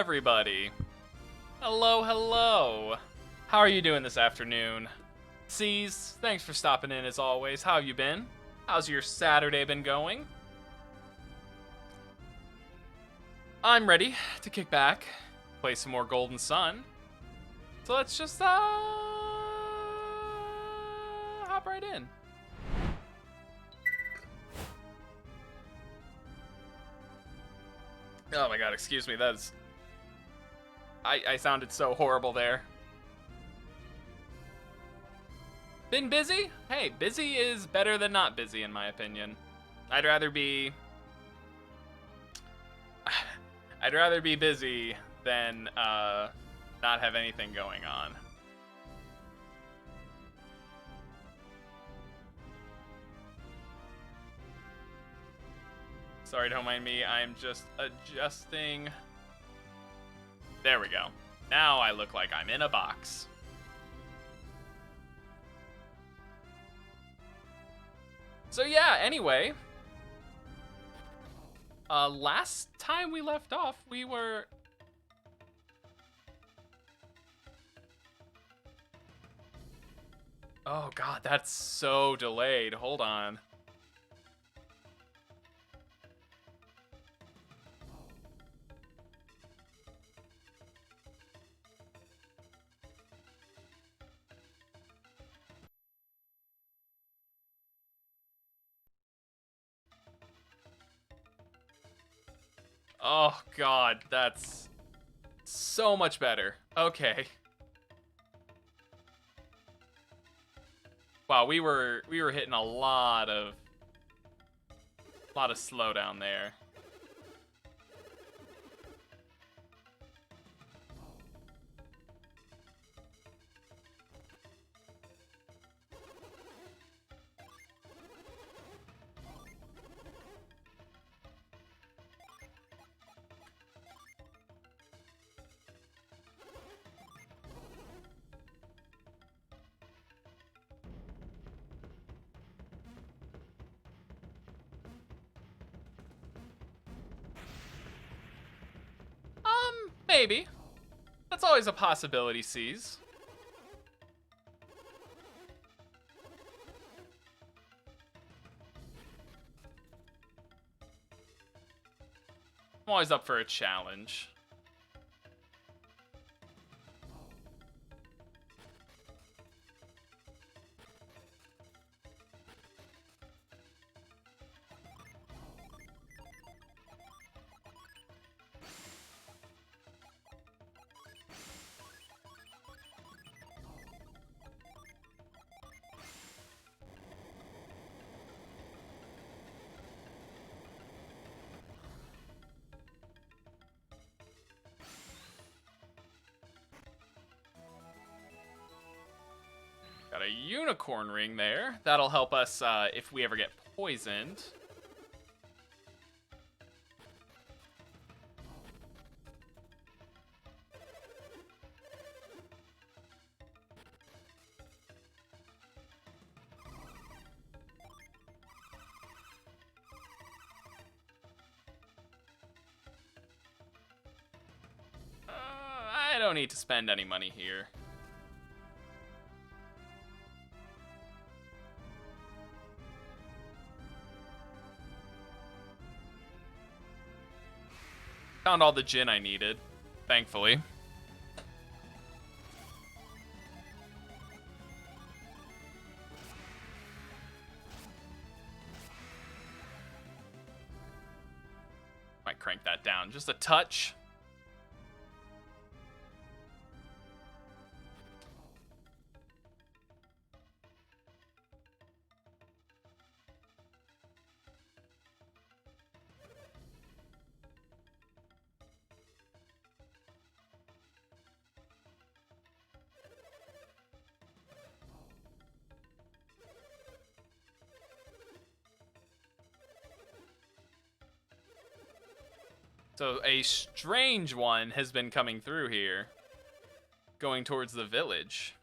everybody. Hello, hello. How are you doing this afternoon? C's, thanks for stopping in as always. How have you been? How's your Saturday been going? I'm ready to kick back, play some more Golden Sun. So let's just hop right in. Oh my god, excuse me, that's... I sounded so horrible there. Been busy? Hey, busy is better than not busy in my opinion. I'd rather be busy than not have anything going on. Sorry, don't mind me. I'm just adjusting. There we go. Now I look like I'm in a box. So yeah, anyway. Last time we left off, we were... Oh god, that's so delayed. Hold on. Oh god, that's so much better. Okay. Wow, we were hitting a lot of slowdown there. Maybe. That's always a possibility, C's. I'm always up for a challenge. Got a unicorn ring there. That'll help us if we ever get poisoned. I don't need to spend any money here. Found all the Djinn I needed, thankfully. Might crank that down just a touch. So a strange one has been coming through here, going towards the village.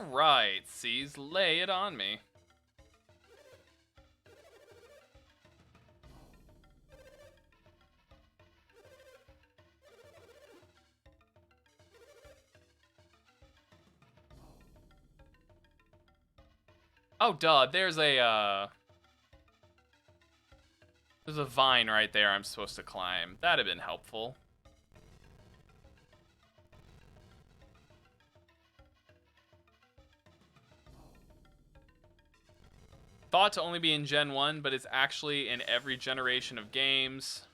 Alright, C's, lay it on me. Oh, duh, there's a vine right there I'm supposed to climb. That'd have been helpful. Thought to only be in Gen 1, but it's actually in every generation of games.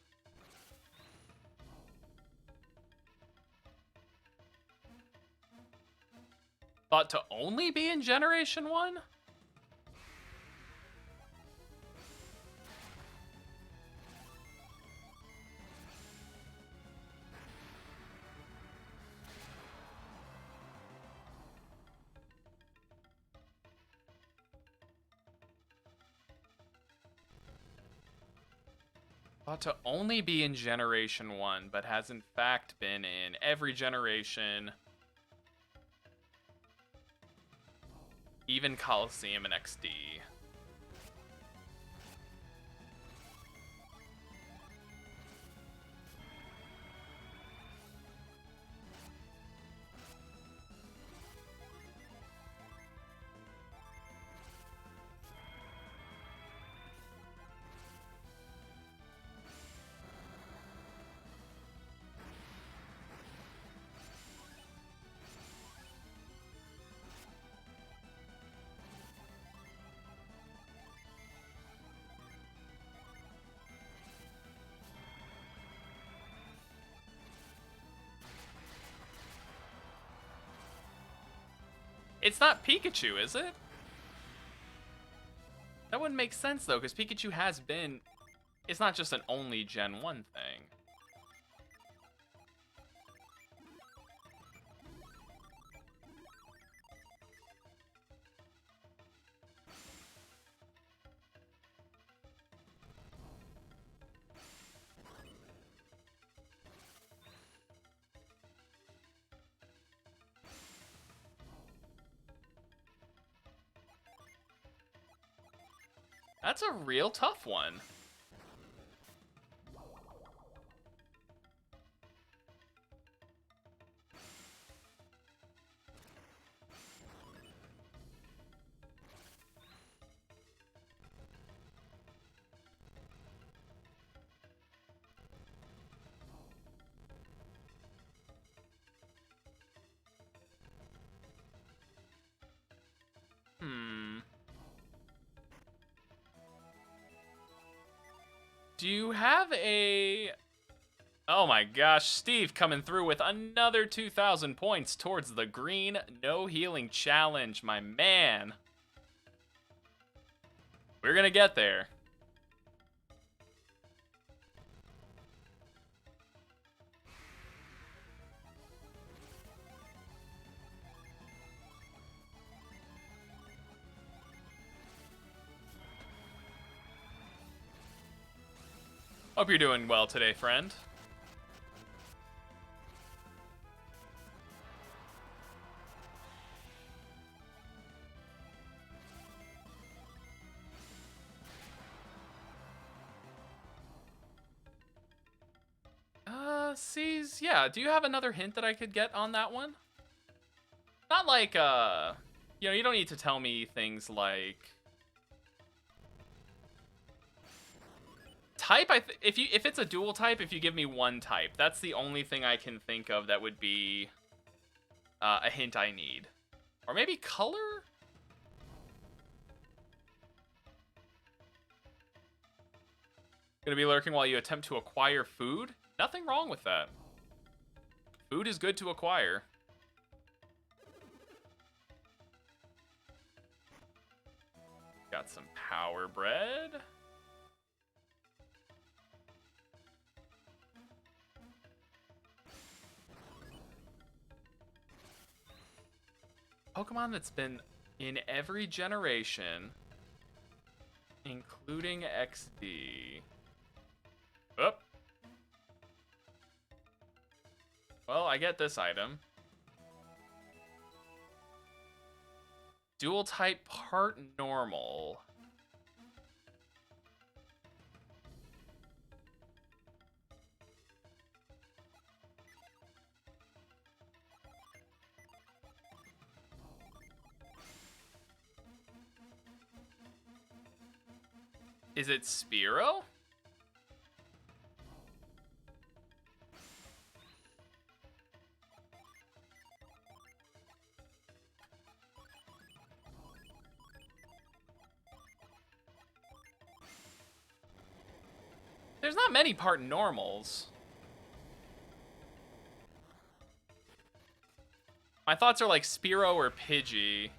Thought to only be in Generation 1? Thought to only be in Generation 1, but has in fact been in every generation. Even Coliseum and XD. It's not Pikachu, is it? That wouldn't make sense, though, because Pikachu has been... It's not just an only Gen 1 thing. That's a real tough one. Do you have a... Oh my gosh, Steve coming through with another 2,000 points towards the green no healing challenge, my man. We're gonna get there. Hope you're doing well today, friend. C's, yeah, do you have another hint that I could get on that one? Not like, you know, you don't need to tell me things like... Type, if it's a dual type, if you give me one type, that's the only thing I can think of that would be a hint I need. Or maybe color? Gonna be lurking while you attempt to acquire food? Nothing wrong with that. Food is good to acquire. Got some power bread. Pokemon that's been in every generation, including XD. Oh. Well, I get this item. Dual type, part normal. Is it Spearow? There's not many part normals. My thoughts are like Spearow or Pidgey.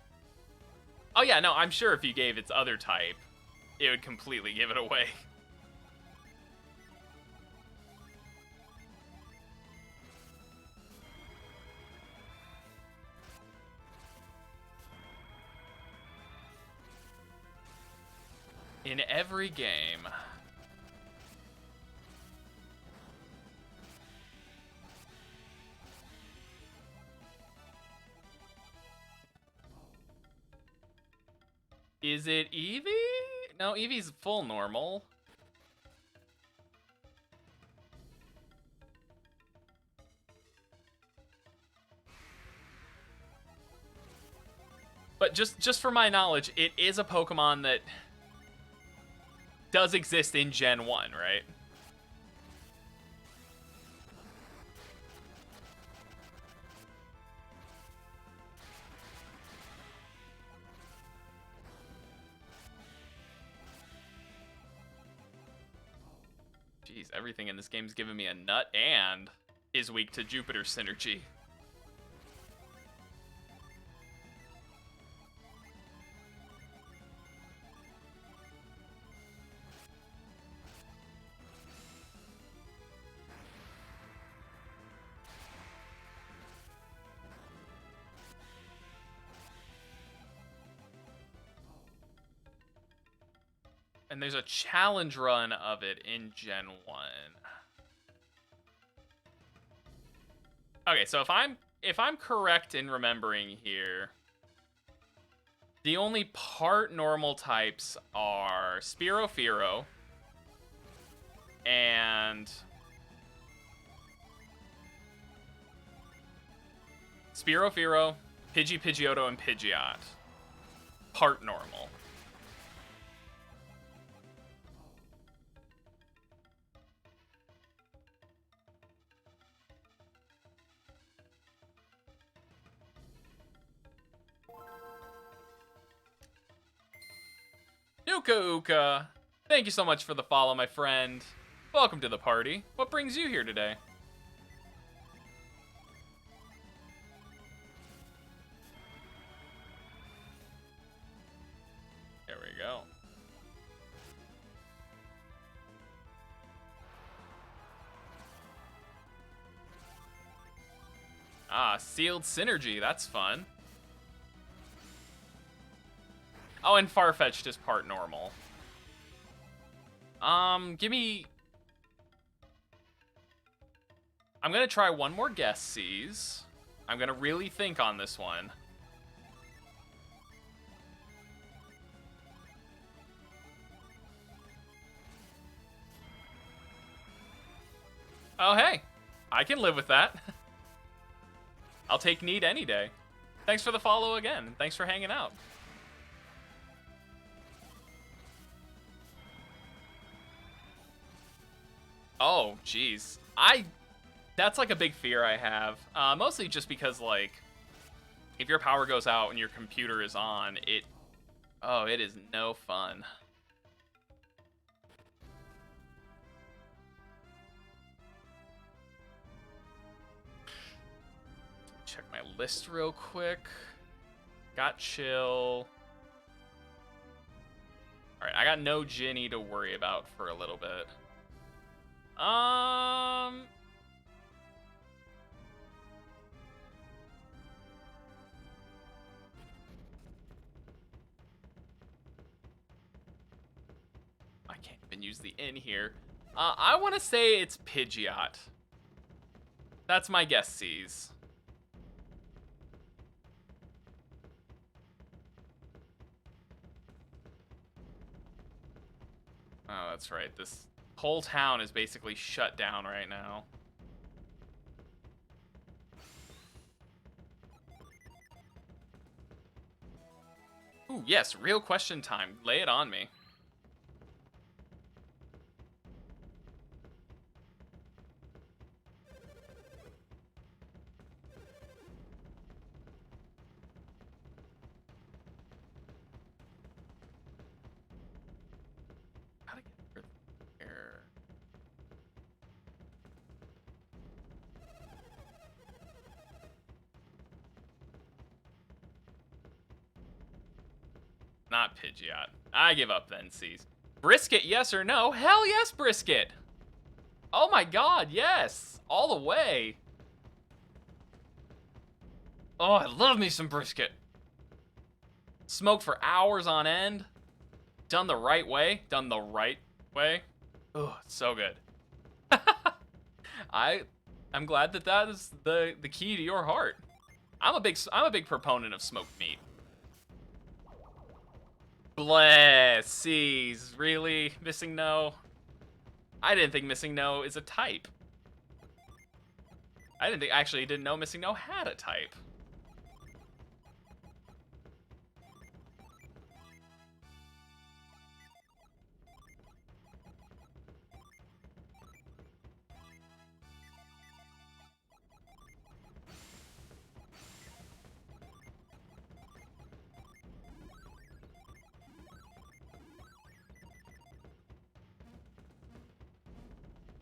Oh yeah, no, I'm sure if you gave its other type, it would completely give it away. In every game. Is it Eevee? No, Eevee's full normal. But just for my knowledge, it is a Pokemon that does exist in Gen 1, right? Jeez, everything in this game's giving me a nut and is weak to Jupiter Synergy. And there's a challenge run of it in Gen 1. Okay, so if I'm correct in remembering here, the only part normal types are Spearow, Fearow, and Spearow, Fearow, Pidgey, Pidgeotto, and Pidgeot. Part normal. Uka Uka, thank you so much for the follow, my friend. Welcome to the party. What brings you here today? There we go. Ah, sealed Psynergy, that's fun. Oh, and Farfetch'd is part normal. Give me... I'm gonna try one more guess, C's. I'm gonna really think on this one. Oh, hey. I can live with that. I'll take need any day. Thanks for the follow again. Thanks for hanging out. Oh, jeez. That's like a big fear I have. Mostly just because, like, if your power goes out and your computer is on, it is no fun. Check my list real quick. Got Chill. Alright, I got no Ginny to worry about for a little bit. I can't even use the in here. I want to say it's Pidgeot. That's my guess, C's. Oh, that's right. This whole town is basically shut down right now. Ooh, yes, real question time. Lay it on me. How to get over there? Not Pidgeot. I give up then, C's. Brisket, yes or no? Hell yes, brisket! Oh my god, yes! All the way! Oh, I love me some brisket! Smoked for hours on end. Done the right way. Done the right way. Oh, so good. I'm glad that that is the key to your heart. I'm a big proponent of smoked meat. Blessies. Really? Missing no? I didn't think missing no is a type. I didn't know missing no had a type.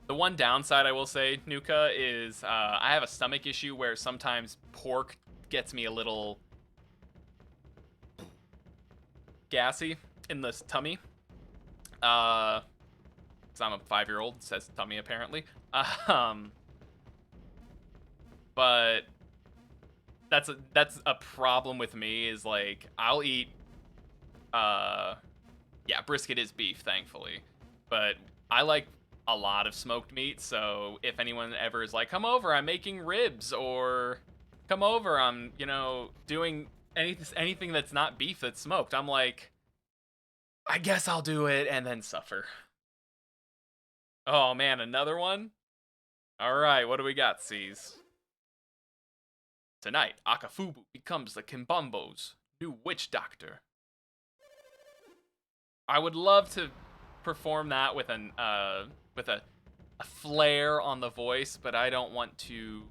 The one downside I will say, Nuka, is I have a stomach issue where sometimes pork gets me a little gassy in the tummy. Because I'm a 5-year-old, says tummy apparently. But that's a problem with me. Is like I'll eat. Yeah, brisket is beef, thankfully, but I like a lot of smoked meat. So if anyone ever is like, "Come over, I'm making ribs," or "Come over, I'm doing anything that's not beef that's smoked," I'm like, I guess I'll do it and then suffer. Oh man, another one? Alright, what do we got, C's? Tonight, Akafubu becomes the Kimbombo's new witch doctor. I would love to perform that with a flair on the voice, but I don't want to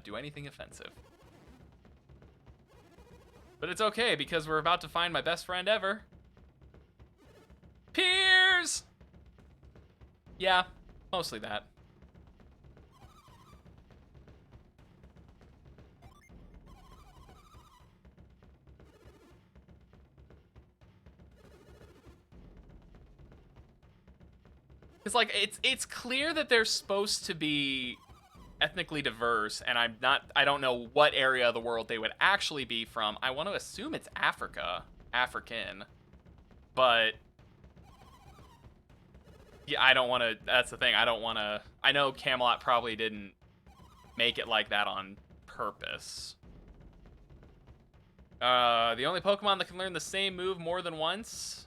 do anything offensive. But it's okay, because we're about to find my best friend ever. Piers! Yeah, mostly that. Because like it's clear that they're supposed to be ethnically diverse, and I don't know what area of the world they would actually be from. I want to assume it's African, but yeah, I don't want to. That's the thing. I don't want to. I know Camelot probably didn't make it like that on purpose. The only Pokemon that can learn the same move more than once?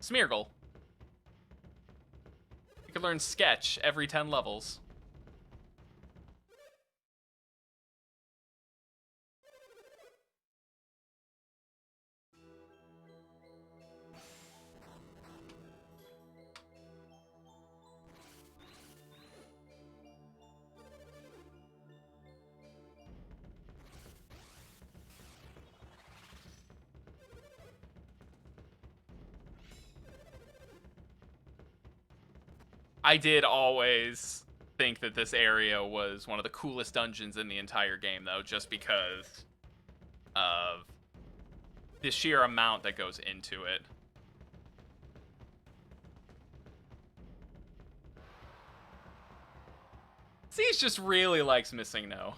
Smeargle. You can learn Sketch every 10 levels. I did always think that this area was one of the coolest dungeons in the entire game, though, just because of the sheer amount that goes into it. Cease just really likes Missing No.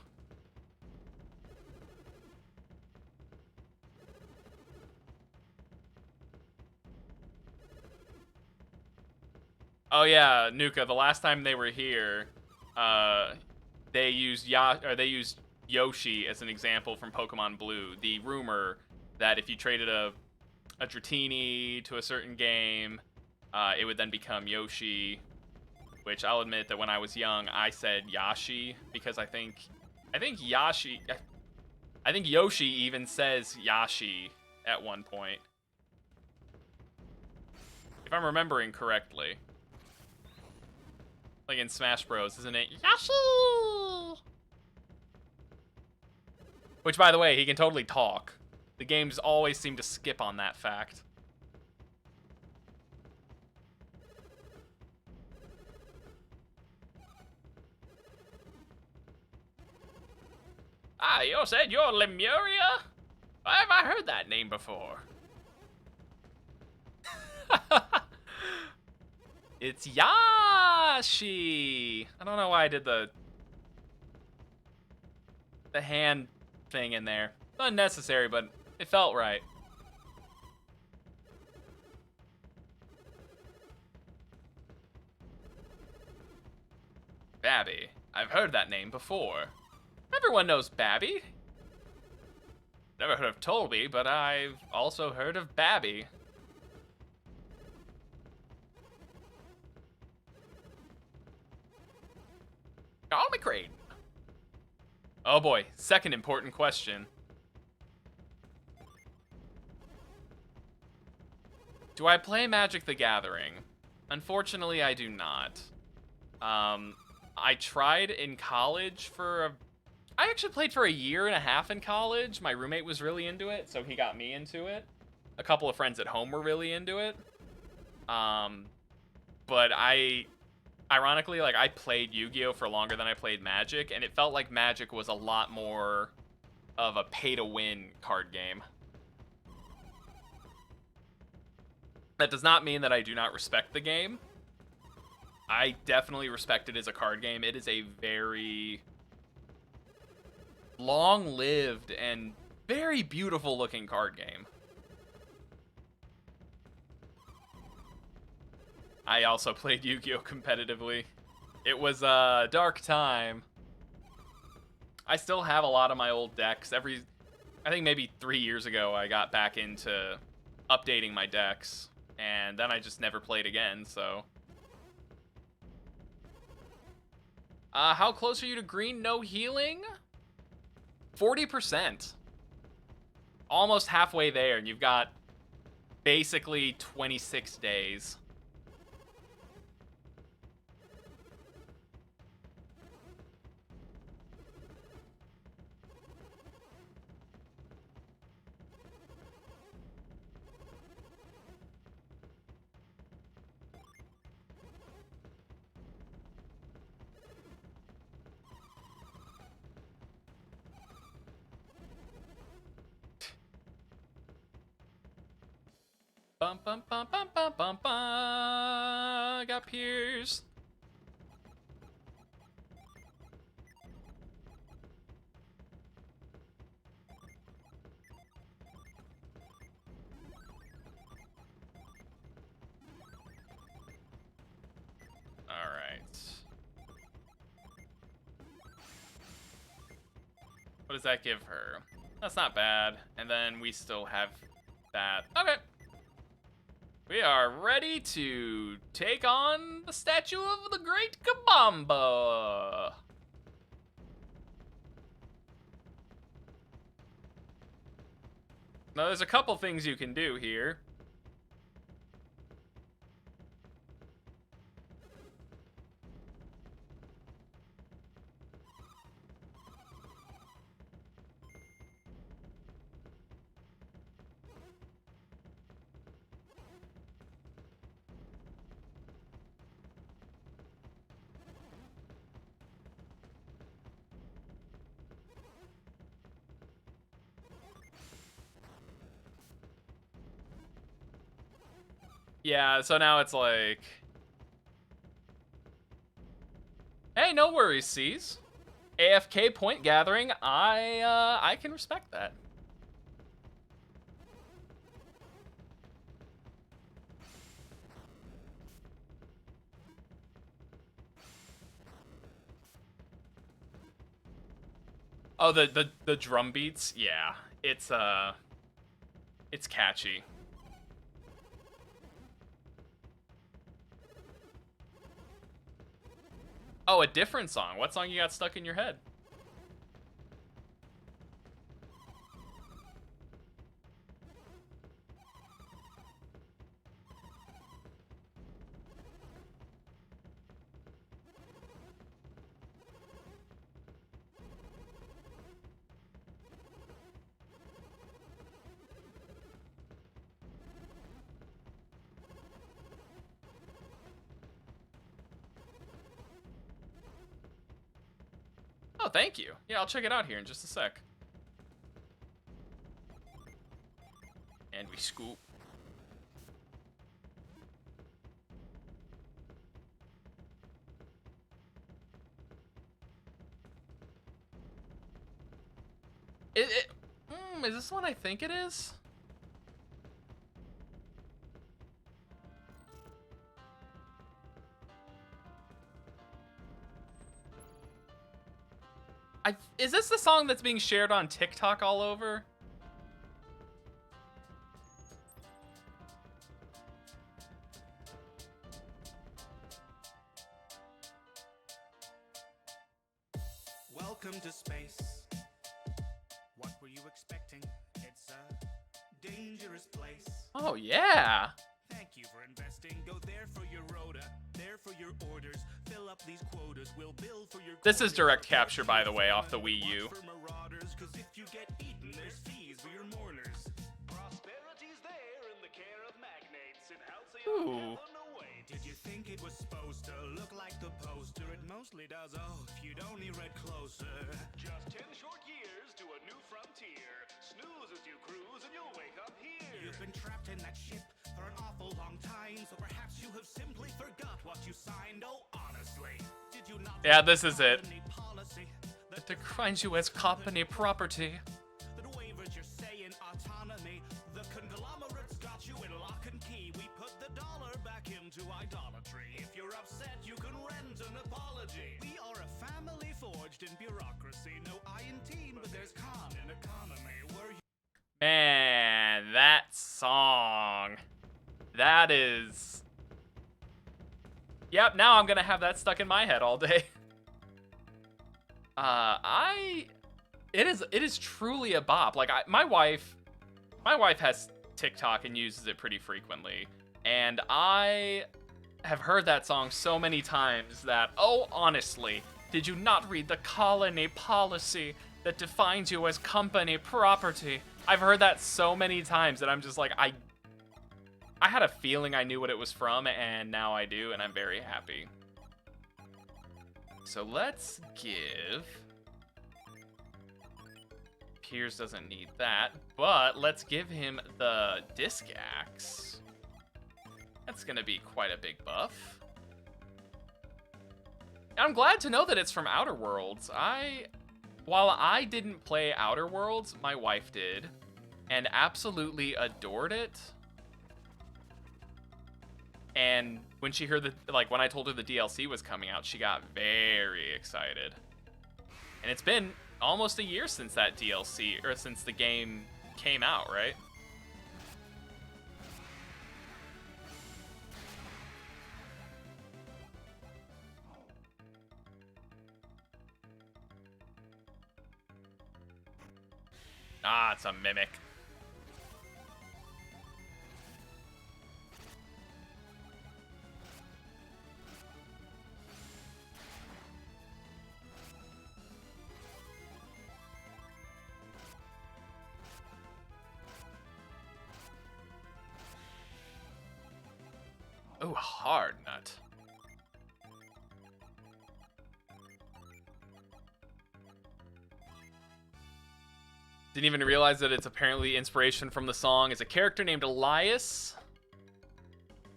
Oh yeah, Nuka. The last time they were here, they used Yoshi as an example from Pokemon Blue. The rumor that if you traded a a Dratini to a certain game. It would then become Yoshi, which I'll admit that when I was young, I said Yashi because I think Yashi, I think Yoshi even says Yashi at one point, if I'm remembering correctly. Like in Smash Bros, isn't it Yashi? Which, by the way, he can totally talk. The games always seem to skip on that fact. Ah, you said you're Lemuria? Why have I heard that name before? It's Yashi! I don't know why I did the hand thing in there. Unnecessary, but it felt right. Babby. I've heard that name before. Everyone knows Babby. Never heard of Tolby, but I've also heard of Babby. Call me Crane. Oh boy, second important question. Do I play Magic the Gathering? Unfortunately, I do not. I tried in college I actually played for a year and a half in college. My roommate was really into it, so he got me into it. A couple of friends at home were really into it. But ironically, like, I played Yu-Gi-Oh! For longer than I played Magic, and it felt like Magic was a lot more of a pay-to-win card game. That does not mean that I do not respect the game. I definitely respect it as a card game. It is a very long-lived and very beautiful-looking card game. I also played Yu-Gi-Oh! Competitively. It was a dark time. I still have a lot of my old decks. I think maybe 3 years ago, I got back into updating my decks, and then I just never played again, so. How close are you to green no healing? 40%. Almost halfway there, and you've got basically 26 days. Bum bum bum bum bum bum bum. Got Piers. All right. What does that give her? That's not bad. And then we still have that. Okay. We are ready to take on the statue of the great Gabomba. Now, there's a couple things you can do here. Yeah, so now it's like, hey, no worries, C's. AFK point gathering, I can respect that. Oh, the drum beats, yeah, it's catchy. Oh, a different song. What song you got stuck in your head? Oh, thank you. Yeah, I'll check it out here in just a sec. And we scoop. Is this one I think it is? Is this the song that's being shared on TikTok all over? Welcome to space. What were you expecting? It's a dangerous place. Oh, yeah. Thank you for investing. Go there for your rota, there for your orders. Fill up these quotas. We'll bill for your This is direct capture, by the way, off the Wii U. For marauders, 'cause if you get eaten, there's fees for your mourners. Prosperity's there in the care of magnates and Ooh. Did you think it was supposed to look like the poster? It mostly does. Oh, if you'd only read closer. Just 10 short years to a new frontier. Snooze as you cruise and you'll wake up here. You've been trapped in that ship for an awful long time, so perhaps you have simply forgot what you signed. Oh, honestly, did you not? Yeah, this is it. Policy that Declines you as company property. that wavers your say in autonomy. The conglomerates got you in lock and key. We put the dollar back into idolatry. If you're upset, you can rent an apology. We are a family forged in bureaucracy. No I in team, but there's con in economy. Where you Man, that song. That is... Yep, now I'm gonna have that stuck in my head all day. It is truly a bop. Like, my wife has TikTok and uses it pretty frequently. And I have heard that song so many times that, oh, honestly, did you not read the colony policy that defines you as company property? I've heard that so many times that I'm just like, I had a feeling I knew what it was from, and now I do, and I'm very happy. So let's give... Piers doesn't need that, but let's give him the disc axe. That's gonna be quite a big buff. I'm glad to know that it's from Outer Worlds. While I didn't play Outer Worlds, my wife did, and absolutely adored it. And when she heard when I told her the DLC was coming out, she got very excited. And it's been almost a year since that DLC, or since the game came out, right? Ah, it's a mimic. Ooh, hard nut. Didn't even realize that it's apparently inspiration from the song. It's a character named Elias.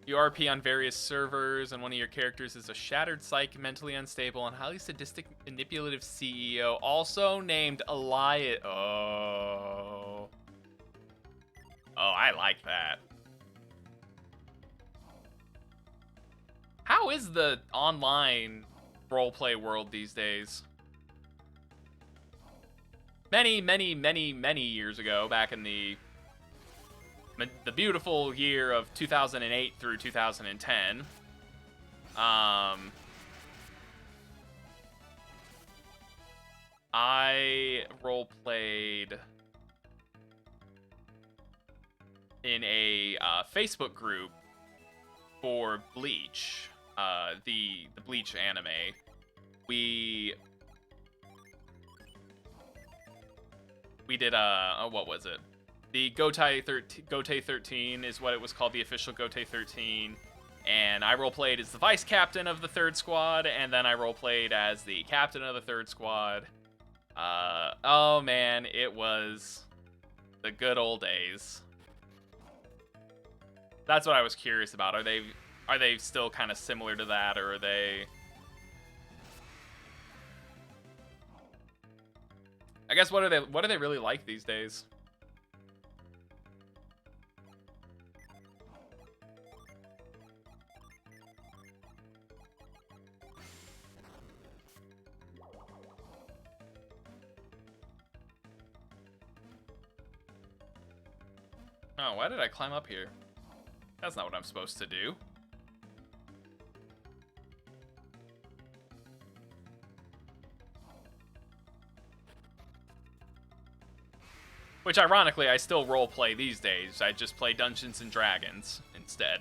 You RP on various servers, and one of your characters is a shattered psyche, mentally unstable, and highly sadistic, manipulative CEO, also named Elias. Oh. Oh, I like that. How is the online roleplay world these days? Many, many, many, many years ago, back in the beautiful year of 2008 through 2010, I role played in a Facebook group for Bleach, the Bleach anime. We did what was it? The Gotei 13 is what it was called, the official Gotei 13. And I roleplayed as the vice captain of the third squad, and then I roleplayed as the captain of the third squad. Oh man, it was the good old days. That's what I was curious about. Are they still kind of similar to that, or are they? I guess what are they really like these days? Oh, why did I climb up here? That's not what I'm supposed to do. Which, ironically, I still roleplay these days. I just play Dungeons and Dragons instead.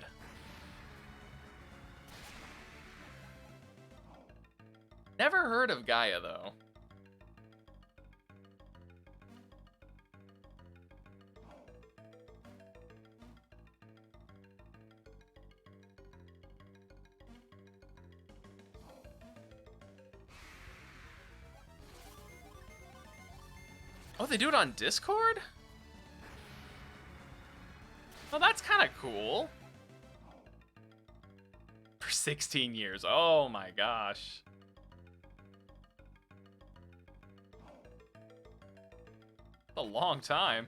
Never heard of Gaia, though. Oh, they do it on Discord? Well, that's kind of cool. For 16 years. Oh my gosh. A long time.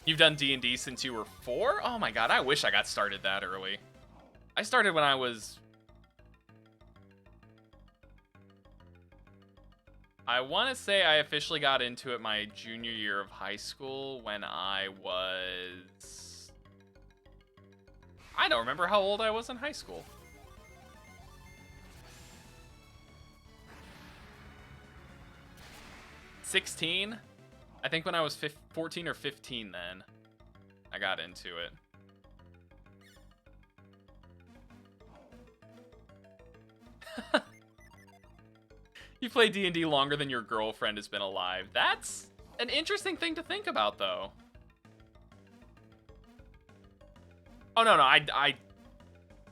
You've done D&D since you were 4? Oh my god, I wish I got started that early. I started when I was... I want to say I officially got into it my junior year of high school when I was... I don't remember how old I was in high school. $16? I think when I was 14 or 15 then, I got into it. You play D&D longer than your girlfriend has been alive. That's an interesting thing to think about, though. Oh, no, I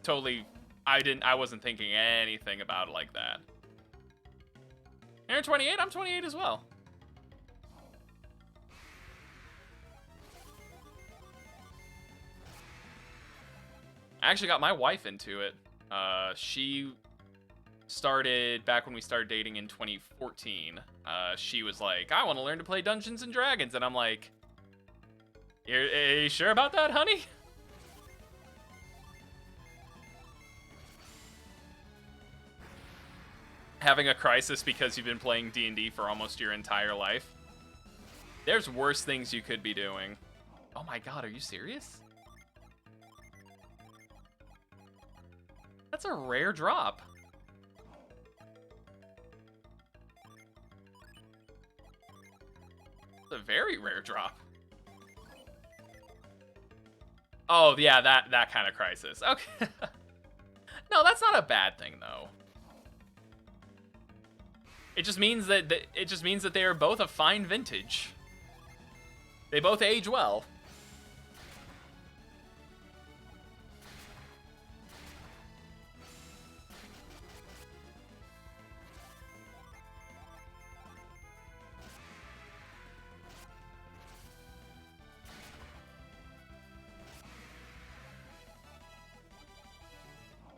totally, I wasn't thinking anything about it like that. You're 28? I'm 28 as well. I actually got my wife into it. She started back when we started dating in 2014. She was like, I want to learn to play Dungeons and Dragons. And I'm like, are you sure about that, honey? Having a crisis because you've been playing D&D for almost your entire life. There's worse things you could be doing. Oh my god, are you serious? That's a rare drop. It's a very rare drop. Oh, yeah, that kind of crisis. Okay. No, that's not a bad thing, though. It just means that they are both a fine vintage. They both age well.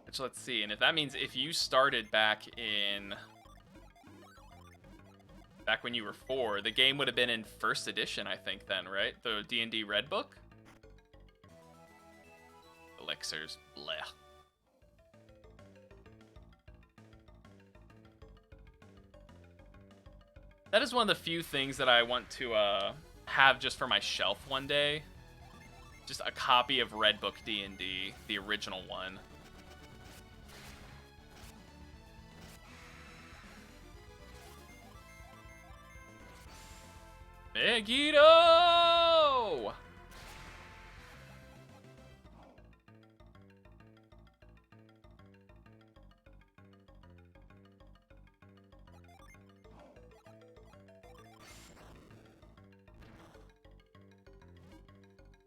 Which, let's see, and if that means if you started back when you were 4, the game would have been in 1st edition, I think, then, right? The D&D Red Book? Elixirs, bleh. That is one of the few things that I want to have just for my shelf one day. Just a copy of Red Book D&D, the original one. Megiddo!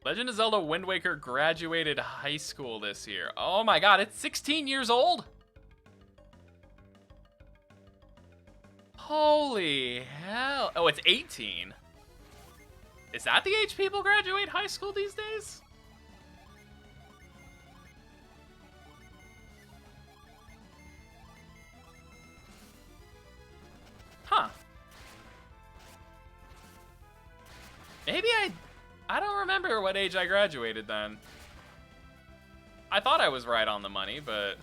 Legend of Zelda Wind Waker graduated high school this year. Oh my god, it's 16 years old? Holy hell. Oh, it's 18. Is that the age people graduate high school these days? Huh. Maybe I don't remember what age I graduated then. I thought I was right on the money, but...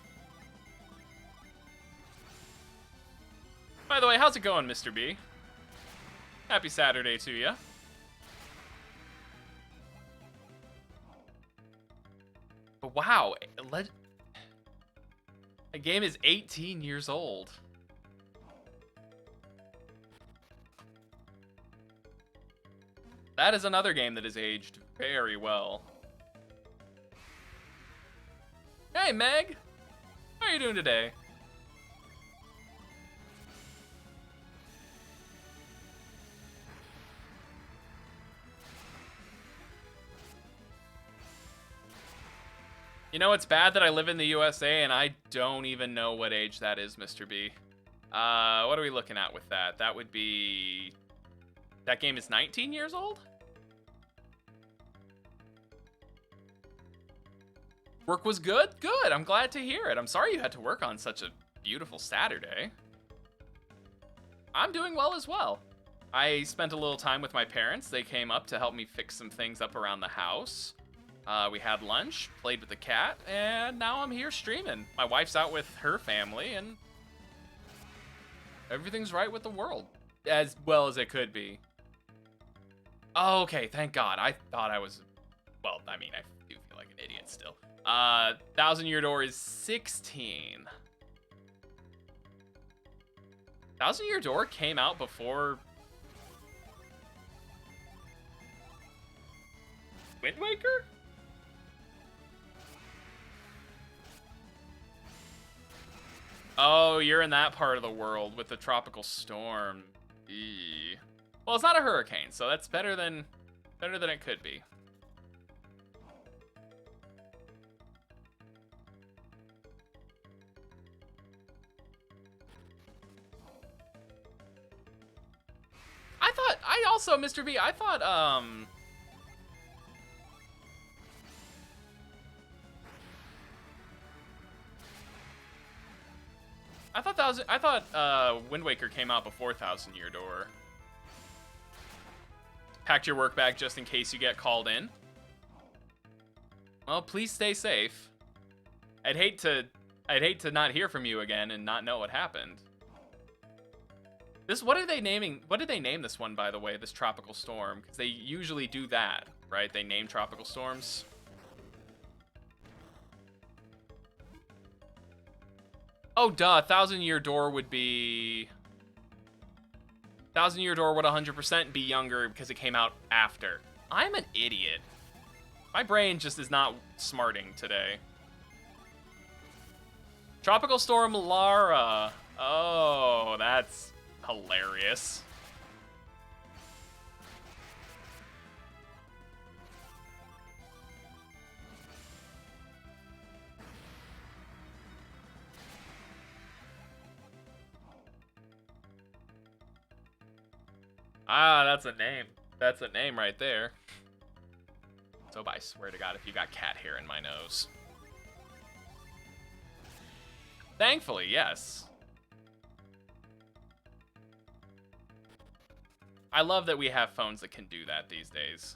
By the way, how's it going, Mr. B? Happy Saturday to you. But wow, a game is 18 years old. That is another game that has aged very well. Hey, Meg! How are you doing today? You know, it's bad that I live in the USA and I don't even know what age that is, Mr. B. What are we looking at with that? That would be... That game is 19 years old? Work was good? Good. I'm glad to hear it. I'm sorry you had to work on such a beautiful Saturday. I'm doing well as well. I spent a little time with my parents. They came up to help me fix some things up around the house. We had lunch, played with the cat, and now I'm here streaming. My wife's out with her family, and everything's right with the world. As well as it could be. Oh, okay, thank God. I thought I was... Well, I mean, I do feel like an idiot still. 1,000 Year Door is 16. 1,000 Year Door came out before... Wind Waker? Oh, you're in that part of the world with the tropical storm. Eee. Well, it's not a hurricane, so that's better than it could be. Mr. B, I thought Wind Waker came out before 1,000 Year Door. Packed your work bag just in case you get called in. Well, please stay safe. I'd hate to not hear from you again and not know what happened. What did they name this one, by the way, this tropical storm? Because they usually do that, right? They name tropical storms. Oh, duh. 1,000 Year Door would be... 1,000 Year Door would 100% be younger because it came out after. I'm an idiot. My brain just is not smarting today. Tropical Storm Lara. Oh, that's hilarious. Ah, that's a name. That's a name right there. So I swear to God, if you got cat hair in my nose. Thankfully, yes. I love that we have phones that can do that these days.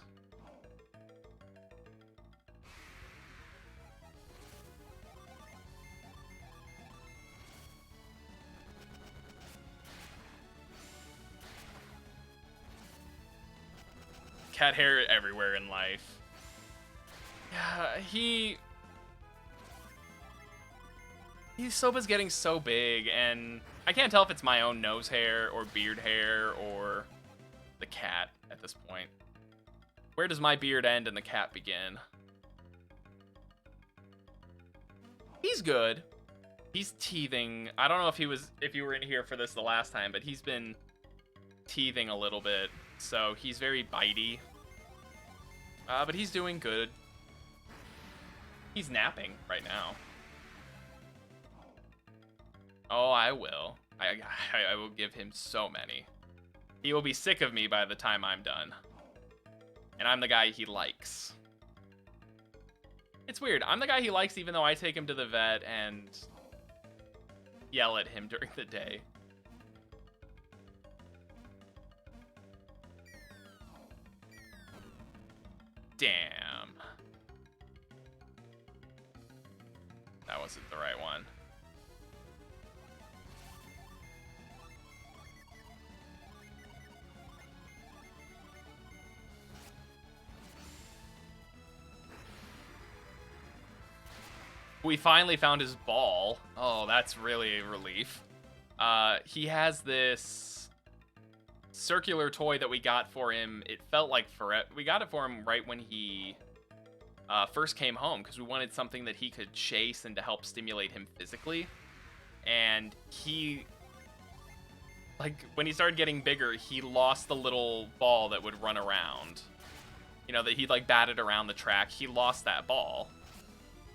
Cat hair everywhere in life. Yeah, Soba's getting so big, and I can't tell if it's my own nose hair or beard hair or the cat at this point. Where does my beard end and the cat begin? He's good. He's teething. I don't know if you were in here for this the last time, but he's been teething a little bit. So he's very bitey. But he's doing good. He's napping right now. Oh, I will. I will give him so many. He will be sick of me by the time I'm done. And I'm the guy he likes. It's weird. I'm the guy he likes even though I take him to the vet and yell at him during the day. Damn. That wasn't the right one. We finally found his ball. Oh, that's really a relief. He has this circular toy that we got for him. It felt like forever. We got it for him right when he first came home because we wanted something that he could chase and to help stimulate him physically. And he, like, when he started getting bigger, he lost the little ball that would run around. You know, that he'd, like, batted around the track. He lost that ball.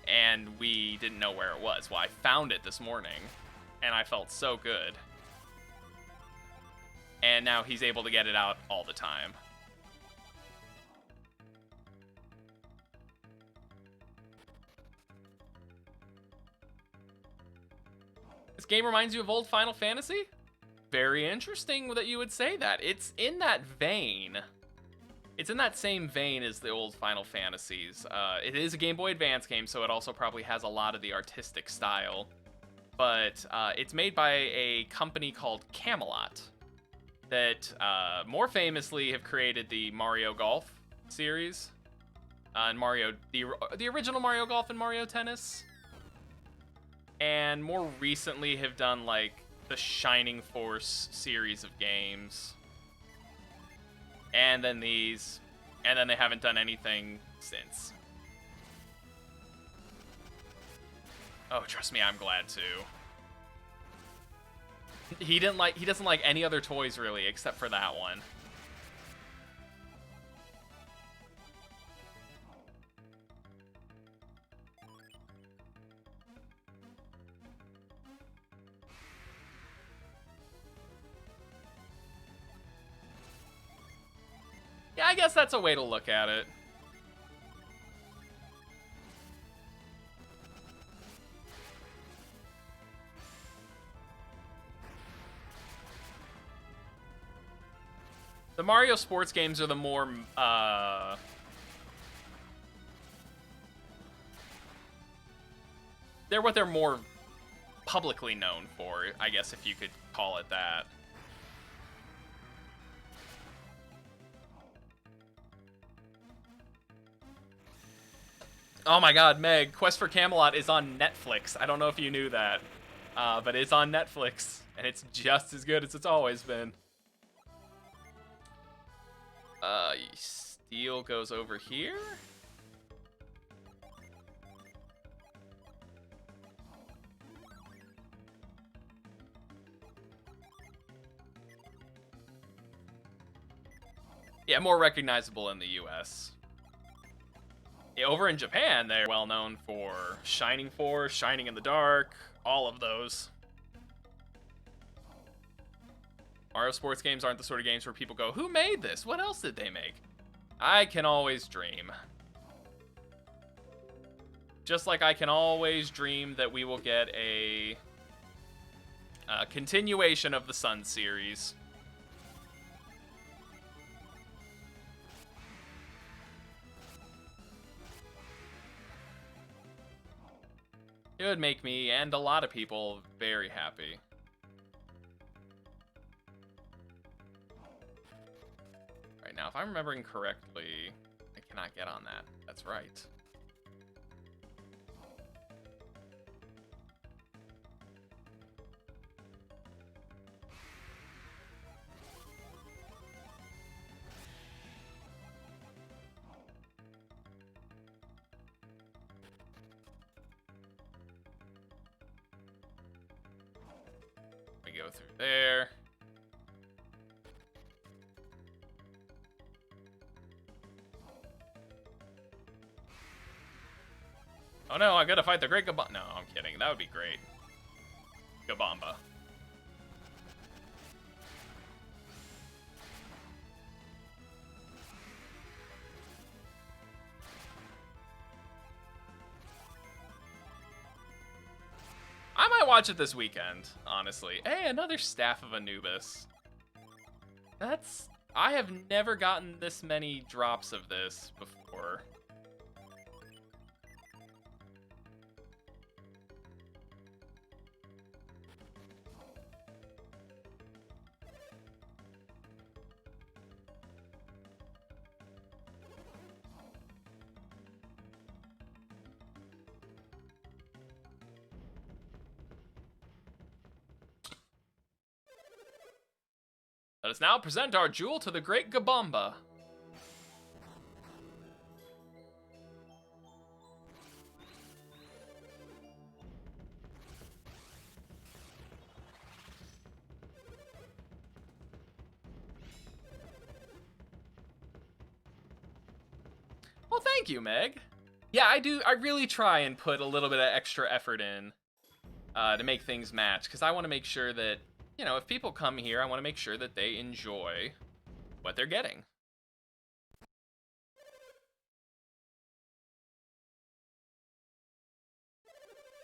And we didn't know where it was. Well, I found it this morning, and I felt so good. And now he's able to get it out all the time. This game reminds you of old Final Fantasy? Very interesting that you would say that. It's in that vein. It's in that same vein as the old Final Fantasies. It is a Game Boy Advance game, so it also probably has a lot of the artistic style. But it's made by a company called Camelot that more famously have created the Mario Golf series. And the original Mario Golf and Mario Tennis. And more recently have done, like, the Shining Force series of games. And then these, and then they haven't done anything since. Oh, trust me, I'm glad too. He doesn't like any other toys really, except for that one. Yeah, I guess that's a way to look at it. The Mario sports games are the more, they're what they're more publicly known for, I guess, if you could call it that. Oh my god, Meg, Quest for Camelot is on Netflix. I don't know if you knew that, but it's on Netflix, and it's just as good as it's always been. Steel goes over here. Yeah, more recognizable in the US. Over in Japan, they're well known for Shining Force, Shining in the Dark, all of those. Mario sports games aren't the sort of games where people go, who made this? What else did they make? I can always dream. Just like I can always dream that we will get a continuation of the Sun series. It would make me, and a lot of people, very happy. Right now, if I'm remembering correctly, I cannot get on that. That's right. go through there. Oh no, I gotta fight the Great Gabomba. No, I'm kidding. That would be great. Gabomba. I might watch it this weekend, honestly. Hey, another Staff of Anubis. I have never gotten this many drops of this before. Let us now present our jewel to the Great Gabomba. Well, thank you, Meg. Yeah, I really try and put a little bit of extra effort in to make things match, because I want to make sure that, you know, if people come here, I want to make sure that they enjoy what they're getting.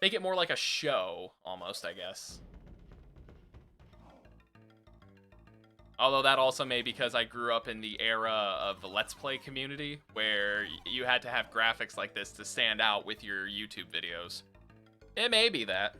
Make it more like a show, almost, I guess. Although that also may be because I grew up in the era of the Let's Play community, where you had to have graphics like this to stand out with your YouTube videos. It may be that.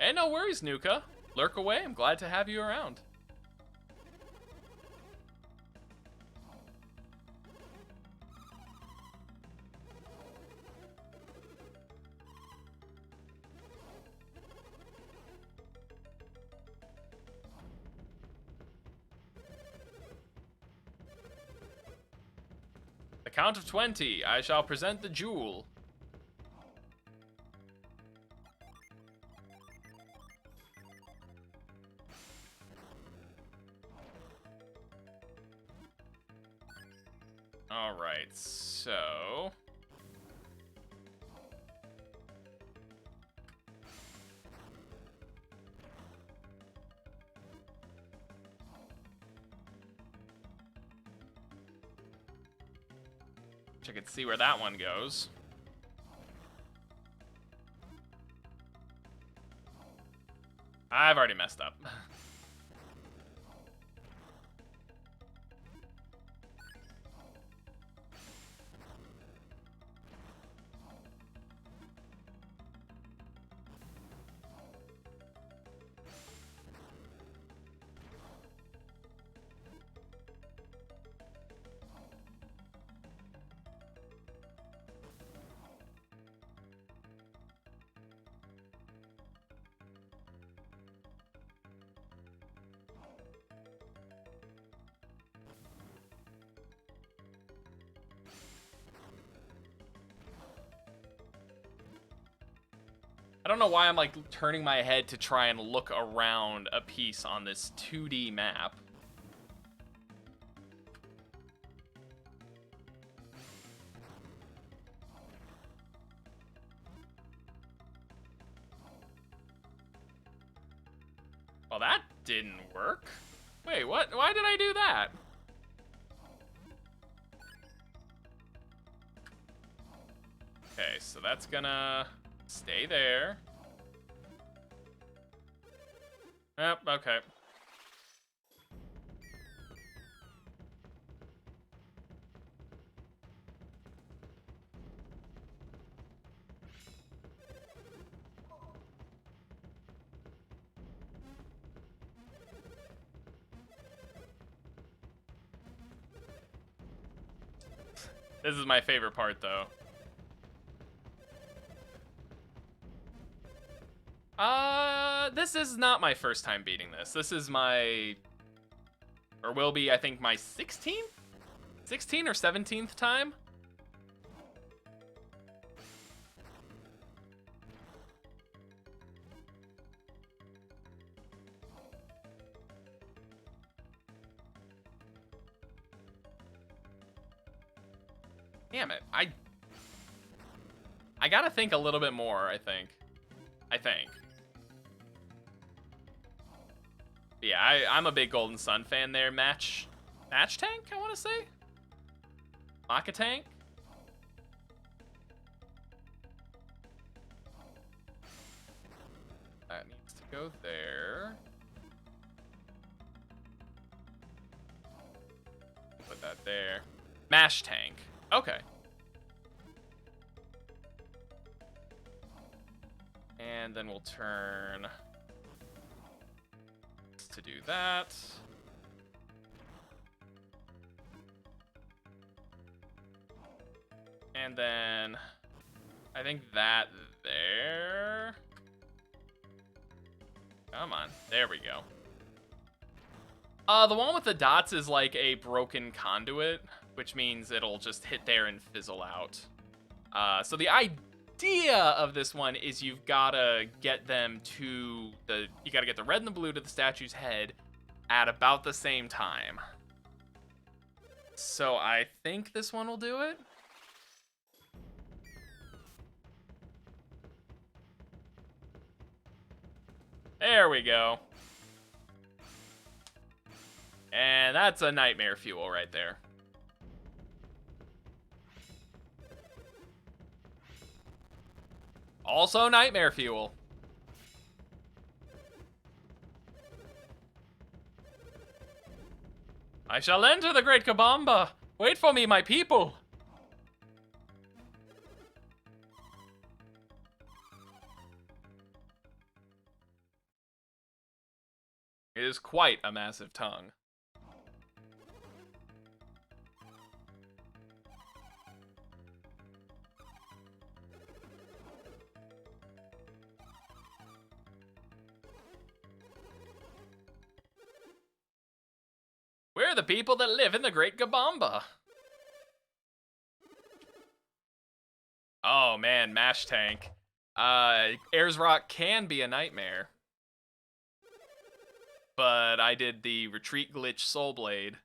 Hey, no worries, Nuka. Lurk away. I'm glad to have you around. The count of 20, I shall present the jewel. Alright, so... I could see where that one goes. I've already messed up. I don't know why I'm like turning my head to try and look around a piece on this 2D map. Well, that didn't work. Wait, what? Why did I do that? Okay, so that's gonna stay there. Yep, okay. This is my favorite part, though. This is not my first time beating this. This is my, or will be, I think, my 16th? 16th or 17th time? Damn it. I gotta think a little bit more, I think. Yeah, I'm a big Golden Sun fan there. Match tank, I want to say? Maka tank? That needs to go there. Put that there. Mash tank. Okay. And then we'll turn to do that. And then I think that there. Come on. There we go. The one with the dots is like a broken conduit, which means it'll just hit there and fizzle out. So the idea of this one is you've gotta get them to you gotta get the red and the blue to the statue's head at about the same time. So I think this one will do it. There we go. And that's a nightmare fuel right there. Also nightmare fuel. I shall enter the great Gabomba. Wait for me, my people. It is quite a massive tongue. We're the people that live in the Great Gabomba. Oh man, Mash Tank. Ayers Rock can be a nightmare. But I did the Retreat Glitch Soul Blade,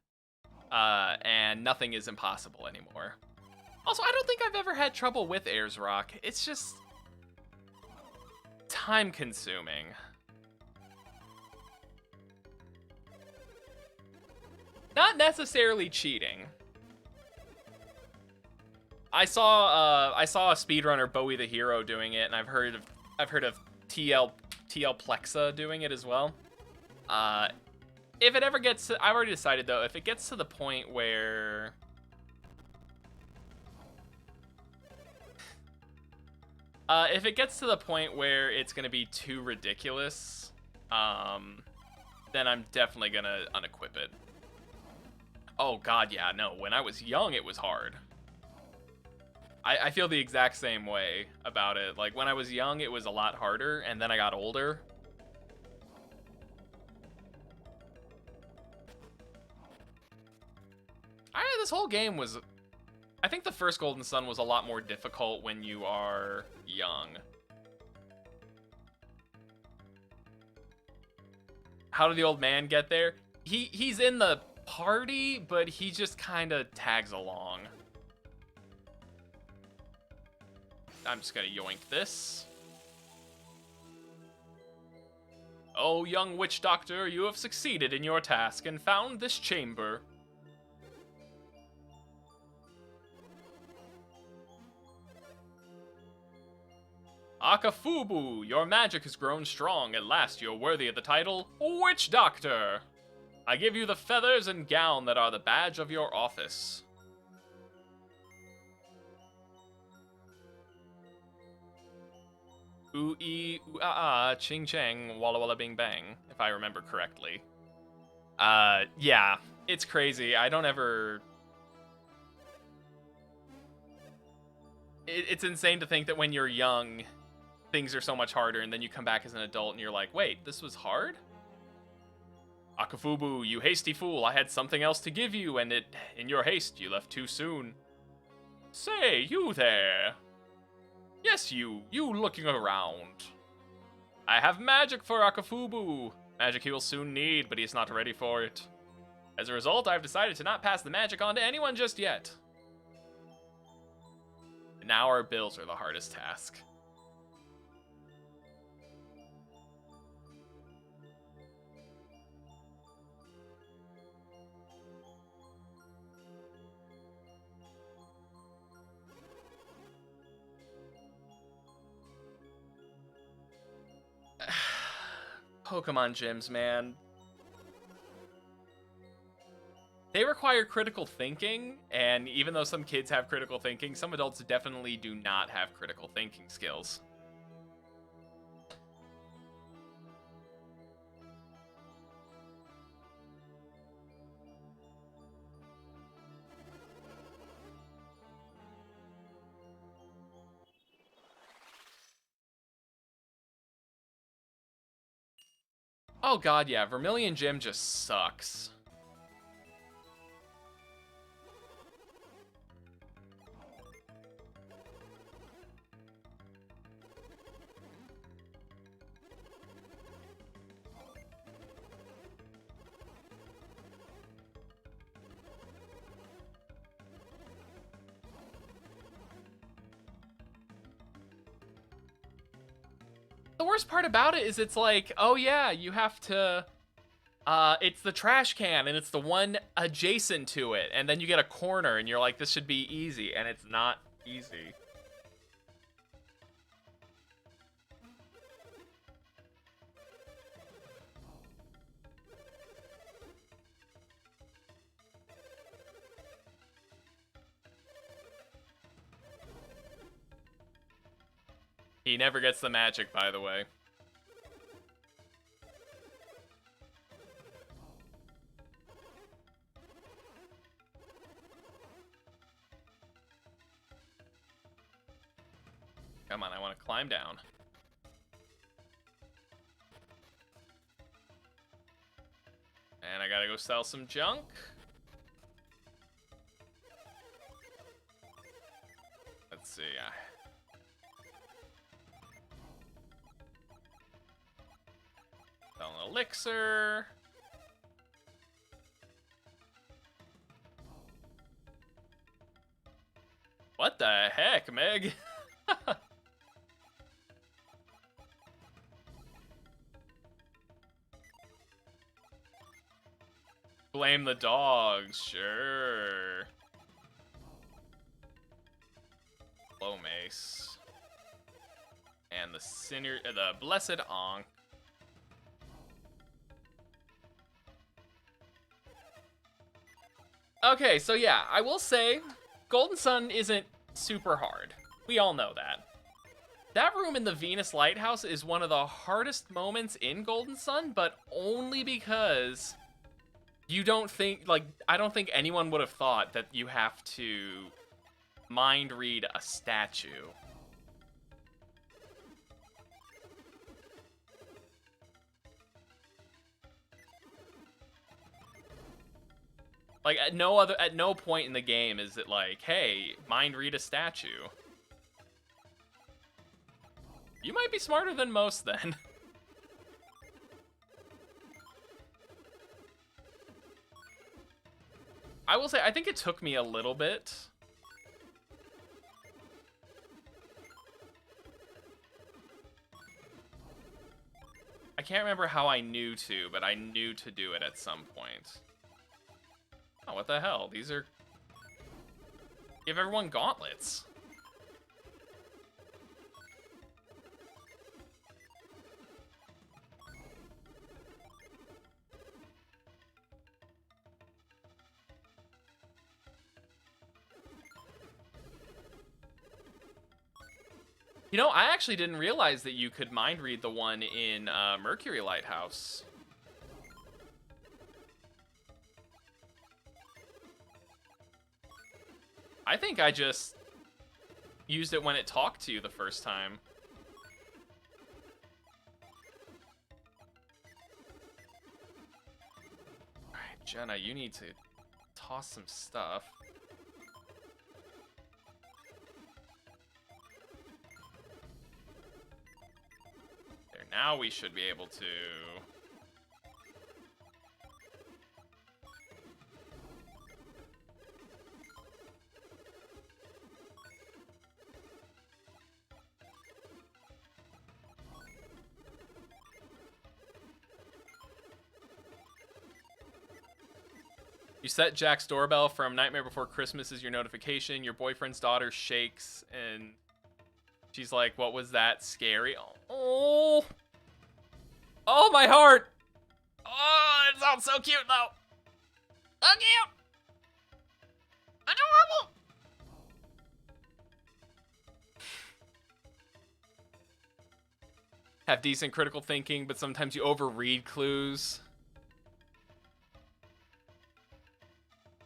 and nothing is impossible anymore. Also, I don't think I've ever had trouble with Ayers Rock. It's just time-consuming. Not necessarily cheating. I saw a speedrunner, Bowie the Hero, doing it, and I've heard of TL Plexa doing it as well. If it ever gets to, I've already decided though, if it gets to the point where it's gonna be too ridiculous, then I'm definitely gonna unequip it. Oh god, yeah, no, when I was young it was hard. I feel the exact same way about it. Like, when I was young it was a lot harder, and then I got older. This whole game was... I think the first Golden Sun was a lot more difficult when you are young. How did the old man get there? He's in the party, but he just kind of tags along. I'm just gonna yoink this. Oh, young witch doctor, you have succeeded in your task and found this chamber. Akafubu, your magic has grown strong. At last you're worthy of the title Witch Doctor. I give you the feathers and gown that are the badge of your office. Ooh-ee, ooh-ah-ah, ching-chang, walla-walla bing-bang, if I remember correctly. Yeah, it's crazy. I don't ever... it's insane to think that when you're young, things are so much harder, and then you come back as an adult and you're like, wait, this was hard? Akafubu, you hasty fool, I had something else to give you, and in your haste, you left too soon. Say, you there. Yes, you looking around. I have magic for Akafubu. Magic he will soon need, but he's not ready for it. As a result, I've decided to not pass the magic on to anyone just yet. Now our bills are the hardest task. Pokemon gyms, man. They require critical thinking, and even though some kids have critical thinking, some adults definitely do not have critical thinking skills. Oh god, yeah, Vermilion Gym just sucks. The worst part about it is it's like, oh yeah, you have to, it's the trash can and it's the one adjacent to it, and then you get a corner and you're like, this should be easy, and it's not easy. He never gets the magic, by the way. Come on, I want to climb down. And I gotta go sell some junk. Let's see. Sell an elixir. What the heck, Meg? Blame the dogs, sure. Low mace. And the blessed Ankh. Okay, so yeah, I will say, Golden Sun isn't super hard. We all know that. That room in the Venus Lighthouse is one of the hardest moments in Golden Sun, but only because you don't think, like, I don't think anyone would have thought that you have to mind read a statue. Like, at no point in the game is it like, hey, mind read a statue. You might be smarter than most then. I will say, I think it took me a little bit. I can't remember how I knew to, but I knew to do it at some point. Oh, what the hell? These are... Give everyone gauntlets. You know, I actually didn't realize that you could mind read the one in Mercury Lighthouse. I think I just used it when it talked to you the first time. Alright, Jenna, you need to toss some stuff. There, now we should be able to... You set Jack's doorbell from Nightmare Before Christmas as your notification. Your boyfriend's daughter shakes and she's like, what was that? Scary? Oh, oh my heart. Oh, it sounds so cute though. So cute. Adorable. Have decent critical thinking, but sometimes you overread clues.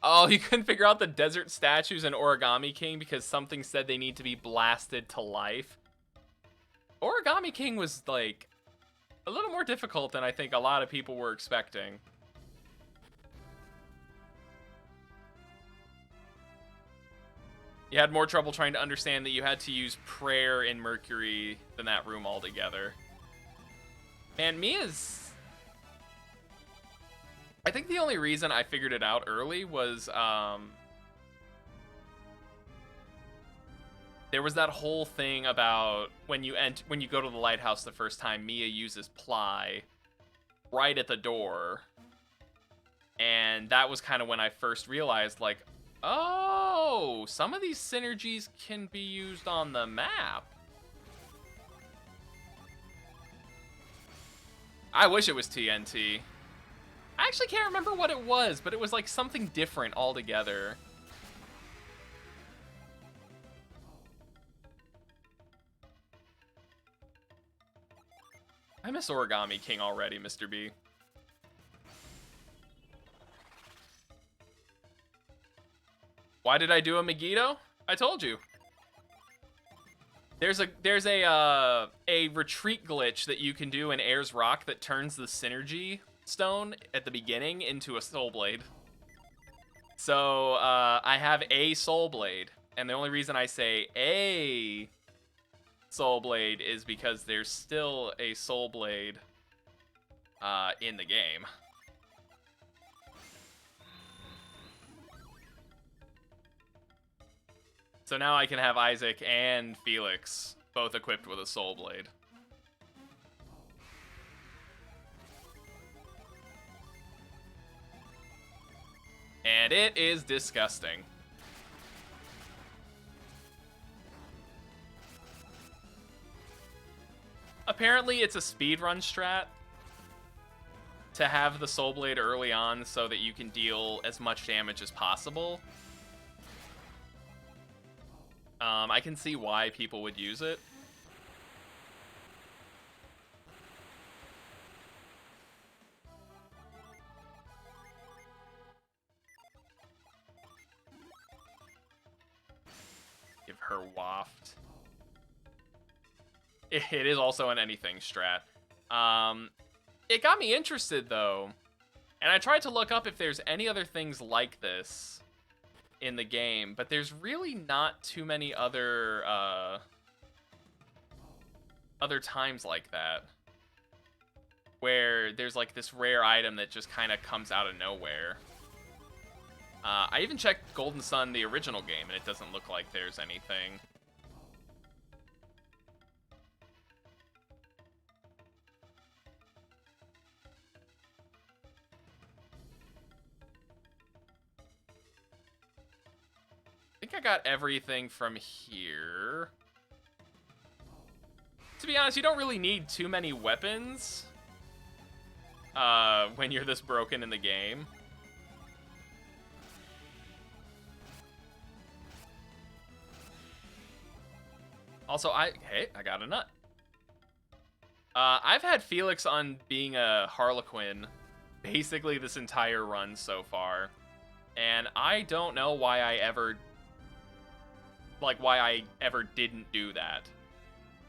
Oh, you couldn't figure out the desert statues in Origami King because something said they need to be blasted to life. Origami King was, like, a little more difficult than I think a lot of people were expecting. You had more trouble trying to understand that you had to use prayer in Mercury than that room altogether. Man, Mia's... I think the only reason I figured it out early was, there was that whole thing about when you go to the lighthouse the first time, Mia uses ply right at the door. And that was kind of when I first realized, like, oh, some of these synergies can be used on the map. I wish it was TNT. I actually can't remember what it was, but it was like something different altogether. I miss Origami King already, Mr. B. Why did I do a Megiddo? I told you. There's a retreat glitch that you can do in Air's Rock that turns the Psynergy stone at the beginning into a soul blade. So I have a soul blade, and the only reason I say a soul blade is because there's still a soul blade in the game. So now I can have Isaac and Felix both equipped with a soul blade. And it is disgusting. Apparently it's a speedrun strat to have the Soul Blade early on so that you can deal as much damage as possible. I can see why people would use it. Give her waft. It is also an anything strat. It got me interested though, and I tried to look up if there's any other things like this in the game, but there's really not too many other times like that where there's like this rare item that just kind of comes out of nowhere. I even checked Golden Sun, the original game, and it doesn't look like there's anything. I think I got everything from here. To be honest, you don't really need too many weapons when you're this broken in the game. Also, hey, I got a nut. I've had Felix on being a Harlequin basically this entire run so far, and I don't know why I ever like why I ever didn't do that.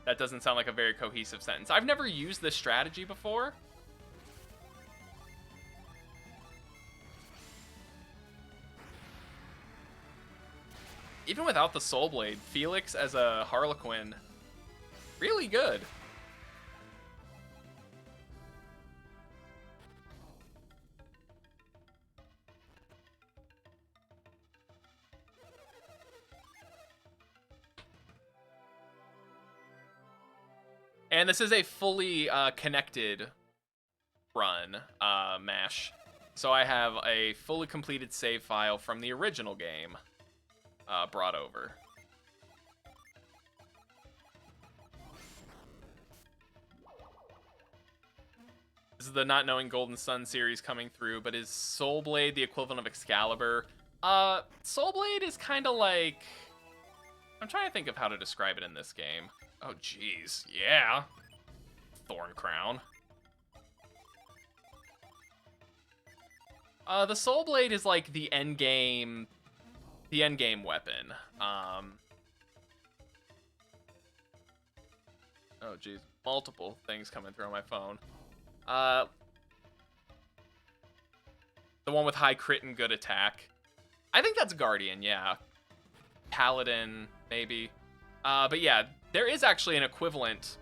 That doesn't sound like a very cohesive sentence. I've never used this strategy before. Even without the Soul Blade, Felix as a Harlequin, really good. And this is a fully connected run, MASH. So I have a fully completed save file from the original game brought over. This is the Not Knowing Golden Sun series coming through, but is Soul Blade the equivalent of Excalibur? Soul Blade is kind of like... I'm trying to think of how to describe it in this game. Oh, jeez. Yeah. Thorn Crown. The Soul Blade is like the end game weapon. Oh, jeez. Multiple things coming through on my phone. The one with high crit and good attack. I think that's Guardian, yeah. Paladin, maybe. But yeah, there is actually an equivalent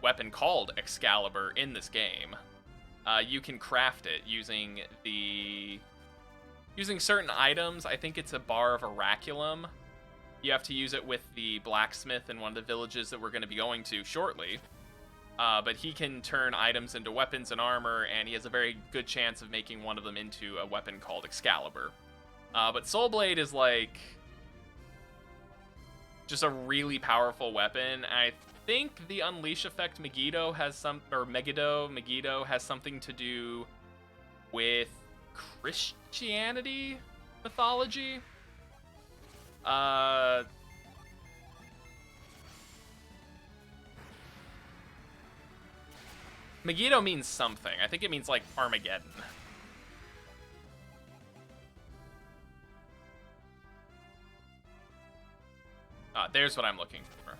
weapon called Excalibur in this game. You can craft it using certain items. I think it's a bar of Oraculum. You have to use it with the blacksmith in one of the villages that we're going to be going to shortly. But he can turn items into weapons and armor, and he has a very good chance of making one of them into a weapon called Excalibur. But Soul Blade is like just a really powerful weapon. I think the Unleash effect Megiddo has something to do with Christianity mythology. Megiddo means something. I think it means like Armageddon. There's what I'm looking for.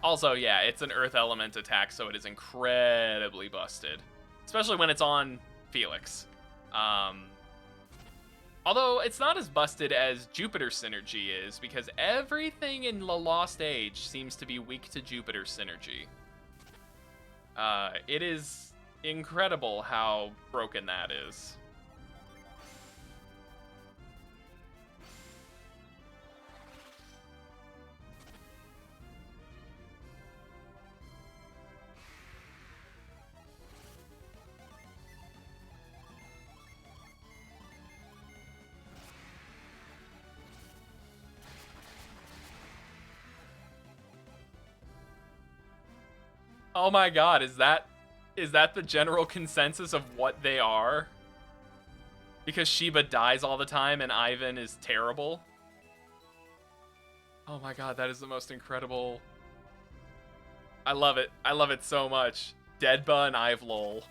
Also, yeah, it's an earth element attack, so it is incredibly busted. Especially when it's on Felix. Although, it's not as busted as Jupiter Synergy is, because everything in the Lost Age seems to be weak to Jupiter Synergy. It is incredible how broken that is. Oh my god, is that the general consensus of what they are? Because Sheba dies all the time and Ivan is terrible? Oh my god, that is the most incredible... I love it. I love it so much. Deadba and Ivlol.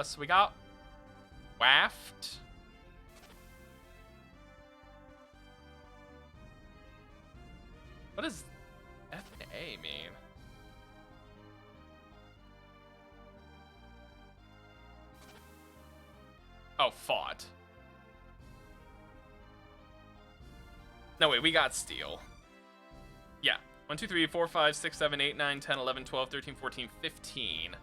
So we got... Waft. What does F&A mean? Oh, fought. No, wait, we got steel. Yeah. 1, 2, 3, 4, 5, 6, 7, 8, 9, 10, 11, 12, 13, 14, 15.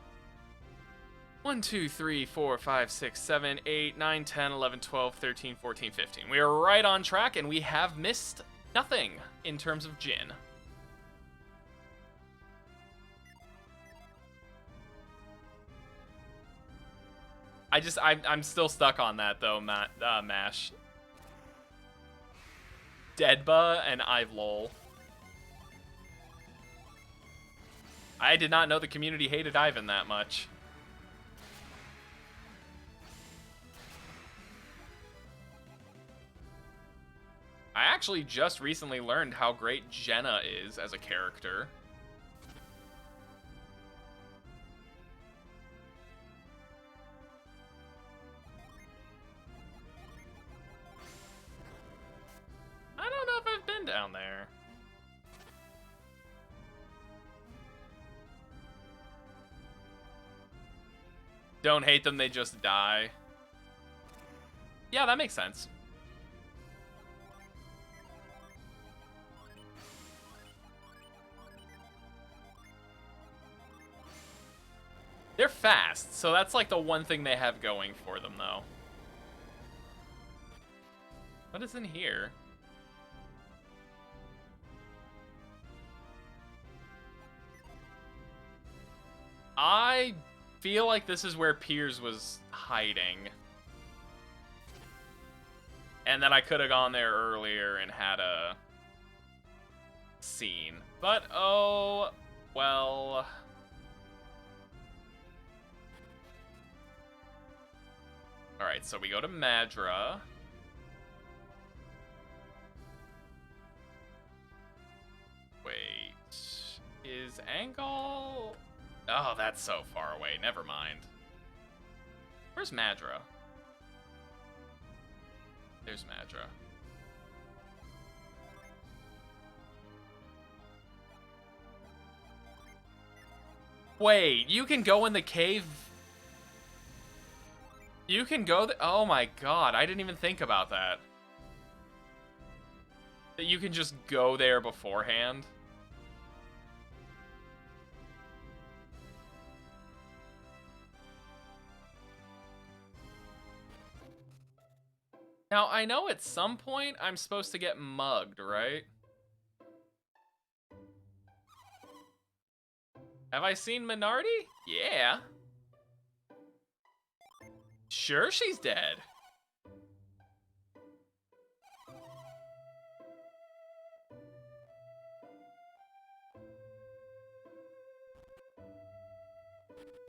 1, 2, 3, 4, 5, 6, 7, 8, 9, 10, 11, 12, 13, 14, 15. We are right on track, and we have missed nothing in terms of Djinn. I'm still stuck on that, though, Mash. Deadba and Ivlol. I did not know the community hated Ivan that much. I actually just recently learned how great Jenna is as a character. I don't know if I've been down there. Don't hate them, they just die. Yeah, that makes sense. They're fast, so that's like the one thing they have going for them, though. What is in here? I feel like this is where Piers was hiding. And that I could have gone there earlier and had a scene. But, oh, well. Alright, so we go to Madra. Wait. Is Angol... Oh, that's so far away. Never mind. Where's Madra? There's Madra. Wait, you can go in the cave? You can go oh my god, I didn't even think about that. That you can just go there beforehand? Now, I know at some point I'm supposed to get mugged, right? Have I seen Minardi? Yeah. Sure, she's dead.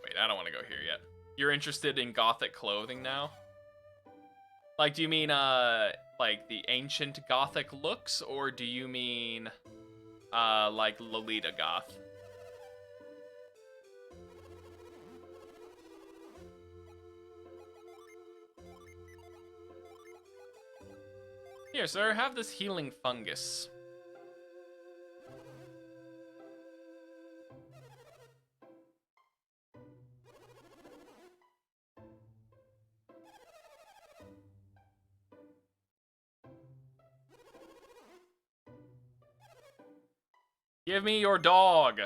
Wait, I don't want to go here yet. You're interested in gothic clothing now? Like, do you mean, like the ancient gothic looks, or do you mean, like Lolita goth? Here, sir, have this healing fungus. Give me your dog.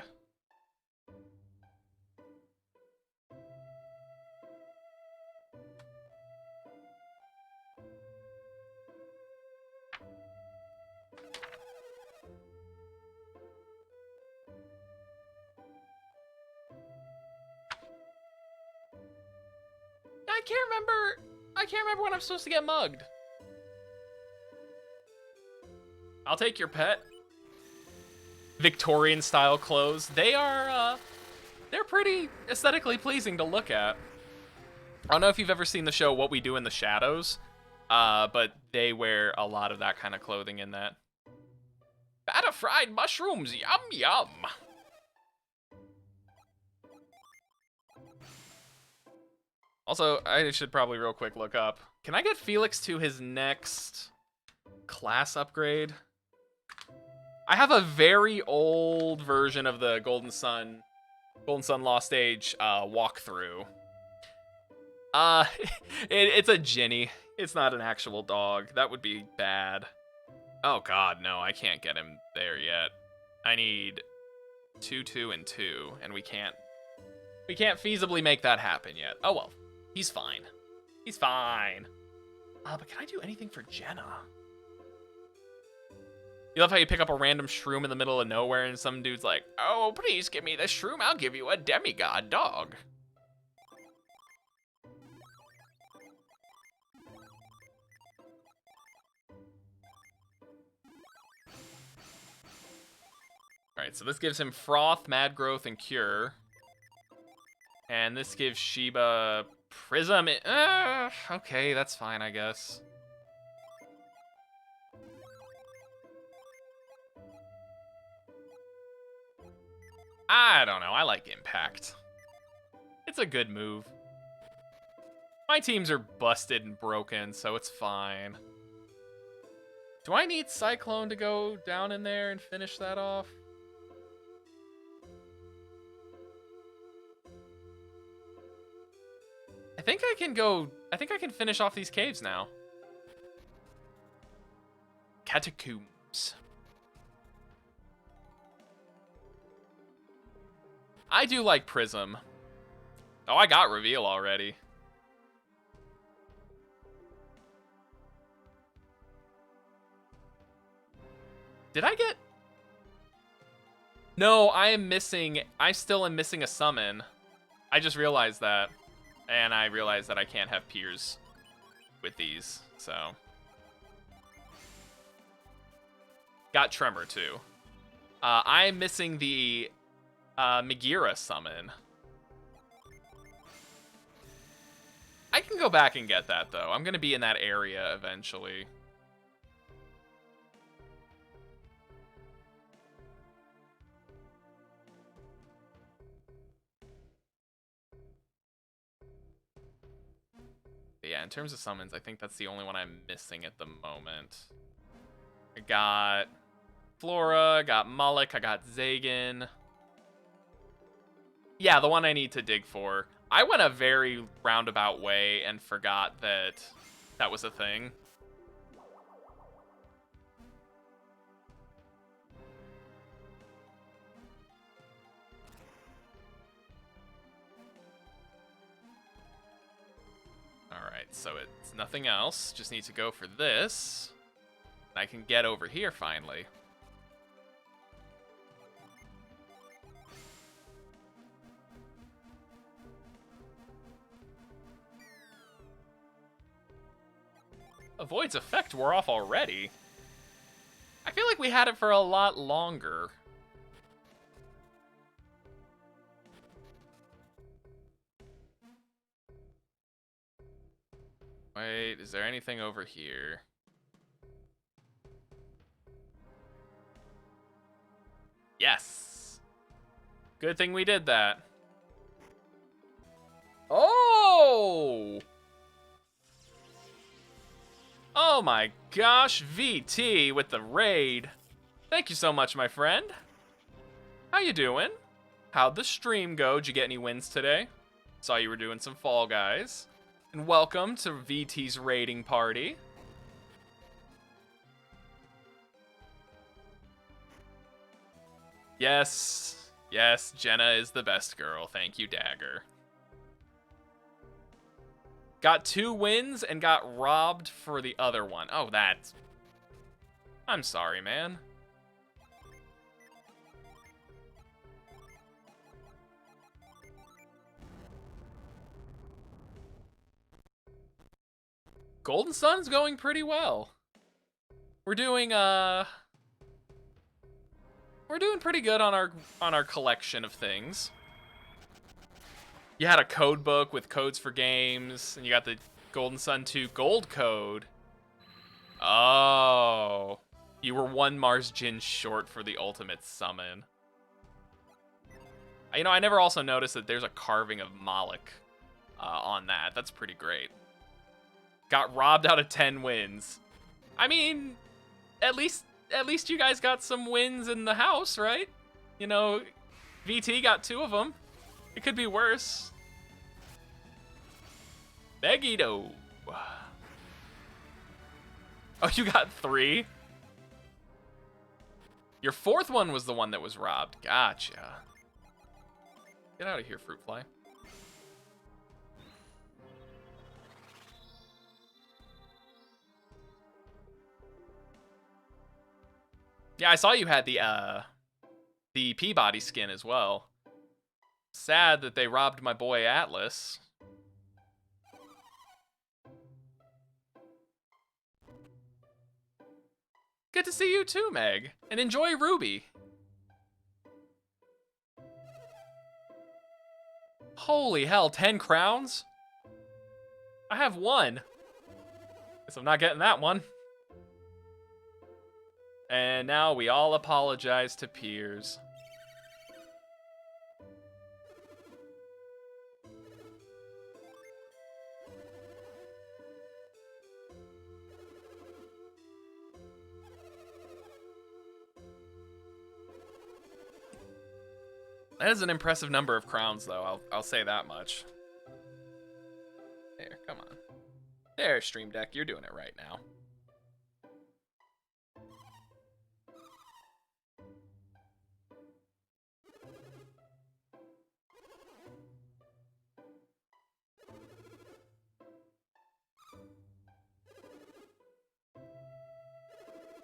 I can't remember when I'm supposed to get mugged. I'll take your pet. Victorian style clothes. They are, they're pretty aesthetically pleasing to look at. I don't know if you've ever seen the show What We Do in the Shadows, but they wear a lot of that kind of clothing in that. Batter fried mushrooms, yum yum. Also, I should probably real quick look up. Can I get Felix to his next class upgrade? I have a very old version of the Golden Sun Lost Age walkthrough. It's a Djinni. It's not an actual dog. That would be bad. Oh god, no, I can't get him there yet. I need 2, 2, and 2, and we can't feasibly make that happen yet. Oh well, he's fine. He's fine. But can I do anything for Jenna? You love how you pick up a random shroom in the middle of nowhere and some dude's like, oh, please give me this shroom, I'll give you a demigod dog. Alright, so this gives him Froth, Mad Growth, and Cure. And this gives Sheba Prism. Okay, that's fine, I guess. I don't know. I like impact. It's a good move. My teams are busted and broken, so it's fine. Do I need Cyclone to go down in there and finish that off? I think I can finish off these caves now. Catacombs. I do like Prism. Oh, I got Reveal already. Did I get... No, I still am missing a summon. I just realized that. And I realized that I can't have peers with these, so. Got Tremor, too. I'm missing the Megira summon. I can go back and get that, though. I'm going to be in that area eventually. Yeah, in terms of summons, I think that's the only one I'm missing at the moment. I got Flora, I got Moloch, I got Zagan. Yeah, the one I need to dig for. I went a very roundabout way and forgot that that was a thing. Alright, so it's nothing else. Just need to go for this. I can get over here finally. Avoid's effect wore off already. I feel like we had it for a lot longer. Wait, is there anything over here? Yes! Good thing we did that. Oh! Oh my gosh, VT with the raid. Thank you so much, my friend. How you doing? How'd the stream go? Did you get any wins today? Saw you were doing some Fall Guys. And welcome to VT's raiding party. Yes, yes, Jenna is the best girl. Thank you, Dagger. Got 2 wins and got robbed for the other one. Oh, that's... I'm sorry, man. Golden Sun's going pretty well. We're doing pretty good on our collection of things. You had a code book with codes for games, and you got the Golden Sun 2 gold code. Oh. You were 1 Mars Djinn short for the ultimate summon. You know, I never also noticed that there's a carving of Moloch on that. That's pretty great. Got robbed out of 10 wins. I mean, at least you guys got some wins in the house, right? You know, VT got 2 of them. It could be worse. Megiddo. Oh, you got 3? Your 4th one was the one that was robbed. Gotcha. Get out of here, fruit fly. Yeah, I saw you had the Peabody skin as well. Sad that they robbed my boy Atlas. Good to see you too, Meg. And enjoy Ruby. Holy hell, 10 crowns? I have 1. Guess I'm not getting that one. And now we all apologize to Piers. That is an impressive number of crowns, though. I'll say that much. There, come on. There, Stream Deck, you're doing it right now.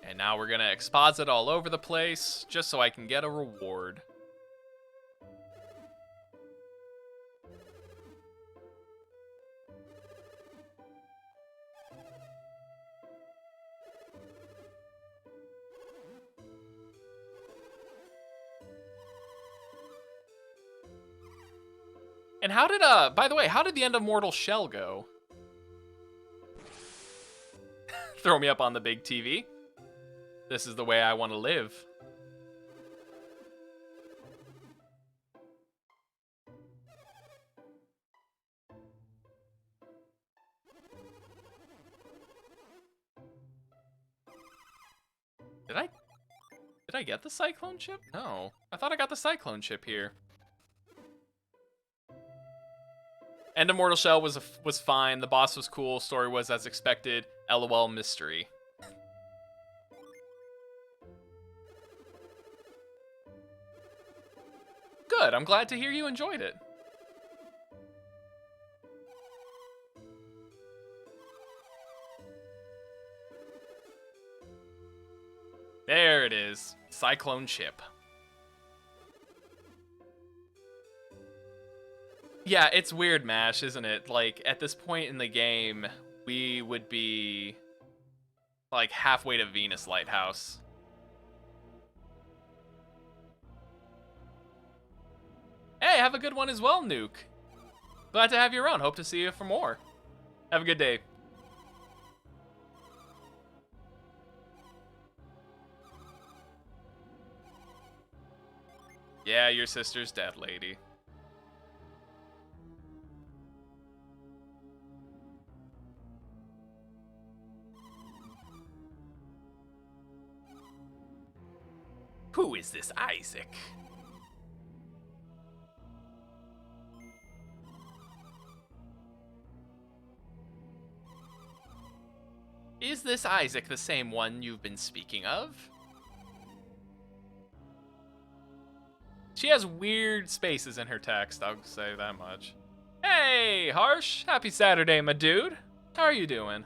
And now we're gonna exposit all over the place, just so I can get a reward. And how did, by the way, how did the end of Mortal Shell go? Throw me up on the big TV. This is the way I want to live. Did I get the Cyclone chip? No. I thought I got the Cyclone chip here. End of Mortal Shell was fine. The boss was cool. Story was as expected. LOL mystery. Good. I'm glad to hear you enjoyed it. There it is. Cyclone chip. Yeah, it's weird, Mash, isn't it? Like, at this point in the game, we would be, like, halfway to Venus Lighthouse. Hey, have a good one as well, Nuke. Glad to have you around. Hope to see you for more. Have a good day. Yeah, your sister's dead, lady. Who is this Isaac? Is this Isaac the same one you've been speaking of? She has weird spaces in her text, I'll say that much. Hey, Harsh! Happy Saturday, my dude! How are you doing?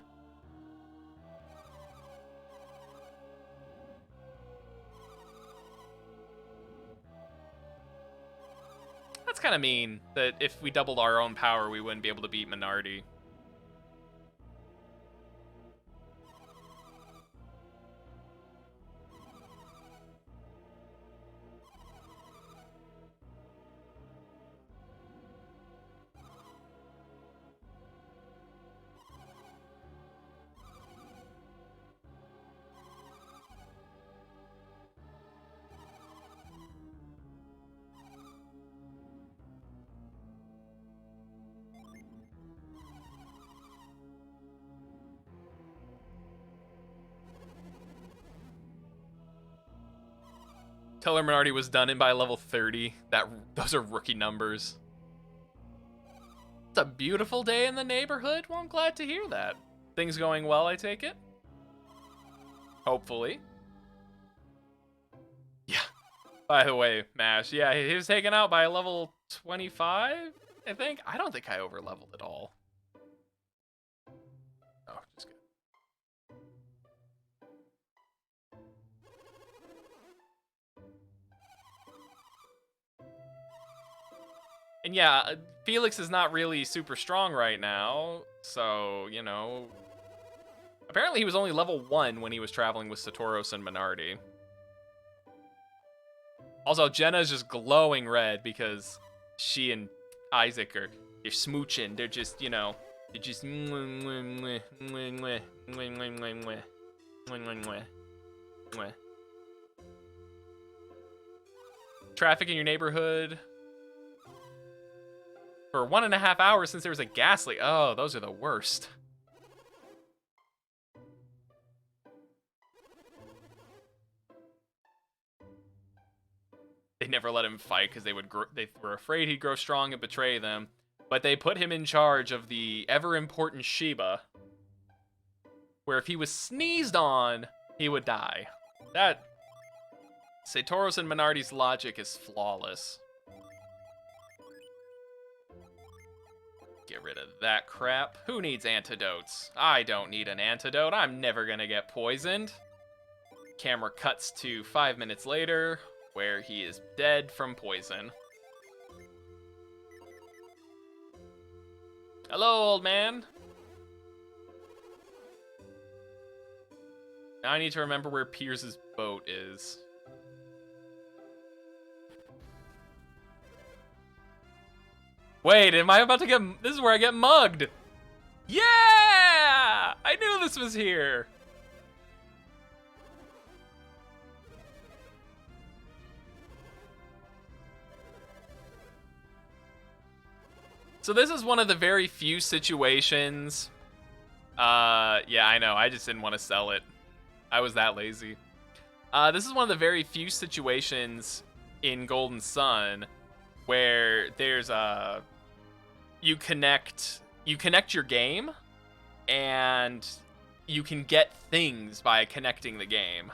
That's kind of mean, that if we doubled our own power, we wouldn't be able to beat Minardi. Tell her Minardi was done in by level 30. Those are rookie numbers. It's a beautiful day in the neighborhood. Well, I'm glad to hear that. Things going well, I take it? Hopefully. Yeah. By the way, Mash, yeah, he was taken out by level 25, I think. I don't think I over-leveled at all. Oh, just kidding. And yeah, Felix is not really super strong right now, so, you know... Apparently he was only level 1 when he was traveling with Satoros and Minardi. Also, Jenna's just glowing red because she and Isaac they're smooching. They're just, you know, they're just... Traffic in your neighborhood... For 1.5 hours since there was a gas leak. Oh, those are the worst. never let him fight because they were afraid he'd grow strong and betray them. But they put him in charge of the ever-important Sheba, where if he was sneezed on, he would die. That... Satoru's and Minardi's logic is flawless. Get rid of that crap. Who needs antidotes? I don't need an antidote. I'm never gonna get poisoned. Camera cuts to 5 minutes later, where he is dead from poison. Hello, old man. Now I need to remember where Pierce's boat is. Wait, am I about to get... This is where I get mugged! Yeah! I knew this was here! So this is one of the very few situations... yeah, I know, I just didn't want to sell it. I was that lazy. This is one of the very few situations in Golden Sun where there's you connect your game, and you can get things by connecting the game.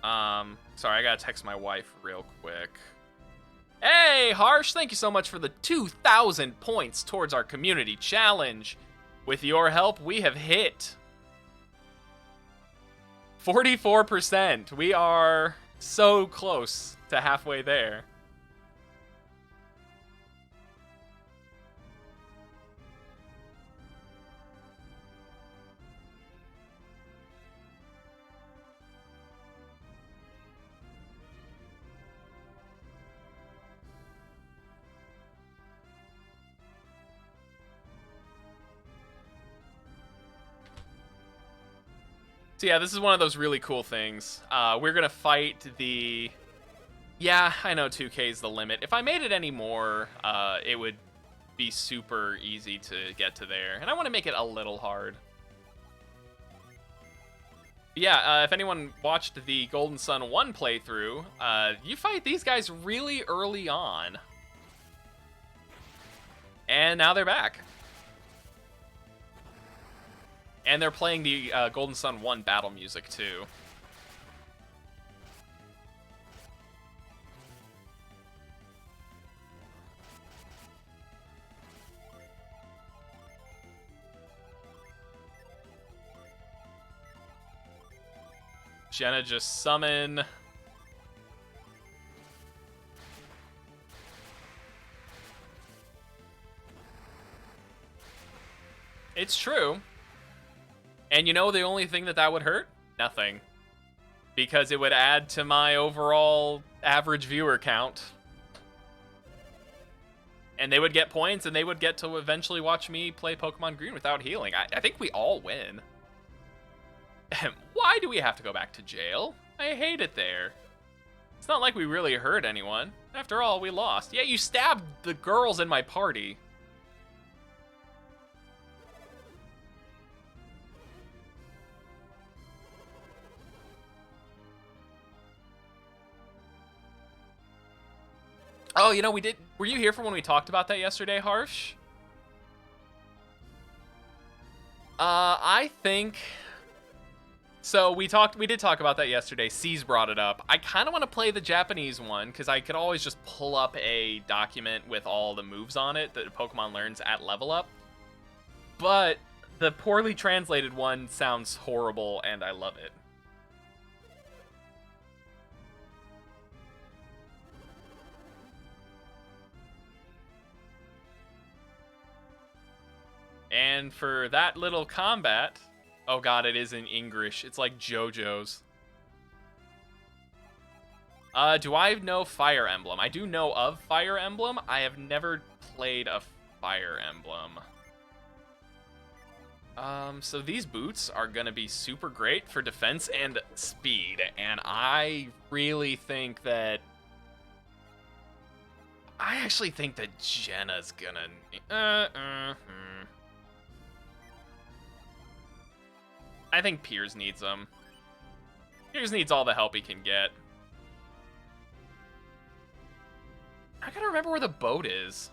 Sorry, I gotta text my wife real quick. Hey, Harsh, thank you so much for the 2,000 points towards our community challenge. With your help, we have hit 44%. We are so close to halfway there. So yeah, this is one of those really cool things. We're gonna fight the... Yeah, I know 2K is the limit. If I made it any more, it would be super easy to get to there. And I want to make it a little hard. But yeah, if anyone watched the Golden Sun 1 playthrough, you fight these guys really early on. And now they're back. And they're playing the Golden Sun 1 battle music, too. Jenna just summon... It's true. And you know the only thing that would hurt? Nothing. Because it would add to my overall average viewer count. And they would get points, and they would get to eventually watch me play Pokemon Green without healing. I think we all win. Why do we have to go back to jail? I hate it there. It's not like we really hurt anyone. After all, we lost. Yeah, you stabbed the girls in my party. Oh, you know, we did... Were you here for when we talked about that yesterday, Harsh? I think... So, we did talk about that yesterday. C's brought it up. I kind of want to play the Japanese one, because I could always just pull up a document with all the moves on it that Pokemon learns at level up. But the poorly translated one sounds horrible, and I love it. And for that little combat... Oh god, it is in English. It's like JoJo's. Do I know Fire Emblem? I do know of Fire Emblem. I have never played a Fire Emblem. So these boots are gonna be super great for defense and speed. And I really think that... I actually think that Jenna's gonna... I think Piers needs them. Piers needs all the help he can get. I gotta remember where the boat is.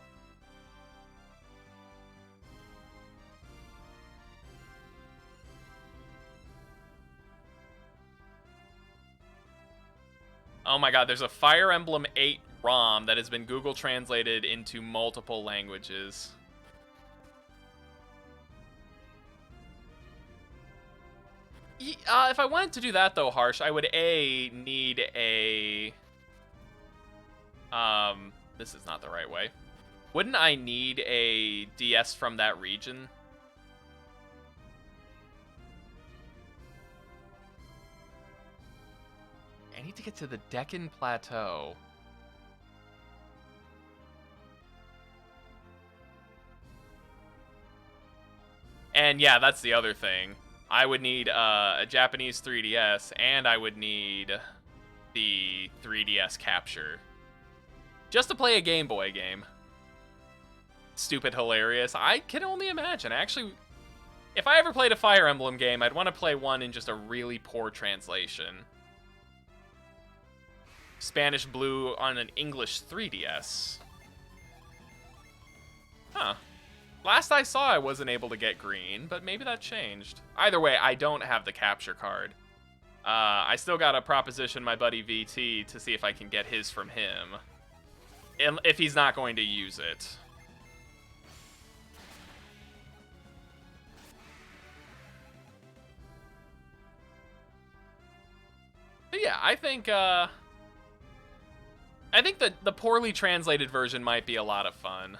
Oh my god, there's a Fire Emblem 8 ROM that has been Google translated into multiple languages. If I wanted to do that, though, Harsh, I would need a... this is not the right way. Wouldn't I need a DS from that region? I need to get to the Deccan Plateau. And yeah, that's the other thing. I would need a Japanese 3DS, and I would need the 3DS capture. Just to play a Game Boy game. Stupid hilarious. I can only imagine. Actually, if I ever played a Fire Emblem game, I'd want to play one in just a really poor translation. Spanish Blue on an English 3DS. Huh. Last I saw, I wasn't able to get green, but maybe that changed. Either way, I don't have the capture card. I still gotta proposition my buddy VT to see if I can get his from him. If he's not going to use it. But yeah, I think the poorly translated version might be a lot of fun.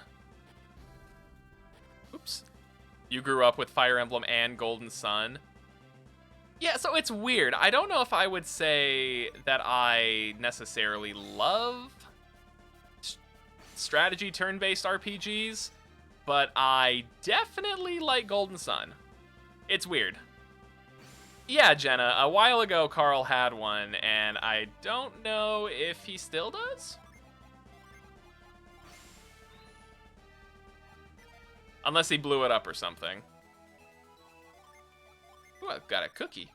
Oops. You grew up with Fire Emblem and Golden Sun. Yeah, so it's weird. I don't know if I would say that I necessarily love strategy turn-based RPGs, but I definitely like Golden Sun. It's weird. Yeah, Jenna, a while ago Carl had one, and I don't know if he still does? Unless he blew it up or something. Ooh, I've got a cookie.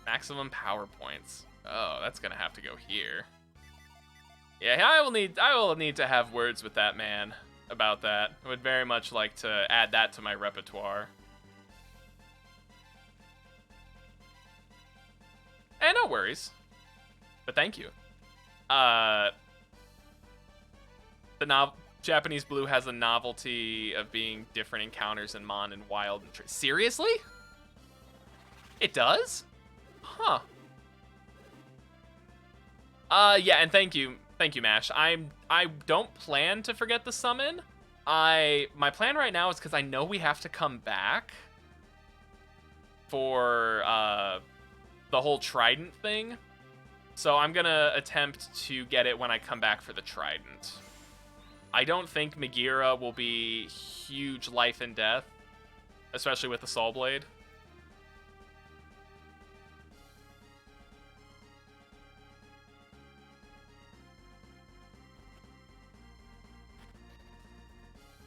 Maximum power points. Oh, that's gonna have to go here. Yeah, I will need to have words with that man about that. I would very much like to add that to my repertoire. Eh, no worries. But thank you. The Japanese Blue has a novelty of being different encounters in Mon and Wild. And seriously? It does? Huh. Yeah, and thank you, Mash. I don't plan to forget the summon. My plan right now is because I know we have to come back for the whole Trident thing. So I'm gonna attempt to get it when I come back for the Trident. I don't think Megira will be huge life and death, especially with the Soul Blade.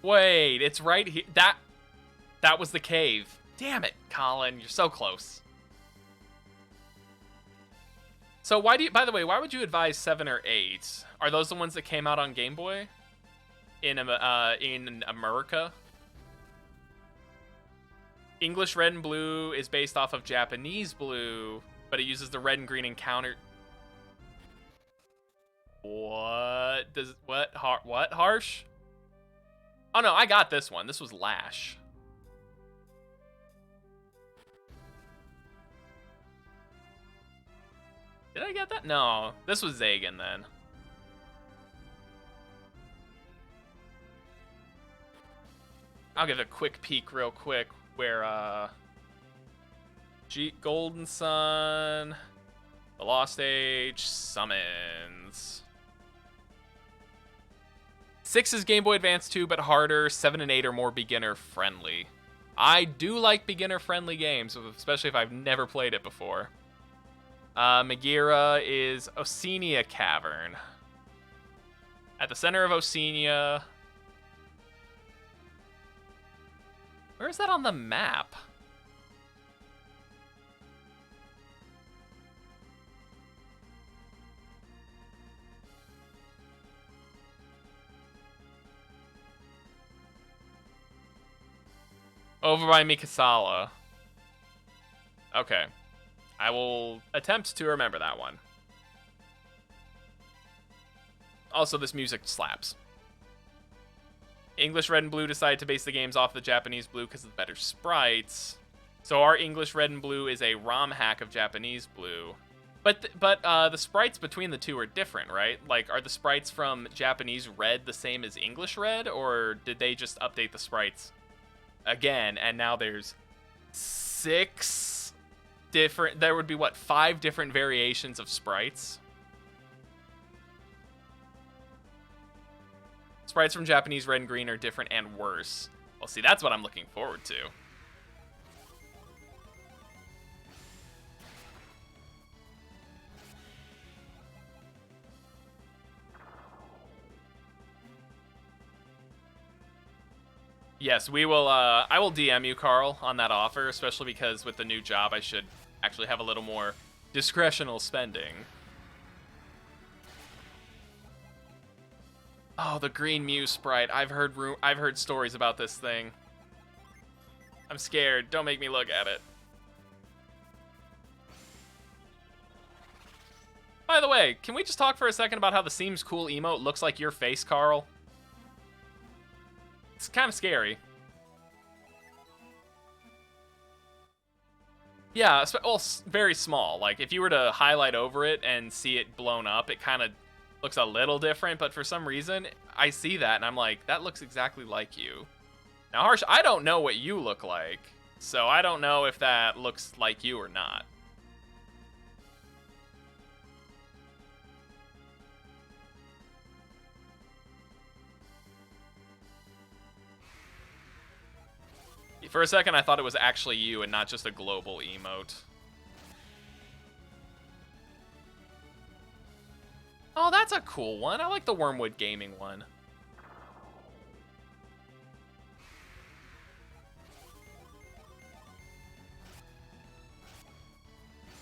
Wait, it's right here. That was the cave. Damn it, Colin, you're so close. So by the way, why would you advise 7 or 8? Are those the ones that came out on Game Boy? In America? English Red and Blue is based off of Japanese Blue, but it uses the red and green encounter. What? Harsh? Oh no, I got this one. This was Lash. Did I get that? No, this was Zagan then. I'll give a quick peek real quick where Golden Sun, the Lost Age, summons. 6 is Game Boy Advance 2, but harder. 7 and 8 are more beginner friendly. I do like beginner friendly games, especially if I've never played it before. Megira is Oceania Cavern. At the center of Oceania. Where is that on the map? Over by Mikasala. Okay. I will attempt to remember that one. Also, this music slaps. English Red and Blue decided to base the games off the Japanese Blue because of the better sprites. So our English Red and Blue is a ROM hack of Japanese Blue. But the sprites between the two are different, right? Like, are the sprites from Japanese Red the same as English Red, or did they just update the sprites again, and now there's 6 different... There would be, what, 5 different variations of sprites? Sprites from Japanese Red and Green are different and worse. Well, see, that's what I'm looking forward to. Yes, we will, I will DM you, Carl, on that offer, especially because with the new job, I should actually have a little more discretional spending. Oh, the Green Mew sprite. I've heard stories about this thing. I'm scared. Don't make me look at it. By the way, can we just talk for a second about how the Seems Cool emote looks like your face, Carl? It's kind of scary. Yeah, well, very small. Like, if you were to highlight over it and see it blown up, it kind of looks a little different, but for some reason, I see that, and I'm like, that looks exactly like you. Now, Harsh, I don't know what you look like, so I don't know if that looks like you or not. For a second, I thought it was actually you and not just a global emote. Oh, that's a cool one. I like the Wormwood Gaming one.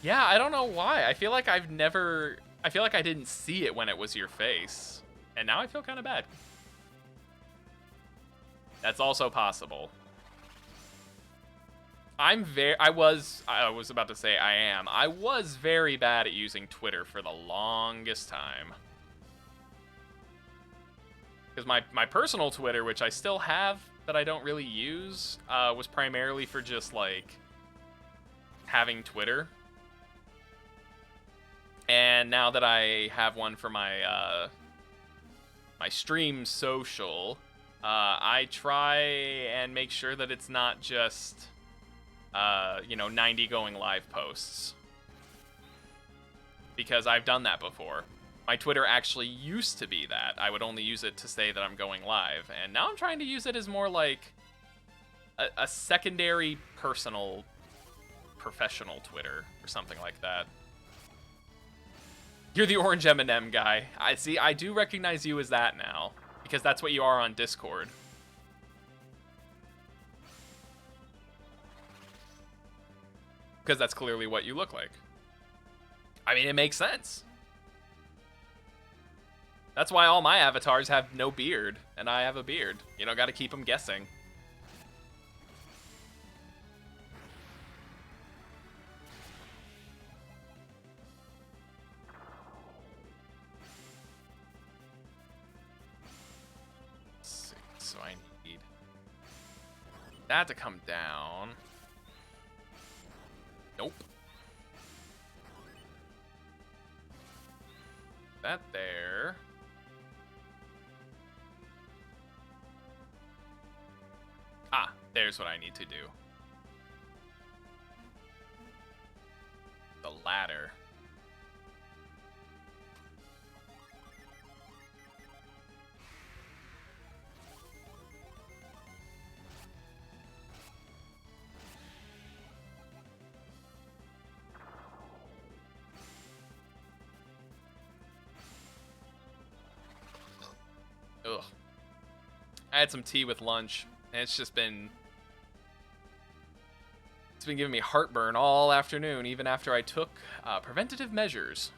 Yeah, I don't know why. I feel like I didn't see it when it was your face. And now I feel kind of bad. That's also possible. I was about to say I am. I was very bad at using Twitter for the longest time. Because my personal Twitter, which I still have, but I don't really use, was primarily for just, like, having Twitter. And now that I have one for my, my stream social, I try and make sure that it's not just... 90 going live posts. Because I've done that before. My Twitter actually used to be that. I would only use it to say that I'm going live. And now I'm trying to use it as more like a secondary personal, professional Twitter or something like that. You're the orange M&M guy. I do recognize you as that now. Because that's what you are on Discord. Because that's clearly what you look like. I mean, it makes sense. That's why all my avatars have no beard, and I have a beard. You know, gotta keep them guessing. So I need that to come down. Nope. That there. Ah, there's what I need to do. The ladder. Ugh. I had some tea with lunch, and it's been giving me heartburn all afternoon, even after I took preventative measures.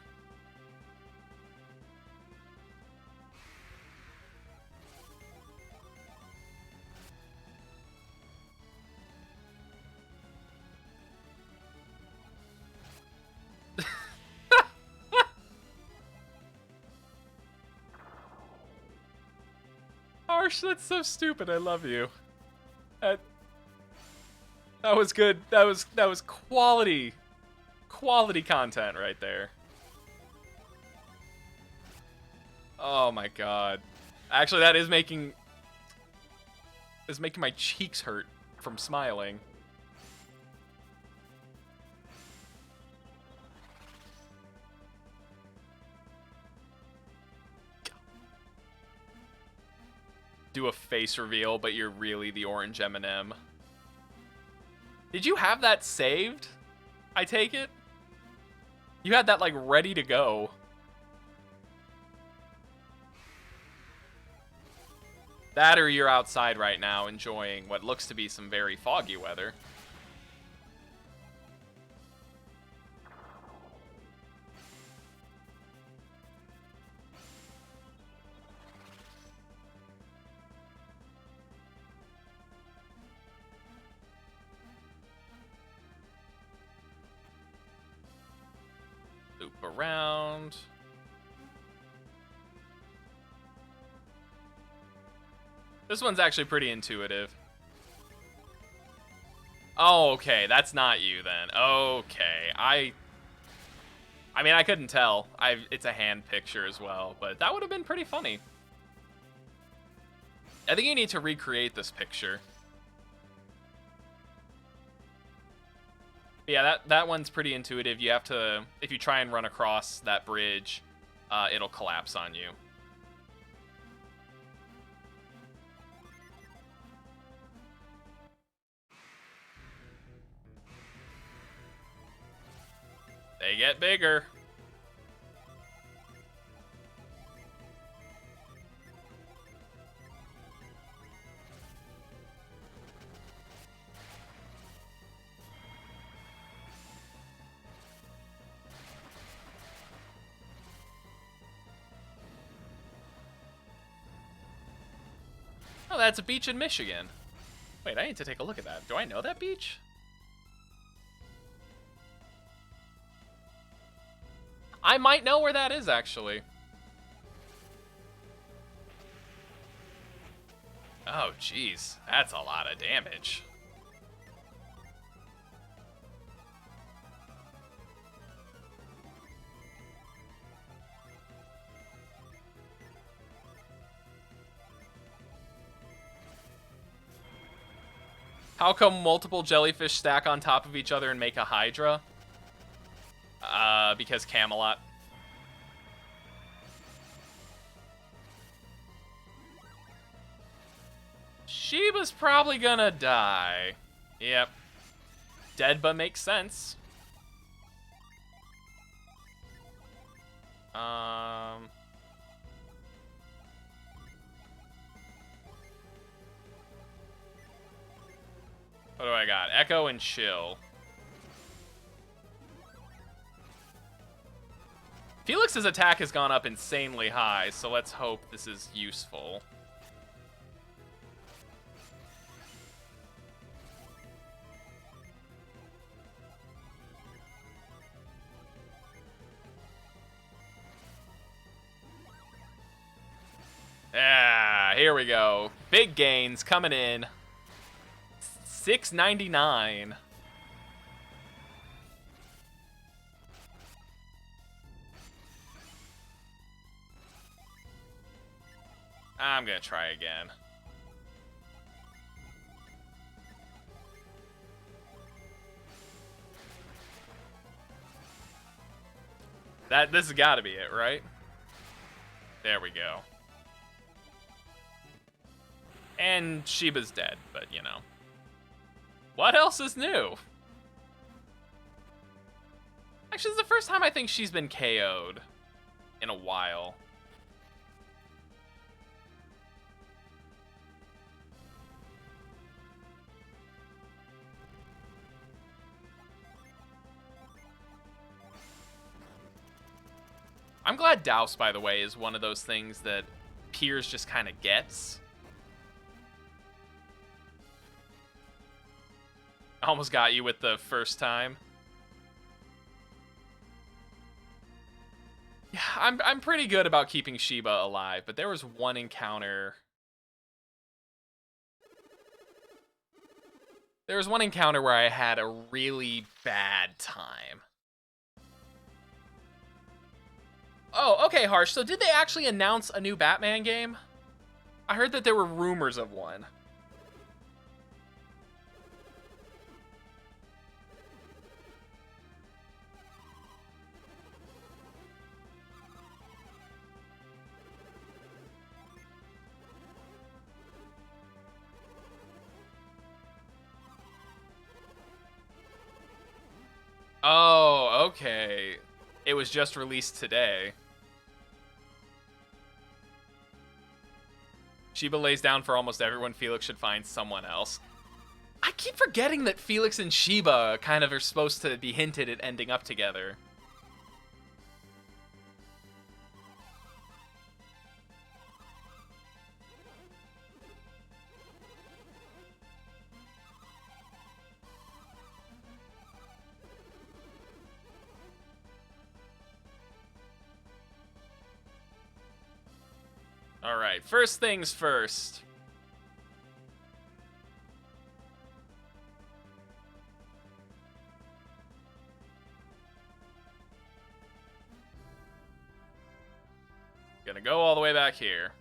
Marsh, that's so stupid. I love you. That was good. That was quality content right there. Oh my god. Actually, that is making my cheeks hurt from smiling. Do a face reveal, but you're really the orange M&M. Did you have that saved? I take it? You had that, like, ready to go. That or you're outside right now enjoying what looks to be some very foggy weather. Loop around. This one's actually pretty intuitive. Oh, okay, that's not you then. Okay, I mean, I couldn't tell. It's a hand picture as well, but that would have been pretty funny. I think you need to recreate this picture. But yeah, that one's pretty intuitive. You have to, if you try and run across that bridge, it'll collapse on you. They get bigger. Oh, that's a beach in Michigan. Wait, I need to take a look at that. Do I know that beach? I might know where that is, actually. Oh, jeez. That's a lot of damage. How come multiple jellyfish stack on top of each other and make a hydra? Because Camelot. Sheba's probably gonna die. Yep. Dead but makes sense. What do I got? Echo and Chill. Felix's attack has gone up insanely high, so let's hope this is useful. Yeah, here we go. Big gains coming in. 699. I'm gonna try again. This has got to be it, right? There we go. And Sheba's dead, but you know. What else is new? Actually, it's the first time I think she's been KO'd in a while. I'm glad Douse, by the way, is one of those things that Piers just kind of gets. Almost got you with the first time. Yeah, I'm pretty good about keeping Sheba alive, but there was one encounter There was one encounter where I had a really bad time. Oh, okay, Harsh. So did they actually announce a new Batman game? I heard that there were rumors of one. Oh, okay. It was just released today. Sheba lays down for almost everyone. Felix should find someone else. I keep forgetting that Felix and Sheba kind of are supposed to be hinted at ending up together. All right, first things first. Gonna go all the way back here.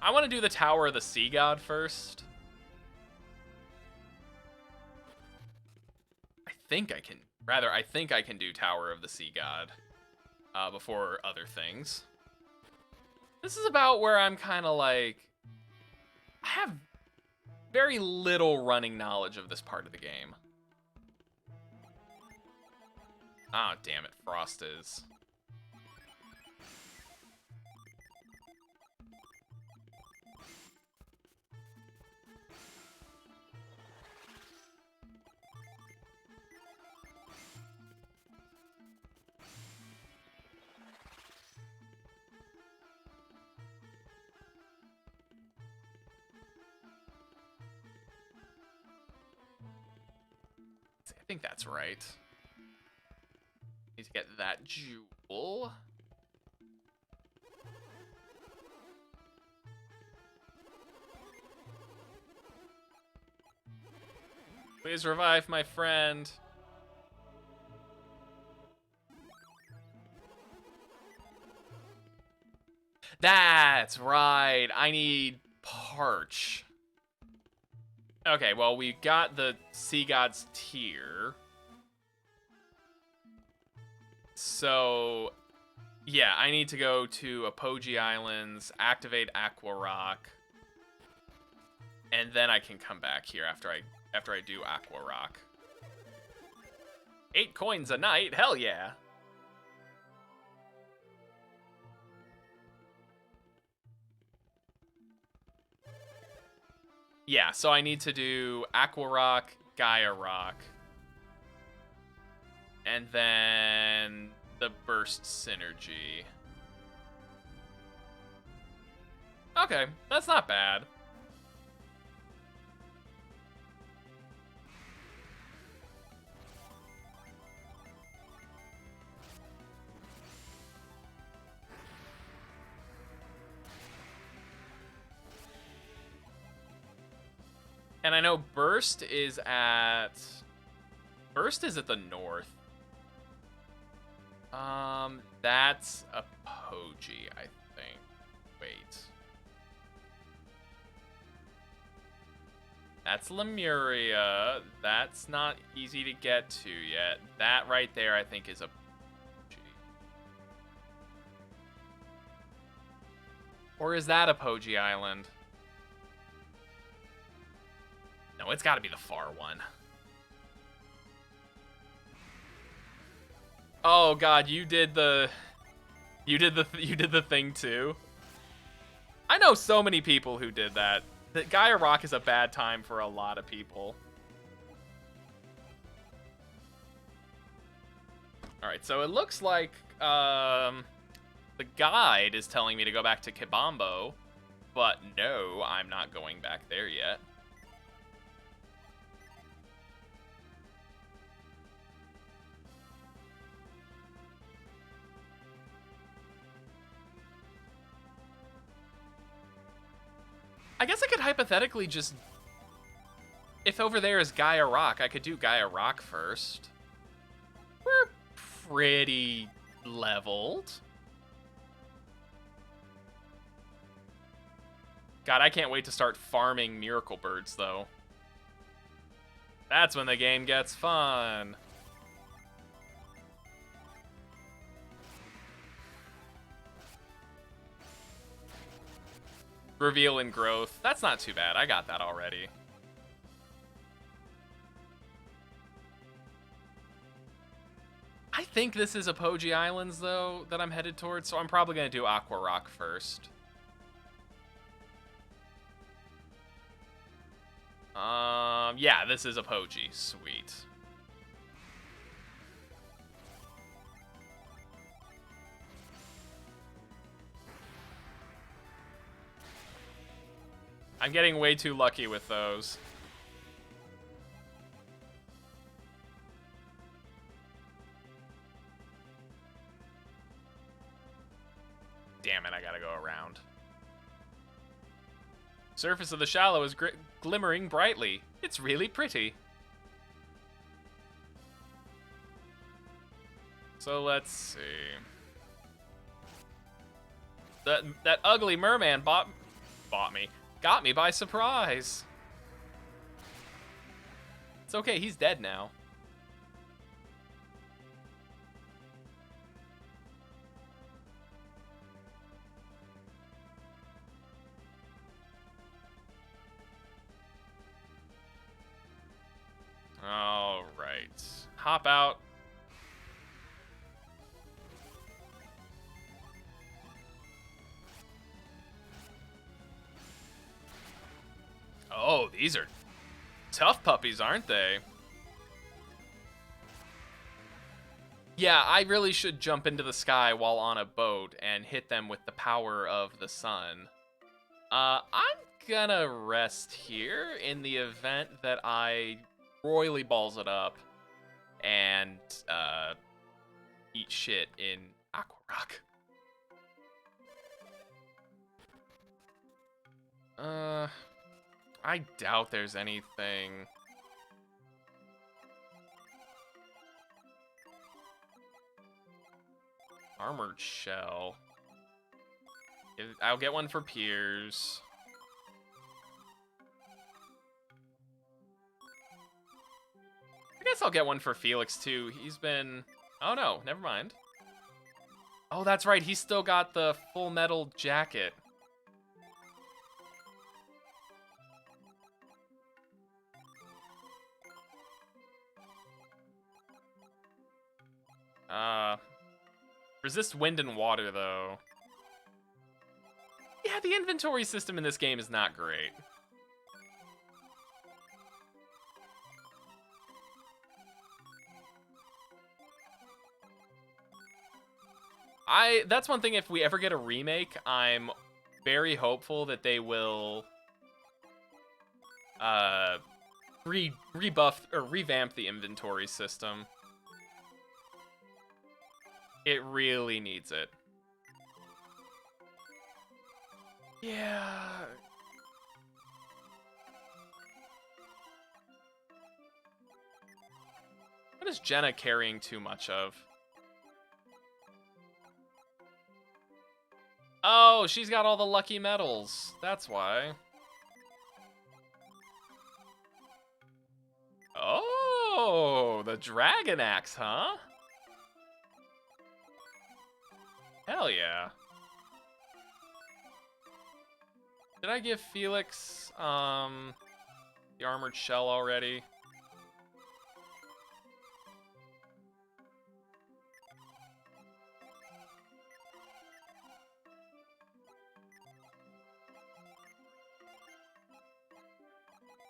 I want to do the Tower of the Sea God first. I think I can do Tower of the Sea God before other things. This is about where I'm kind of like, I have very little running knowledge of this part of the game. Oh, damn it, Frost is. I think that's right. Need to get that jewel. Please revive my friend. That's right. I need Parch. Okay, well, we got the Sea God's Tear. So, yeah, I need to go to Apogee Islands, activate Aqua Rock, and then I can come back here after I do Aqua Rock. 8 coins a night, hell yeah. Yeah, so I need to do Aqua Rock, Gaia Rock, and then the Burst Synergy. Okay, that's not bad. And I know Burst is at the north. That's Apogee, I think. Wait. That's Lemuria. That's not easy to get to yet. That right there, I think, is Apogee. Or is that Apogee Island? No, it's got to be the far one. Oh God, you did the thing too. I know so many people who did that. The Gaia Rock is a bad time for a lot of people. All right, so it looks like the guide is telling me to go back to Gabomba, but no, I'm not going back there yet. I guess I could hypothetically just if over there is Gaia Rock, I could do Gaia Rock first. We're pretty leveled. God, I can't wait to start farming Miracle Birds, though. That's when the game gets fun. Reveal and growth. That's not too bad. I got that already. I think this is Apogee Islands, though, that I'm headed towards, so I'm probably going to do Aqua Rock first. Yeah, this is Apogee. Sweet. I'm getting way too lucky with those. Damn it, I gotta go around. Surface of the shallow is glimmering brightly. It's really pretty. So let's see. That ugly merman got me by surprise. It's okay, he's dead now. All right. Hop out. Oh, these are tough puppies, aren't they? Yeah, I really should jump into the sky while on a boat and hit them with the power of the sun. I'm gonna rest here in the event that I royally balls it up and eat shit in Aqua Rock. I doubt there's anything. Armored shell. I'll get one for Piers. I guess I'll get one for Felix, too. He's been... Oh, no. Never mind. Oh, that's right. He's still got the full metal jacket. Resist wind and water, though. Yeah, the inventory system in this game is not great. That's one thing, if we ever get a remake, I'm very hopeful that they will rebuff or revamp the inventory system. It really needs it. Yeah. What is Jenna carrying too much of? Oh, she's got all the lucky medals. That's why. Oh, the dragon axe, huh? Hell yeah. Did I give Felix the armored shell already?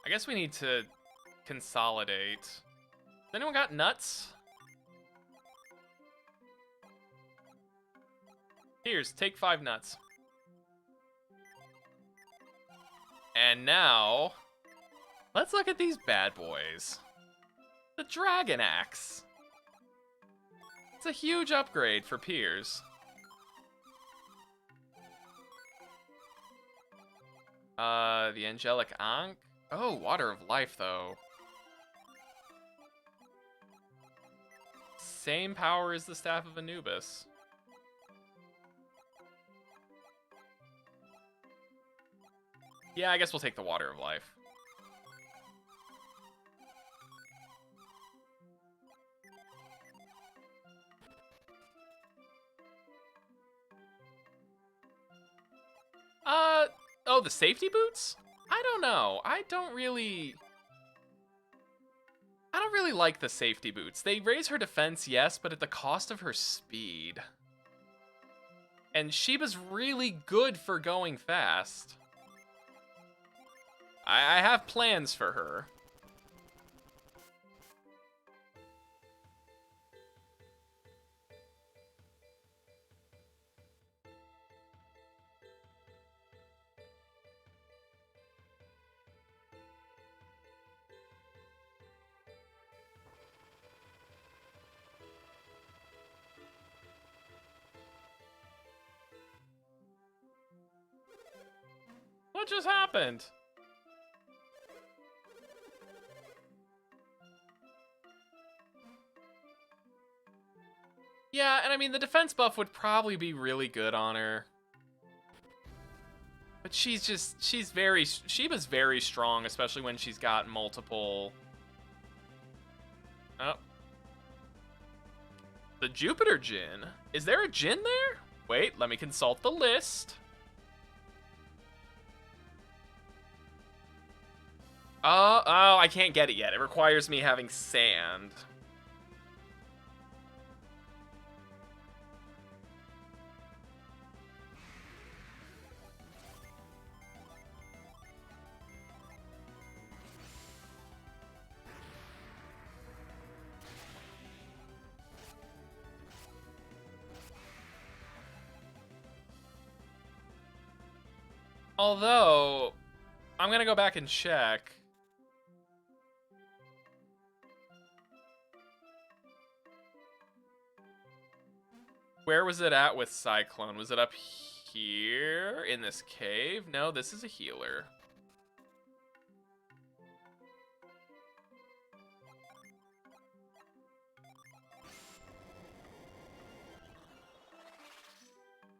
I guess we need to consolidate. Has anyone got nuts? Here's, take 5 nuts. And now, let's look at these bad boys. The dragon axe. It's a huge upgrade for Piers. The angelic ankh. Oh, Water of Life, though. Same power as the Staff of Anubis. Yeah, I guess we'll take the Water of Life. Oh, the safety boots? I don't know. I don't really like the safety boots. They raise her defense, yes, but at the cost of her speed. And Sheba's really good for going fast. I have plans for her. What just happened? Yeah, and I mean, the defense buff would probably be really good on her. But Sheba's very strong, especially when she's got multiple... Oh. The Jupiter Djinn? Is there a Djinn there? Wait, let me consult the list. Oh, I can't get it yet. It requires me having sand. Although, I'm gonna go back and check. Where was it at with Cyclone? Was it up here in this cave? No, this is a healer.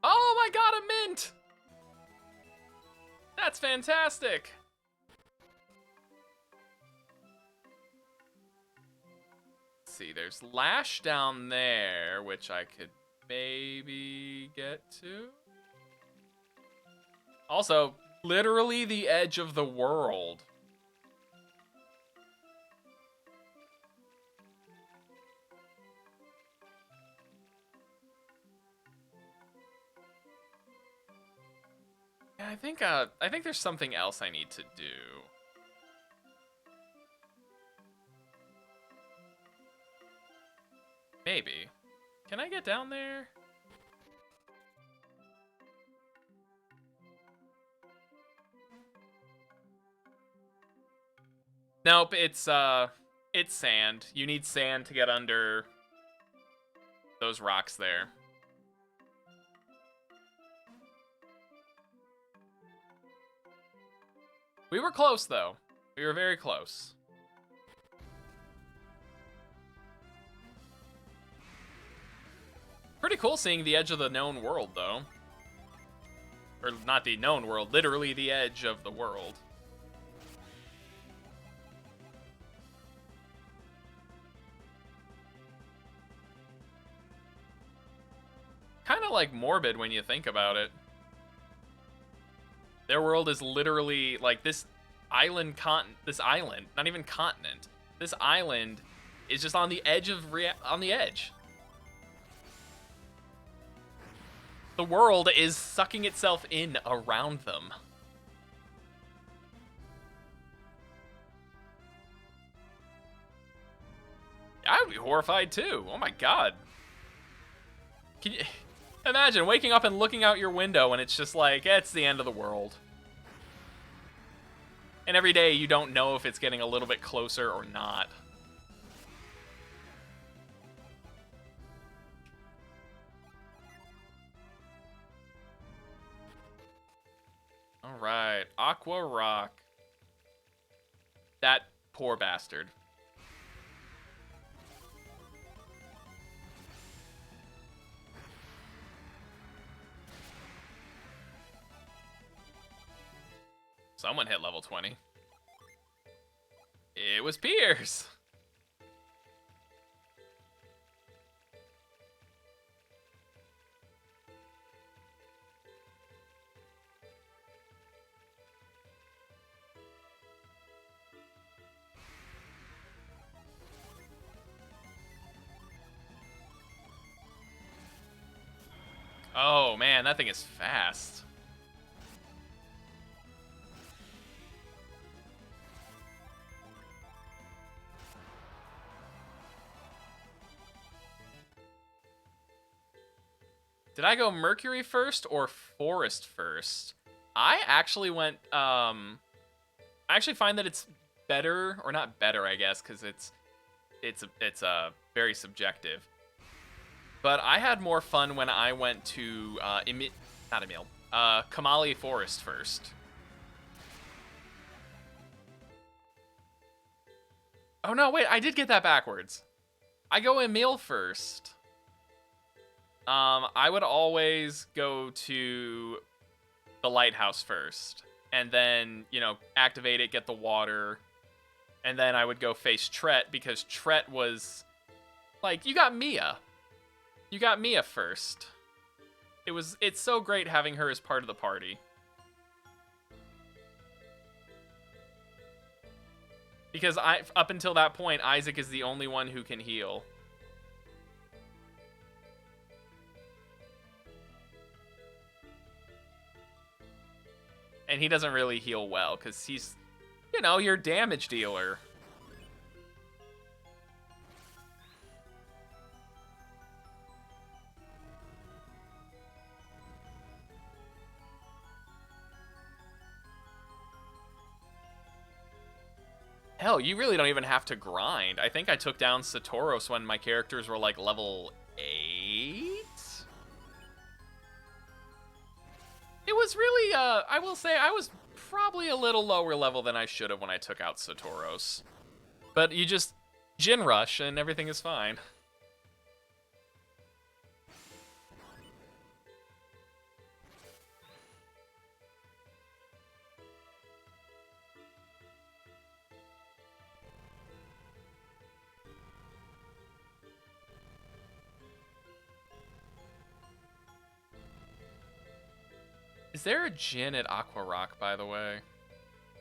Oh my god, a mint! That's fantastic! Let's see, there's Lash down there, which I could maybe get to. Also, literally the edge of the world. Yeah, I think there's something else I need to do. Maybe. Can I get down there? Nope, it's sand. You need sand to get under those rocks there. We were close, though. We were very close. Pretty cool seeing the edge of the known world, though. Or not the known world, literally the edge of the world. Kind of like morbid when you think about it. Their world is literally like this island, not even continent. This island is just on the edge of on the edge. The world is sucking itself in around them. I would be horrified too. Oh my god. Can you imagine waking up and looking out your window and it's just like, it's the end of the world. And every day you don't know if it's getting a little bit closer or not. All right, Aqua Rock. That poor bastard. Someone hit level 20. It was Piers. Oh man, that thing is fast. Did I go Mercury first or Forest first? I actually went, I actually find that it's better, or not better, I guess, because it's very subjective. But I had more fun when I went to, Kamali Forest first. Oh no, wait, I did get that backwards. I go Emil first. I would always go to the lighthouse first, and then, you know, activate it, get the water, and then I would go face Tret, because Tret was, like, you got Mia. You got Mia first. It's so great having her as part of the party. Because up until that point, Isaac is the only one who can heal. And he doesn't really heal well, because he's, you know, your damage dealer. Hell, you really don't even have to grind. I think I took down Satoros when my characters were like level 8? It was really, I will say, I was probably a little lower level than I should have when I took out Satoros. But you just Djinn rush and everything is fine. Is there a Djinn at Aqua Rock, by the way?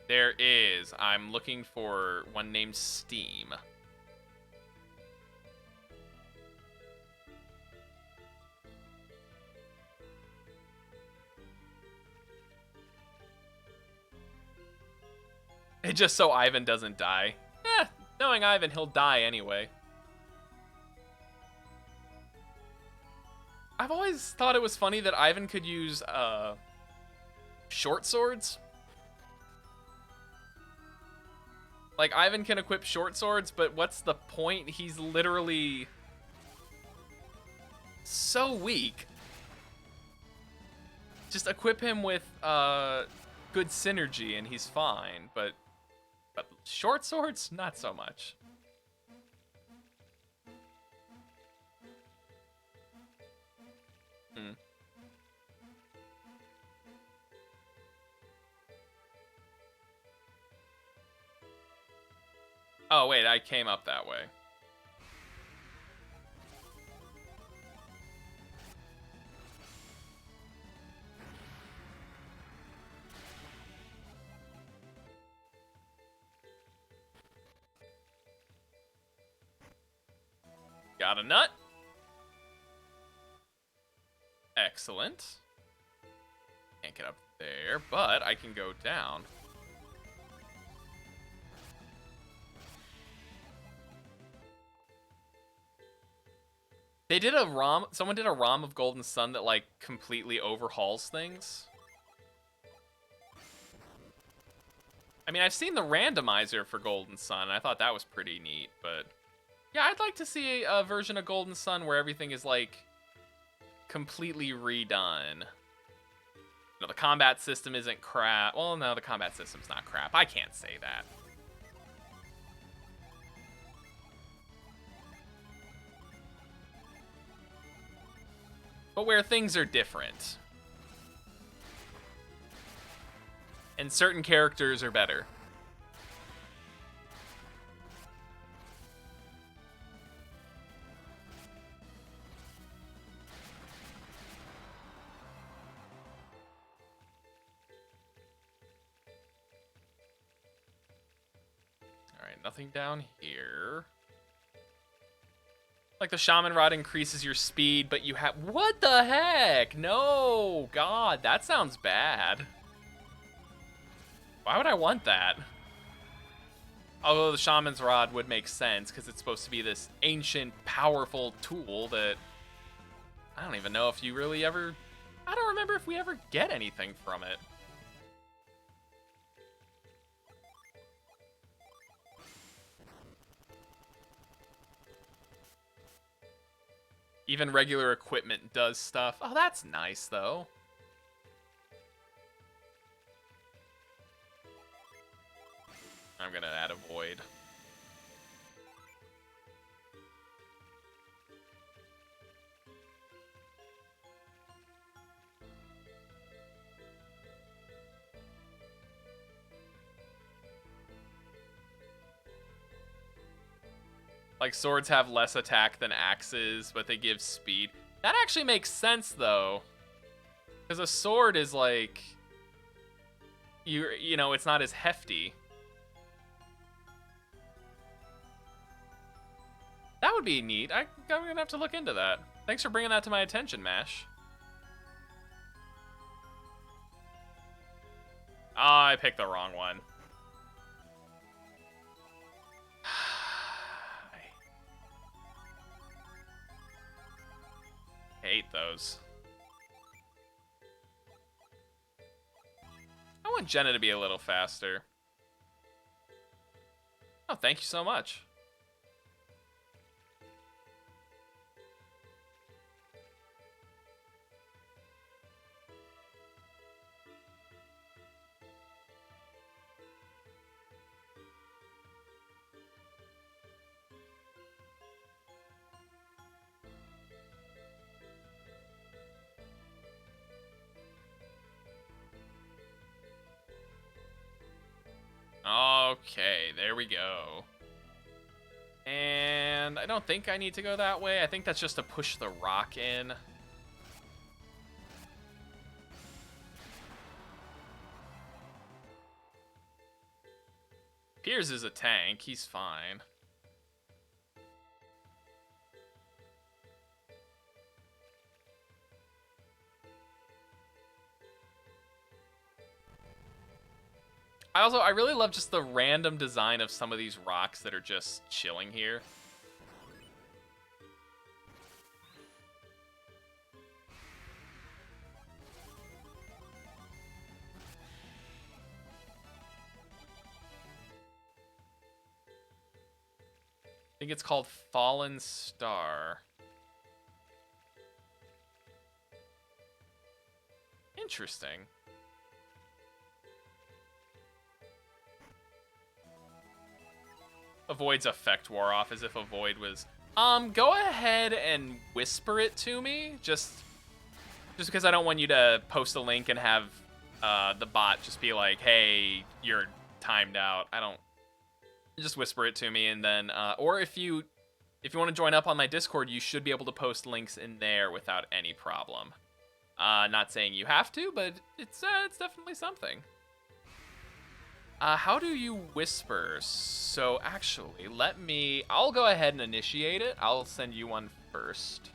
There is. I'm looking for one named Steam. Just so Ivan doesn't die. Knowing Ivan, he'll die anyway. I've always thought it was funny that Ivan could use, short swords. Like, Ivan can equip short swords, but what's the point? He's literally so weak. Just equip him with good synergy and he's fine, but short swords, not so much. Oh, wait, I came up that way. Got a nut. Excellent. Can't get up there, but I can go down. They did a ROM, someone did a ROM of Golden Sun that, like, completely overhauls things. I mean, I've seen the randomizer for Golden Sun, and I thought that was pretty neat, but yeah, I'd like to see a version of Golden Sun where everything is, like, completely redone. You know, the combat system isn't crap. Well, no, the combat system's not crap. I can't say that. but where things are different. And certain characters are better. Alright, nothing down here. Like the Shaman Rod increases your speed, but you have... What the heck? No! God, that sounds bad. Why would I want that? Although the Shaman's Rod would make sense, because it's supposed to be this ancient, powerful tool that... I don't even know if you really ever... I don't remember if we ever get anything from it. Even regular equipment does stuff. Oh, that's nice, though. I'm gonna add a void. Like, swords have less attack than axes, but they give speed. That actually makes sense, though. Because a sword is like... You know, it's not as hefty. That would be neat. I'm gonna have to look into that. Thanks for bringing that to my attention, Mash. Oh, I picked the wrong one. I hate those. I want Jenna to be a little faster. Oh, thank you so much. Okay, there we go. And I don't think I need to go that way. I think that's just to push the rock in. Piers is a tank. He's fine. I really love just the random design of some of these rocks that are just chilling here. I think it's called Fallen Star. Interesting. A void's effect wore off as if a void was... go ahead and whisper it to me. Just because I don't want you to post a link and have the bot just be like, hey, you're timed out. I don't... Just whisper it to me, and then... or if you want to join up on my Discord, you should be able to post links in there without any problem. Not saying you have to, but it's definitely something. How do you whisper? So actually, I'll go ahead and initiate it. I'll send you one first.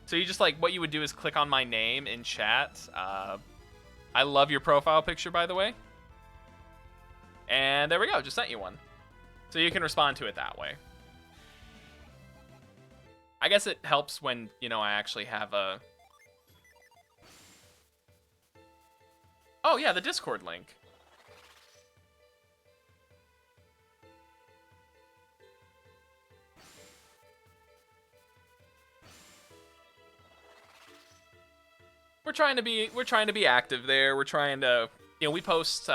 So you just what you would do is click on my name in chat. I love your profile picture, by the way. And there we go, just sent you one. So you can respond to it that way. I guess it helps when, I actually have a... Oh yeah, the Discord link. We're trying to be active there. We're trying to, we post,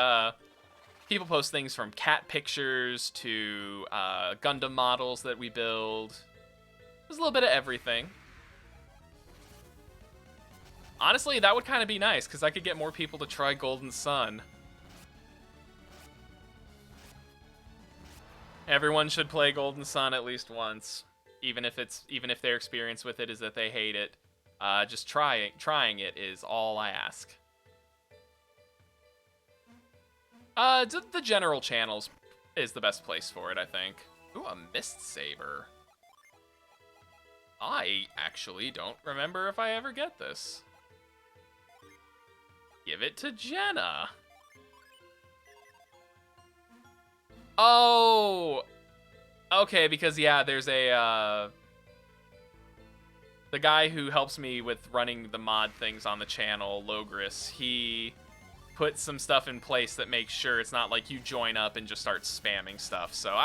people post things from cat pictures to Gundam models that we build. There's a little bit of everything. Honestly, that would kind of be nice, because I could get more people to try Golden Sun. Everyone should play Golden Sun at least once, even if their experience with it is that they hate it. Just trying it is all I ask. The general channels is the best place for it, I think. Ooh, a Mist Saber. I actually don't remember if I ever get this. Give it to Jenna. Oh! Okay, because, yeah, there's a, the guy who helps me with running the mod things on the channel, Logris, he put some stuff in place that makes sure it's not like you join up and just start spamming stuff. So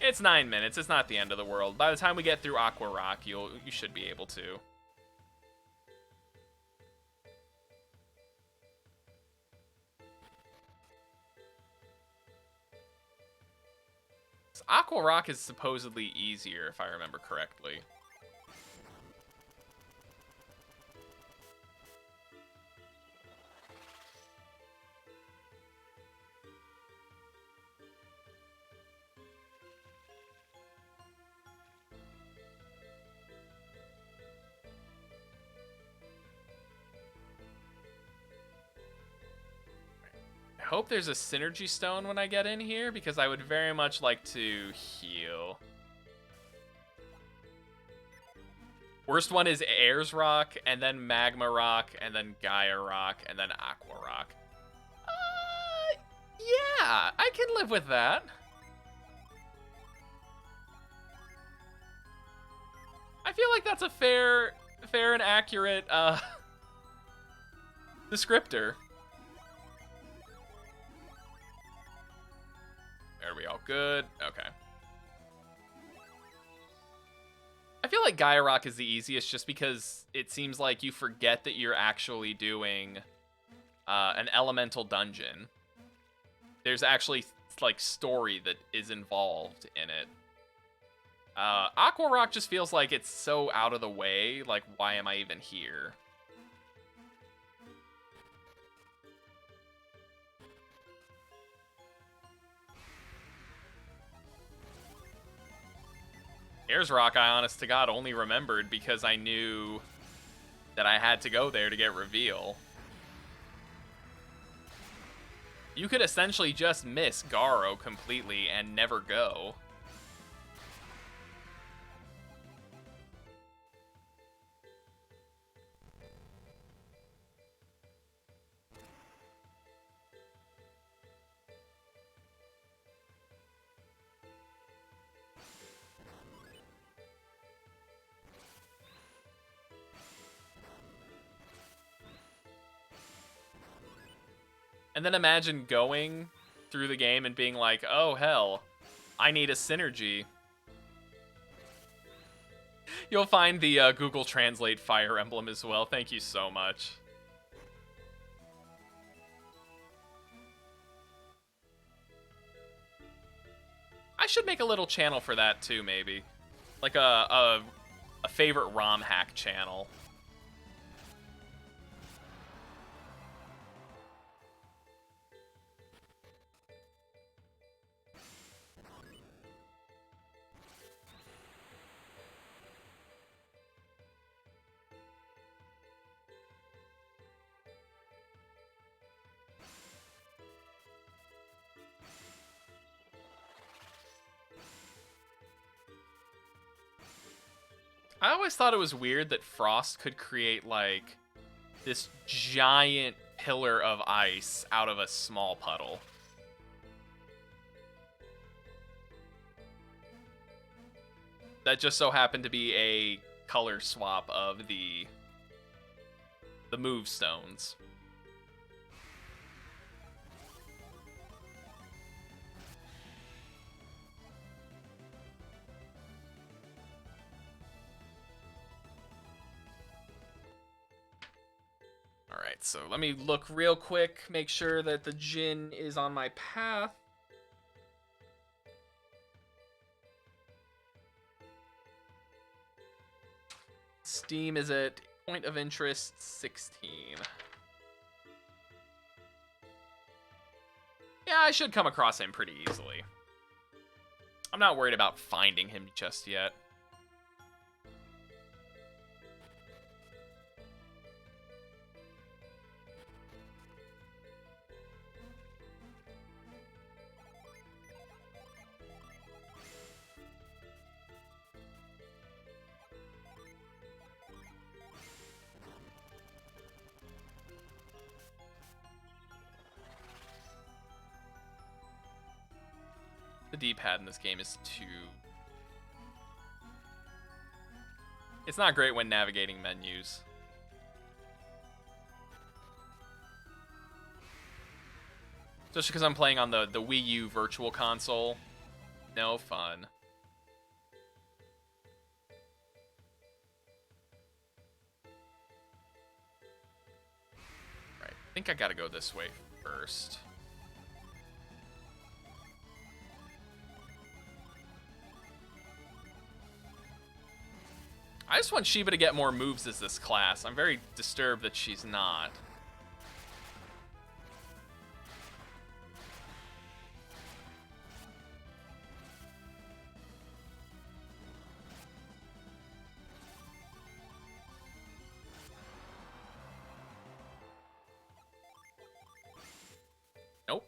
it's 9 minutes. It's not the end of the world. By the time we get through Aqua Rock, you should be able to. Aqua Rock is supposedly easier, if I remember correctly. I hope there's a Psynergy Stone when I get in here, because I would very much like to heal. Worst one is Air's Rock, and then Magma Rock, and then Gaia Rock, and then Aqua Rock. Yeah, I can live with that. I feel like that's a fair and accurate descriptor. Are we all good? Okay. I feel like Gaia Rock is the easiest just because it seems like you forget that you're actually doing an elemental dungeon. There's actually, like, story that is involved in it. Aqua Rock just feels like it's so out of the way, like, why am I even here? Air's Rock, I honest to God only remembered because I knew that I had to go there to get reveal. You could essentially just miss Garo completely and never go. And then imagine going through the game and being like, oh hell, I need a Psynergy. You'll find the Google Translate Fire Emblem as well. Thank you so much. I should make a little channel for that too, maybe. Like a favorite ROM hack channel. I always thought it was weird that Frost could create, like, this giant pillar of ice out of a small puddle. That just so happened to be a color swap of the move stones. Alright, so let me look real quick, make sure that the Djinn is on my path. Steam is at point of interest 16. Yeah, I should come across him pretty easily. I'm not worried about finding him just yet. The D-pad in this game is too... It's not great when navigating menus. Especially because I'm playing on the Wii U Virtual Console. No fun. Right, I think I gotta go this way first. I just want Shiva to get more moves as this class. I'm very disturbed that she's not. Nope.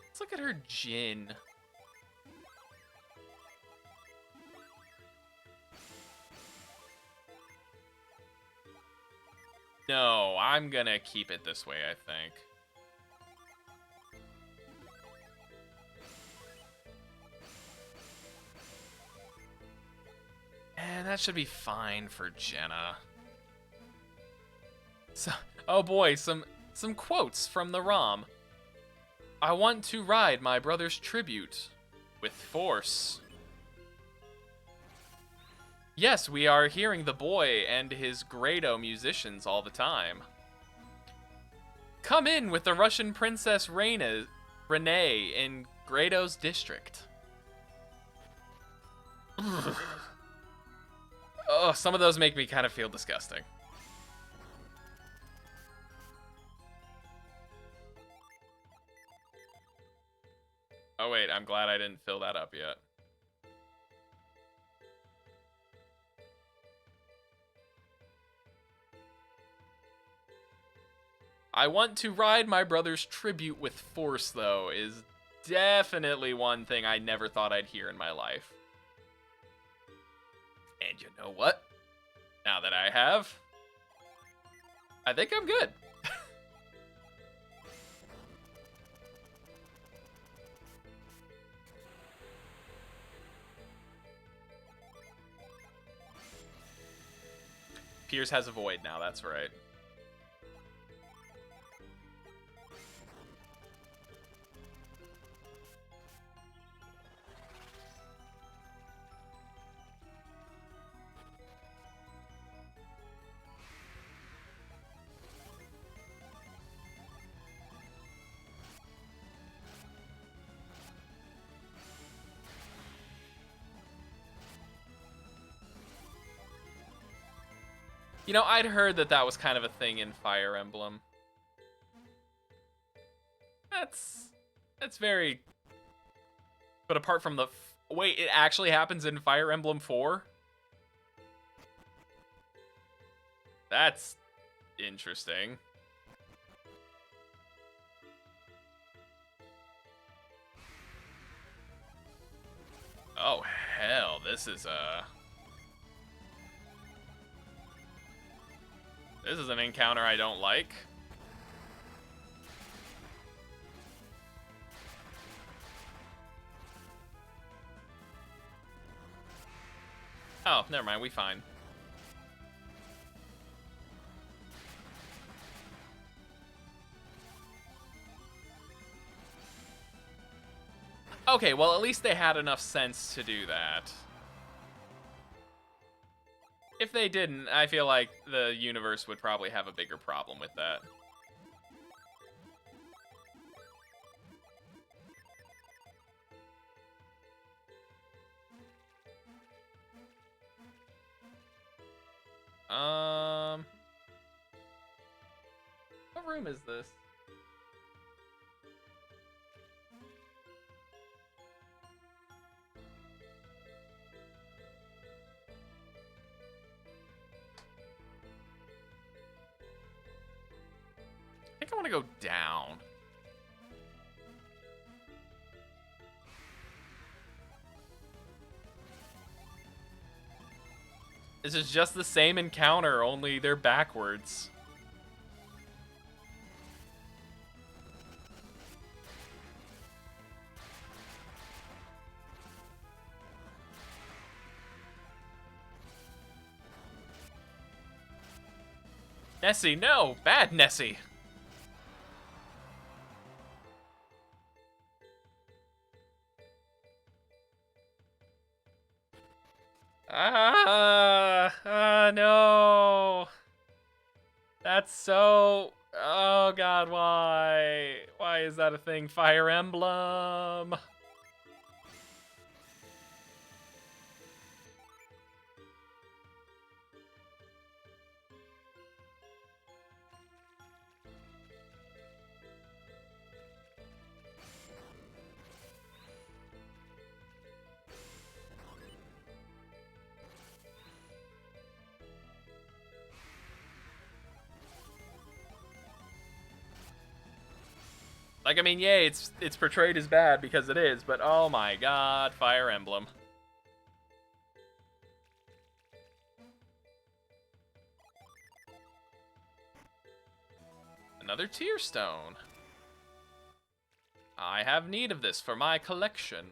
Let's look at her Djinn. No, I'm gonna keep it this way, I think. And that should be fine for Jenna. So, oh boy, some quotes from the ROM. I want to ride my brother's tribute with force. Yes, we are hearing the boy and his Grado musicians all the time. Come in with the Russian Princess Renee in Grado's district. Oh, some of those make me kind of feel disgusting. Oh wait, I'm glad I didn't fill that up yet. I want to ride my brother's tribute with force, though, is definitely one thing I never thought I'd hear in my life. And you know what? Now that I have, I think I'm good. Piers has a void now, that's right. You know, I'd heard that that was kind of a thing in Fire Emblem. That's very... But apart from the... Wait, it actually happens in Fire Emblem 4? That's interesting. Oh, hell, this is a... This is an encounter I don't like. Oh, never mind, we fine. Okay, well, at least they had enough sense to do that. If they didn't, I feel like the universe would probably have a bigger problem with that. What room is this? I think I want to go down. This is just the same encounter, only they're backwards. Nessie, no! Bad Nessie! No. That's so... Oh god, why? Why is that a thing? Fire Emblem. Like, I mean, yay, it's portrayed as bad because it is, but oh my god, Fire Emblem. Another Tear Stone. I have need of this for my collection.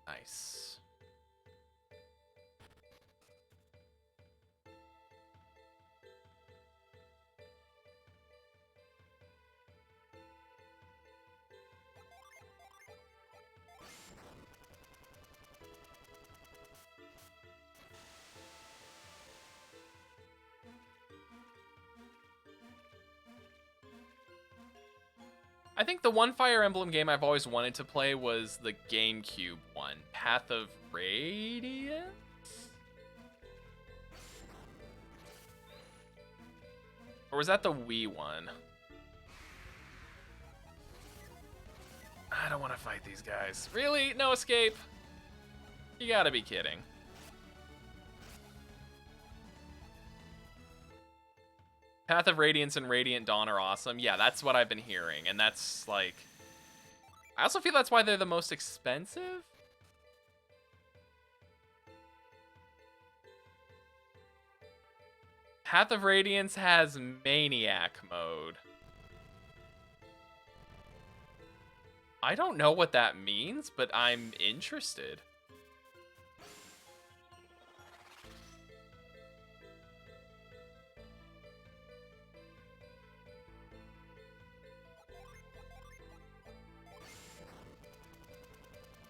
Nice. I think the one Fire Emblem game I've always wanted to play was the GameCube one, Path of Radiance? Or was that the Wii one? I don't want to fight these guys. Really? No escape? You gotta be kidding. Path of Radiance and Radiant Dawn are awesome. Yeah, that's what I've been hearing. And that's, like... I also feel that's why they're the most expensive? Path of Radiance has Maniac mode. I don't know what that means, but I'm interested.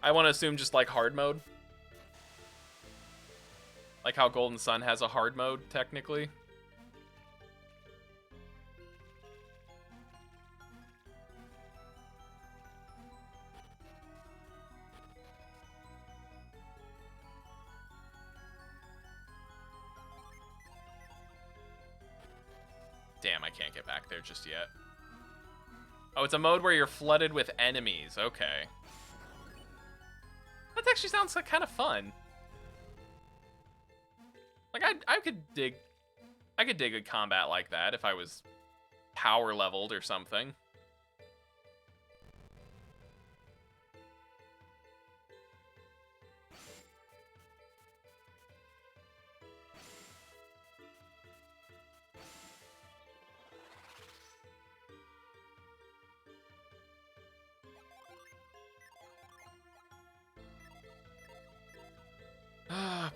I want to assume just like hard mode. Like how Golden Sun has a hard mode, technically. Damn, I can't get back there just yet. Oh, it's a mode where you're flooded with enemies. Okay. That actually sounds like kind of fun. Like I could dig a combat like that if I was power leveled or something.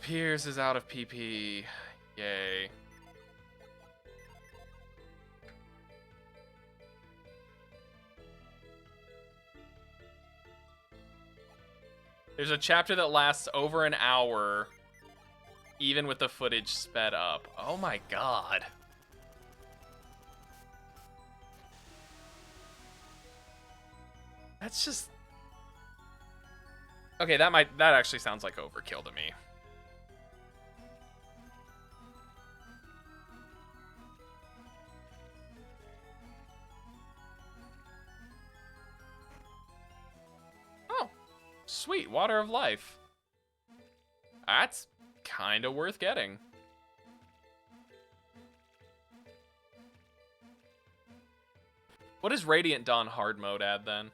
Piers is out of PP. Yay. There's a chapter that lasts over an hour, even with the footage sped up. Oh my god. That's just... Okay, that actually sounds like overkill to me. Oh, sweet, Water of Life. That's kind of worth getting. What does Radiant Dawn hard mode add then?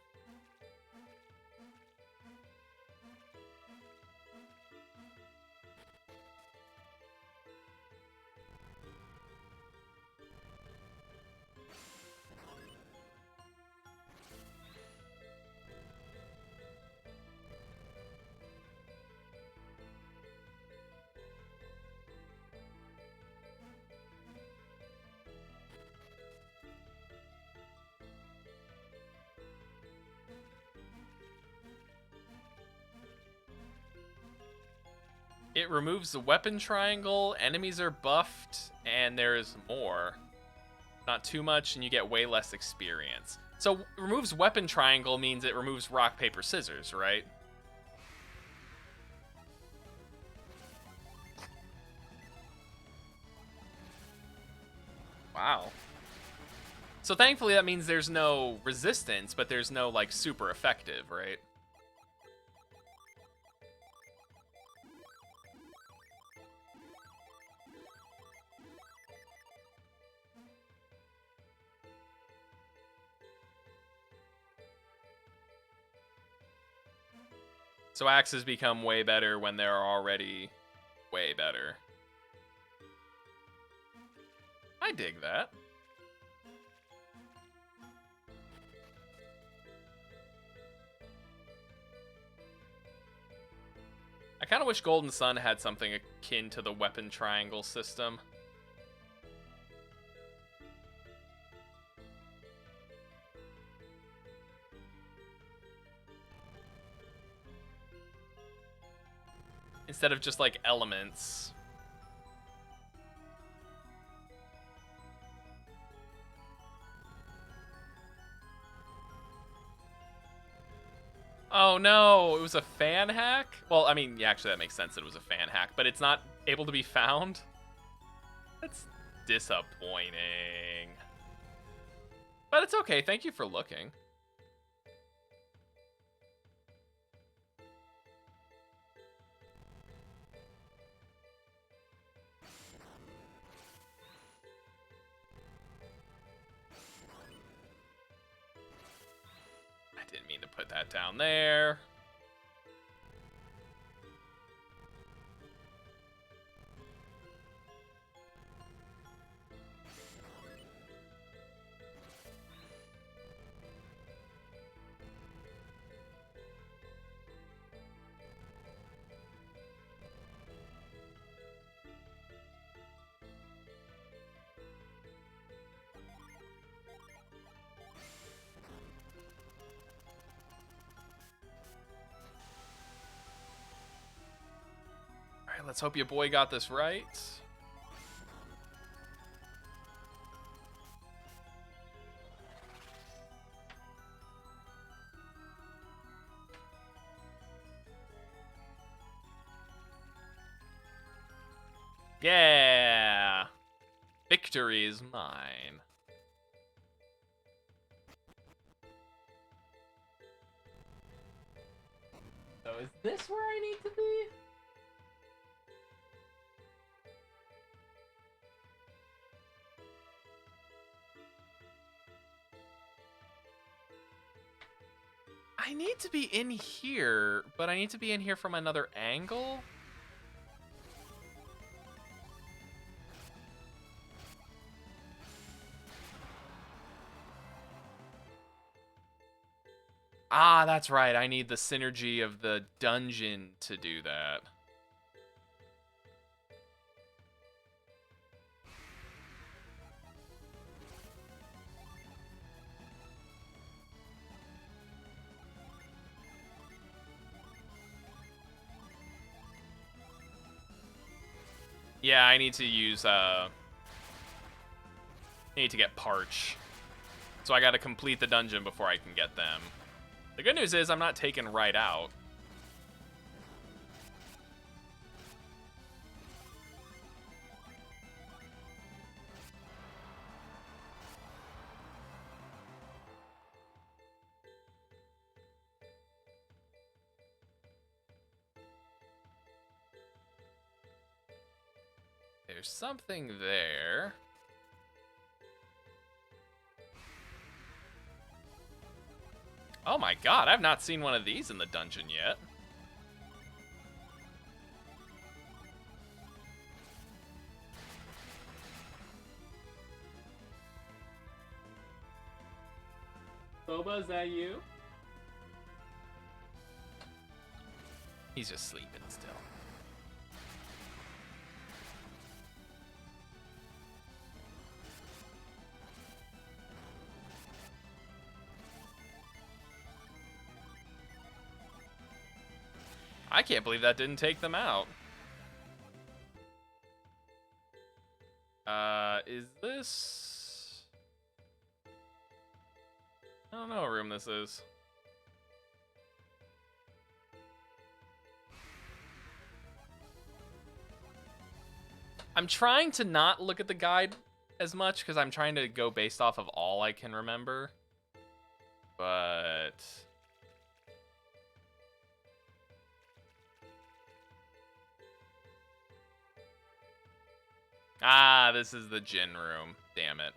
It removes the weapon triangle, enemies are buffed, and there's more. Not too much, and you get way less experience. So, removes weapon triangle means it removes rock, paper, scissors, right? Wow. So thankfully that means there's no resistance, but there's no, like, super effective, right? So axes become way better when they're already way better. I dig that. I kind of wish Golden Sun had something akin to the weapon triangle system. Instead of just, like, elements. Oh no, it was a fan hack? Well, I mean, yeah, actually that makes sense that it was a fan hack, but it's not able to be found? That's disappointing. But it's okay, thank you for looking. I didn't mean to put that down there. Alright, let's hope your boy got this right. Yeah! Victory is mine. So is this where I need to be? I need to be in here, but I need to be in here from another angle? Ah, that's right. I need the synergy of the dungeon to do that. Yeah, I need to use, I need to get Parch. So I gotta complete the dungeon before I can get them. The good news is I'm not taken right out. There's something there. Oh my god, I've not seen one of these in the dungeon yet. Boba, is that you? He's just sleeping still. I can't believe that didn't take them out. Is this... I don't know what room this is. I'm trying to not look at the guide as much because I'm trying to go based off of all I can remember. But... Ah, this is the Djinn room. Damn it.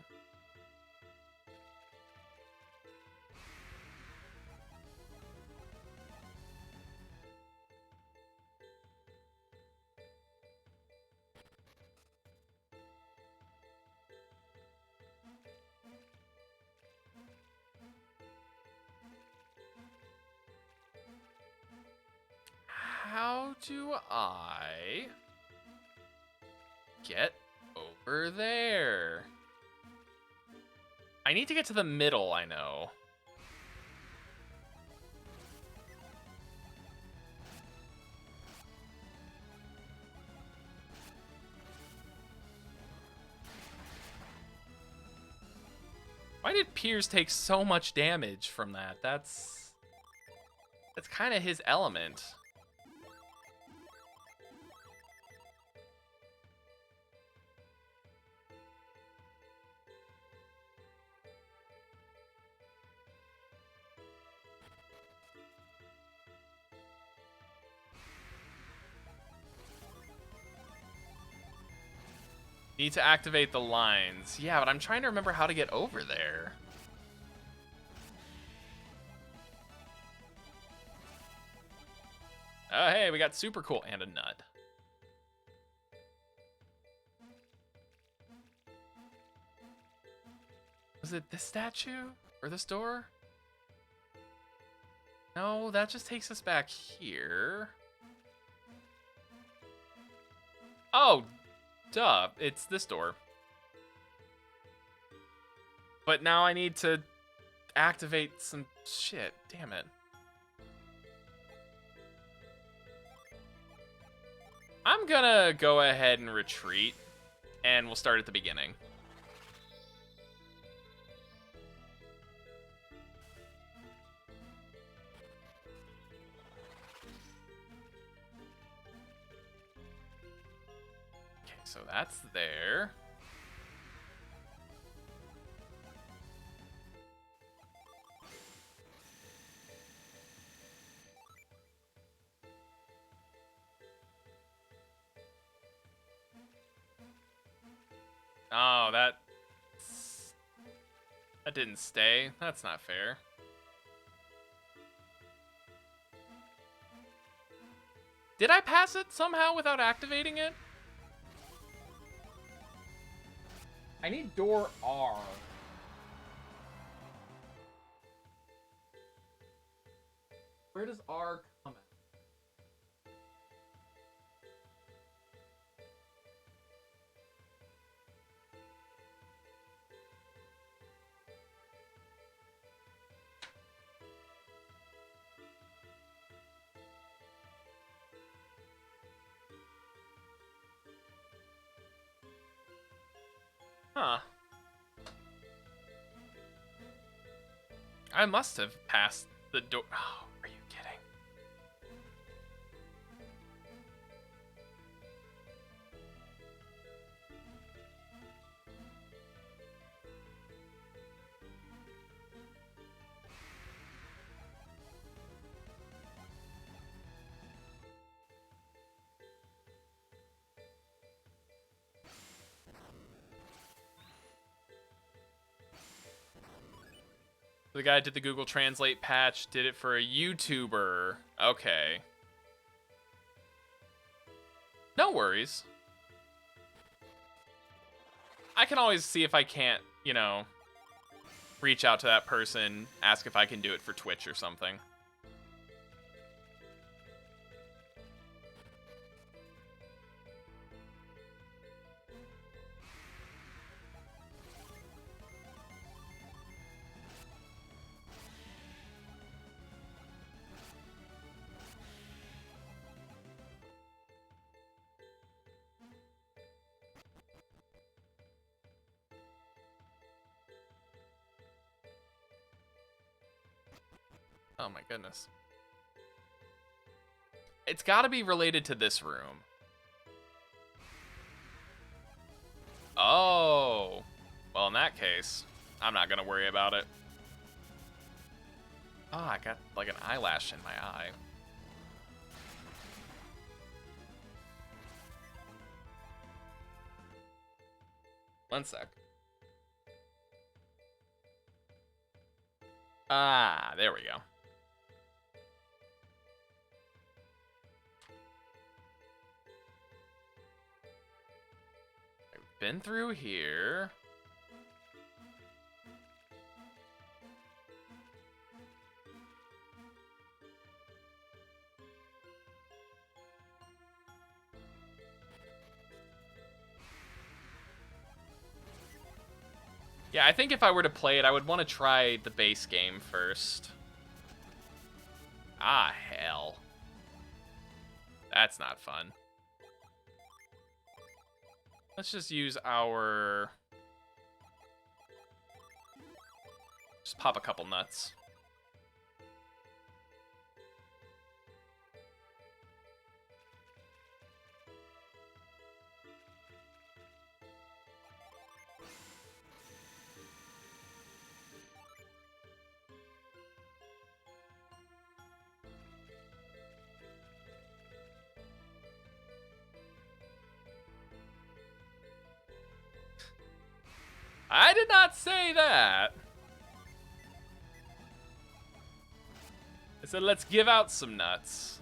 How do I get over there? I need to get to the middle, I know. Why did Piers take so much damage from that? That's kind of his element. Need to activate the lines. Yeah, but I'm trying to remember how to get over there. Oh, hey, we got super cool and a nut. Was it this statue? Or this door? No, that just takes us back here. Oh, duh. It's this door. But now I need to activate some shit. Damn it. I'm gonna go ahead and retreat, and we'll start at the beginning. Okay, so that's there. Oh, that didn't stay. That's not fair. Did I pass it somehow without activating it? I need door R. Where does R come at? Huh. I must have passed the door. Oh, are you kidding? The guy did the Google Translate patch, did it for a YouTuber. Okay. No worries. I can always see if I can't, you know, reach out to that person, ask if I can do it for Twitch or something. Oh my goodness. It's got to be related to this room. Oh. Well, in that case, I'm not going to worry about it. Oh, I got like an eyelash in my eye. One sec. Ah, there we go. I've been through here. Yeah, I think if I were to play it, I would want to try the base game first. Ah, hell. That's not fun. Let's just use our... Just pop a couple nuts. I did not say that. I said let's give out some nuts.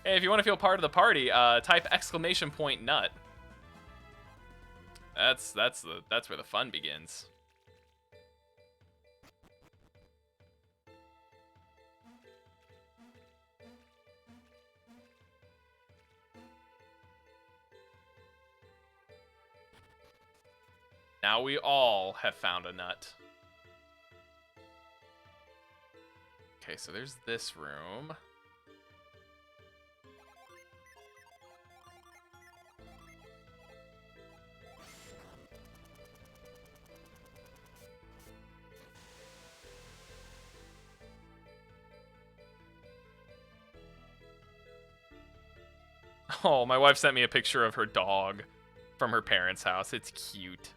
Hey, if you want to feel part of the party, type !nut. That's where the fun begins. Now we all have found a nut. Okay, so there's this room. Oh, my wife sent me a picture of her dog from her parents' house. It's cute.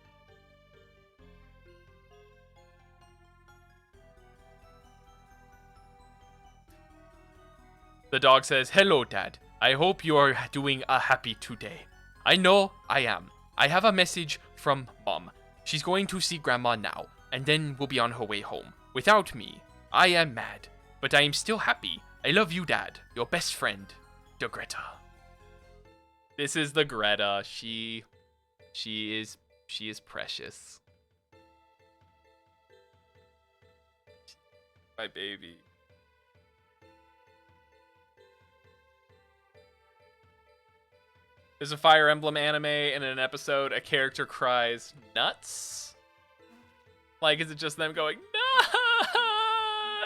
The dog says, "Hello, Dad. I hope you are doing a happy today. I know I am. I have a message from Mom. She's going to see Grandma now, and then will be on her way home. Without me, I am mad, but I am still happy. I love you, Dad. Your best friend, the Greta." This is the Greta. She is precious. My baby. There's a Fire Emblem anime, and in an episode, a character cries, "Nuts?" Like, is it just them going,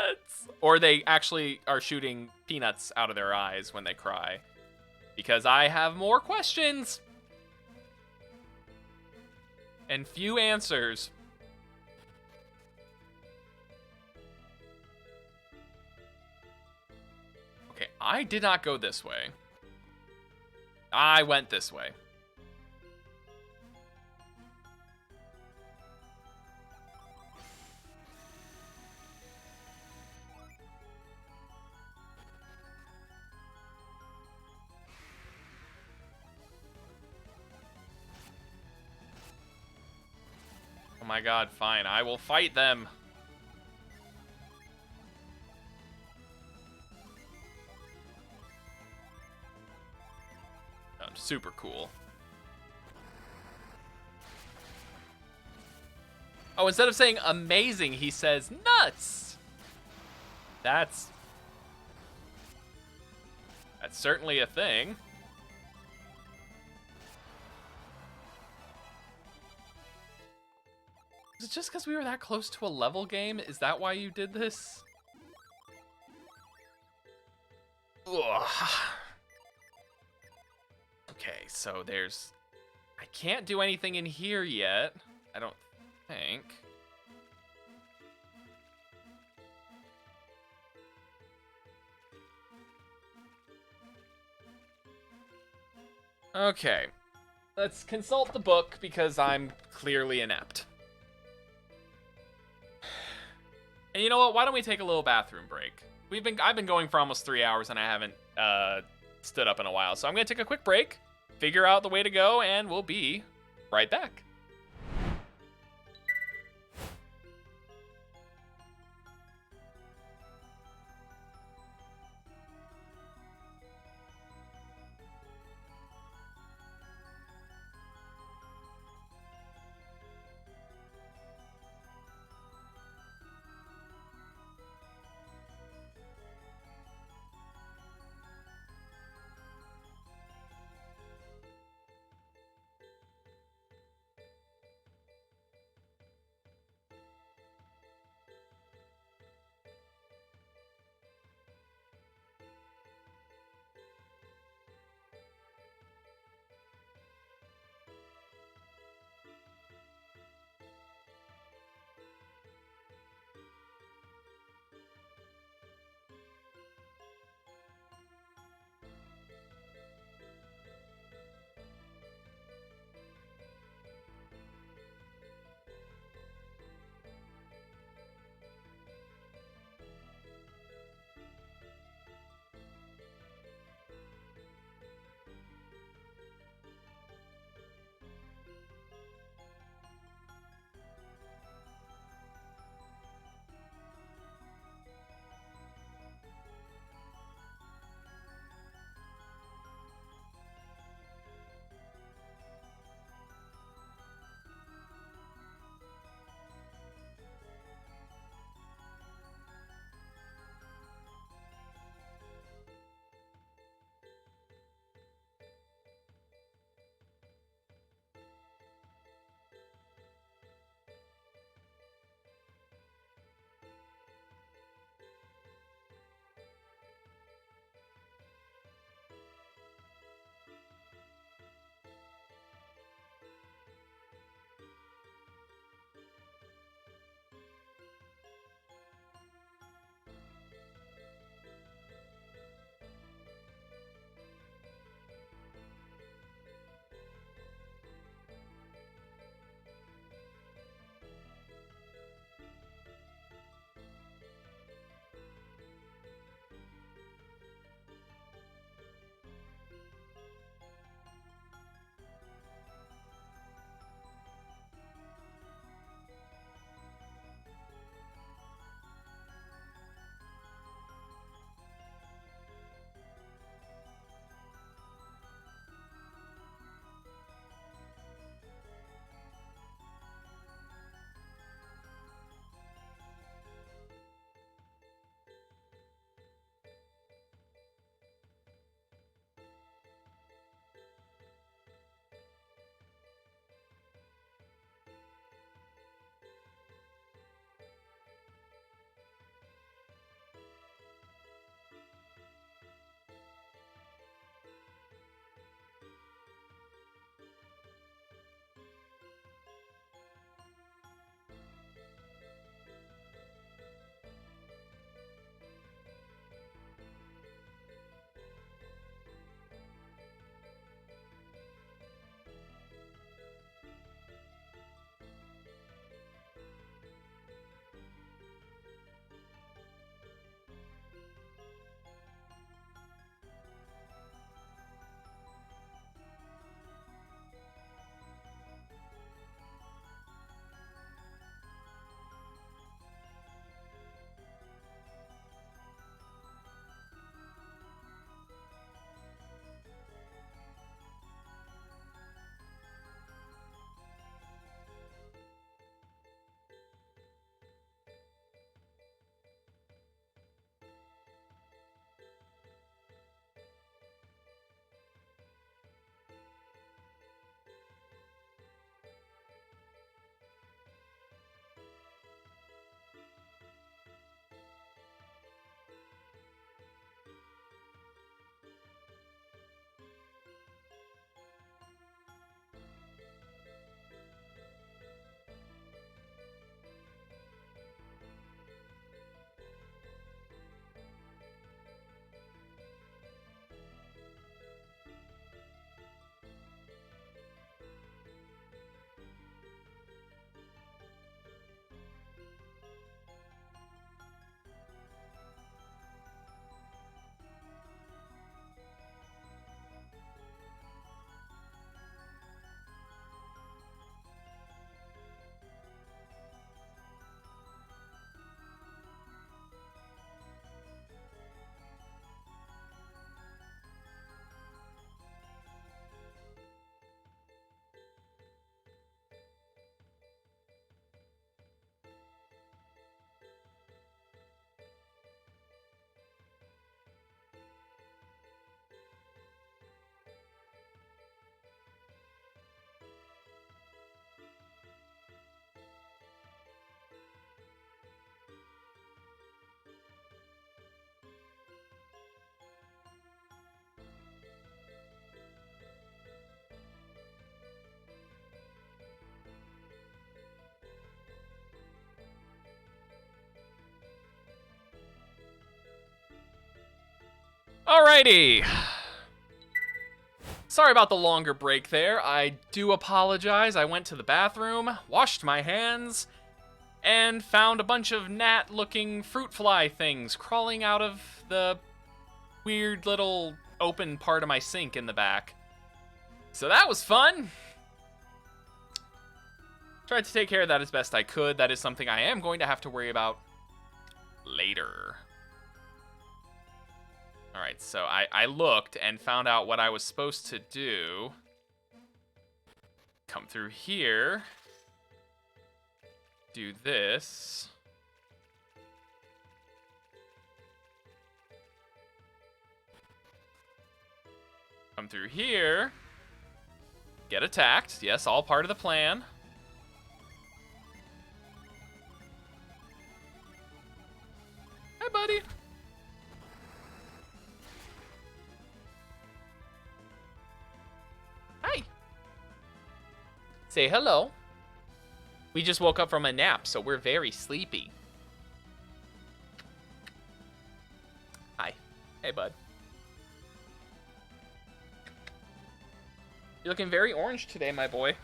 "Nuts?" Or they actually are shooting peanuts out of their eyes when they cry. Because I have more questions. And few answers. Okay, I did not go this way. I went this way. Oh my god, fine. I will fight them. Super cool. Oh, instead of saying amazing, he says nuts. That's certainly a thing. Is it just because we were that close to a level game? Is that why you did this? Ugh. Okay, so there's... I can't do anything in here yet. I don't think. Okay. Let's consult the book because I'm clearly inept. And you know what? Why don't we take a little bathroom break? I've been going for almost 3 hours and I haven't stood up in a while. So I'm going to take a quick break, figure out the way to go, and we'll be right back. Alrighty. Sorry about the longer break there. I do apologize. I went to the bathroom, washed my hands, and found a bunch of gnat-looking fruit fly things crawling out of the weird little open part of my sink in the back. So that was fun. Tried to take care of that as best I could. That is something I am going to have to worry about later. Alright, so I looked and found out what I was supposed to do. Come through here. Do this. Come through here. Get attacked. Yes, all part of the plan. Hi, buddy. Hi. Say hello. We just woke up from a nap, so we're very sleepy. Hi. Hey, bud. You're looking very orange today, my boy.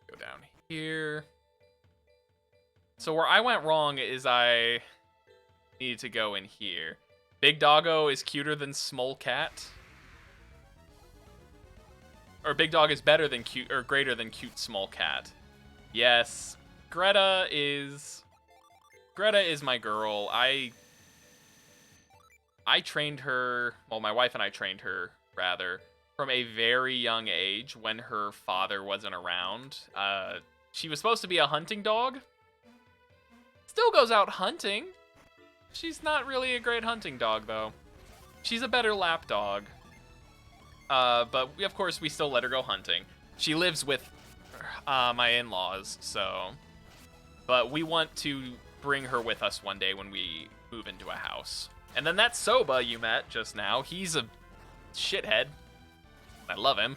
Go down here. So where I went wrong is I needed to go in here. Big Doggo is cuter than Small Cat. Or Big Dog is better than cute, or greater than cute Small Cat. Yes, Greta is my girl. I trained her, well, my wife and I trained her, rather, from a very young age when her father wasn't around. She was supposed to be a hunting dog. Still goes out hunting. She's not really a great hunting dog, though. She's a better lap dog. But of course we still let her go hunting. She lives with my in-laws, so. But we want to bring her with us one day when we move into a house. And then that Soba you met just now, he's a shithead. I love him.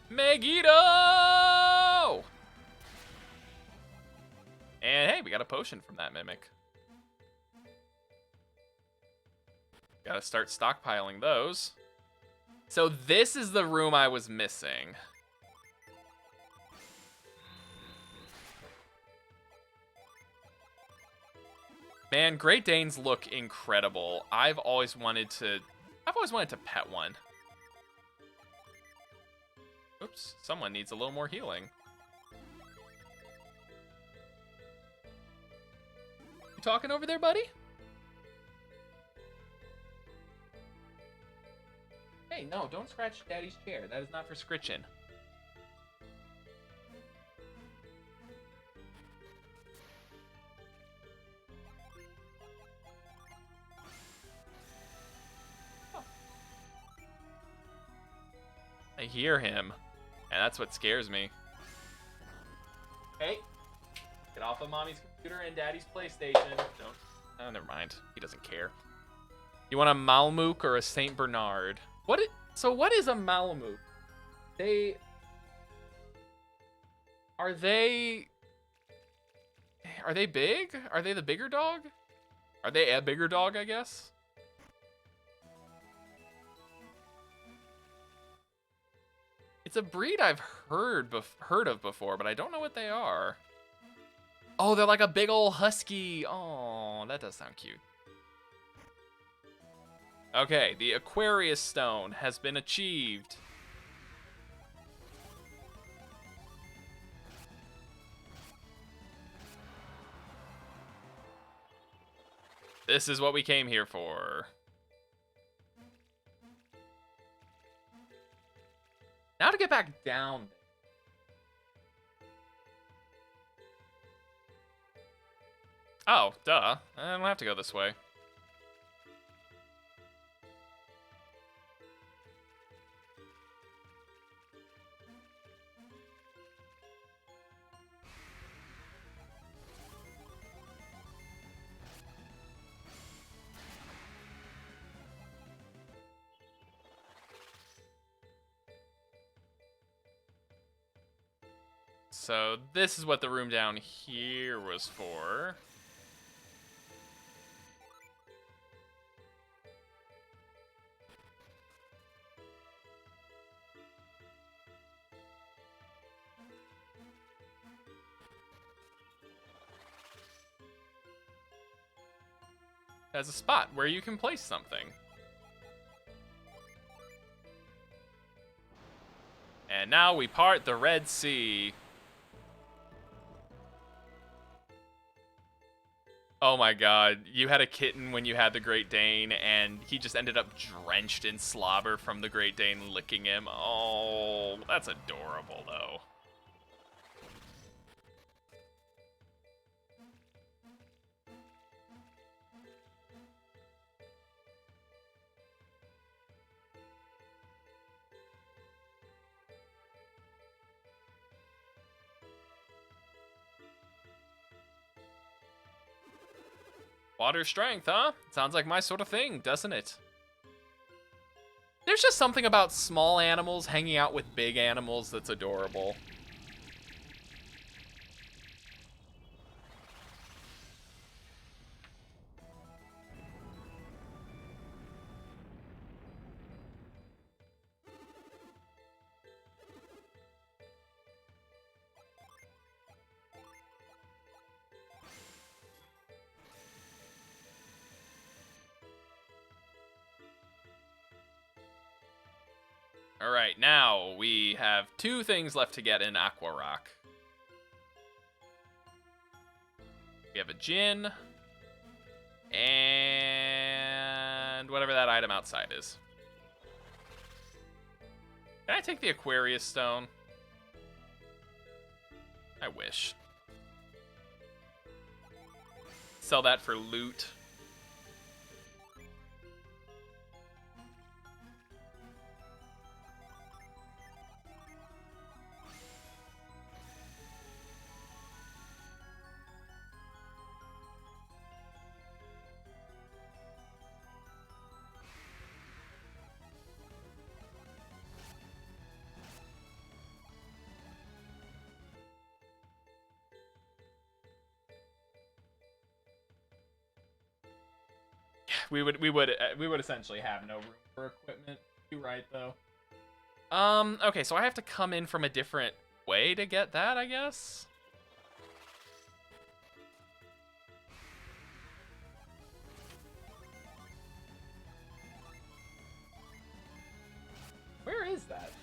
Megiddo! And hey, we got a potion from that mimic. Gotta start stockpiling those. So this is the room I was missing. Man, Great Danes look incredible. I've always wanted to pet one. Oops, someone needs a little more healing. You talking over there, buddy? Hey, no, don't scratch Daddy's chair. That is not for scritching. Oh. I hear him, and that's what scares me. Hey, get off of Mommy's computer and Daddy's PlayStation. Don't. Oh, never mind. He doesn't care. You want a Malmook or a Saint Bernard? So what is a Malamute? Are they big? Are they the bigger dog? Are they a bigger dog, I guess? It's a breed I've heard of before, but I don't know what they are. Oh, they're like a big old husky. Oh, that does sound cute. Okay, the Aquarius Stone has been achieved. This is what we came here for. Now to get back down. Oh, duh. I don't have to go this way. so this is what the room down here was for. As a spot where you can place something. And now we part the Red Sea. Oh my god, you had a kitten when you had the Great Dane, and he just ended up drenched in slobber from the Great Dane licking him. Oh, that's adorable, though. Water strength, huh? Sounds like my sort of thing, doesn't it? There's just something about small animals hanging out with big animals that's adorable. Alright, now we have 2 things left to get in Aqua Rock. We have a Djinn, and whatever that item outside is. Can I take the Aquarius Stone? I wish. Sell that for loot. We would essentially have no room for equipment. You're right, though. Okay, so I have to come in from a different way to get that, I guess? Where is that?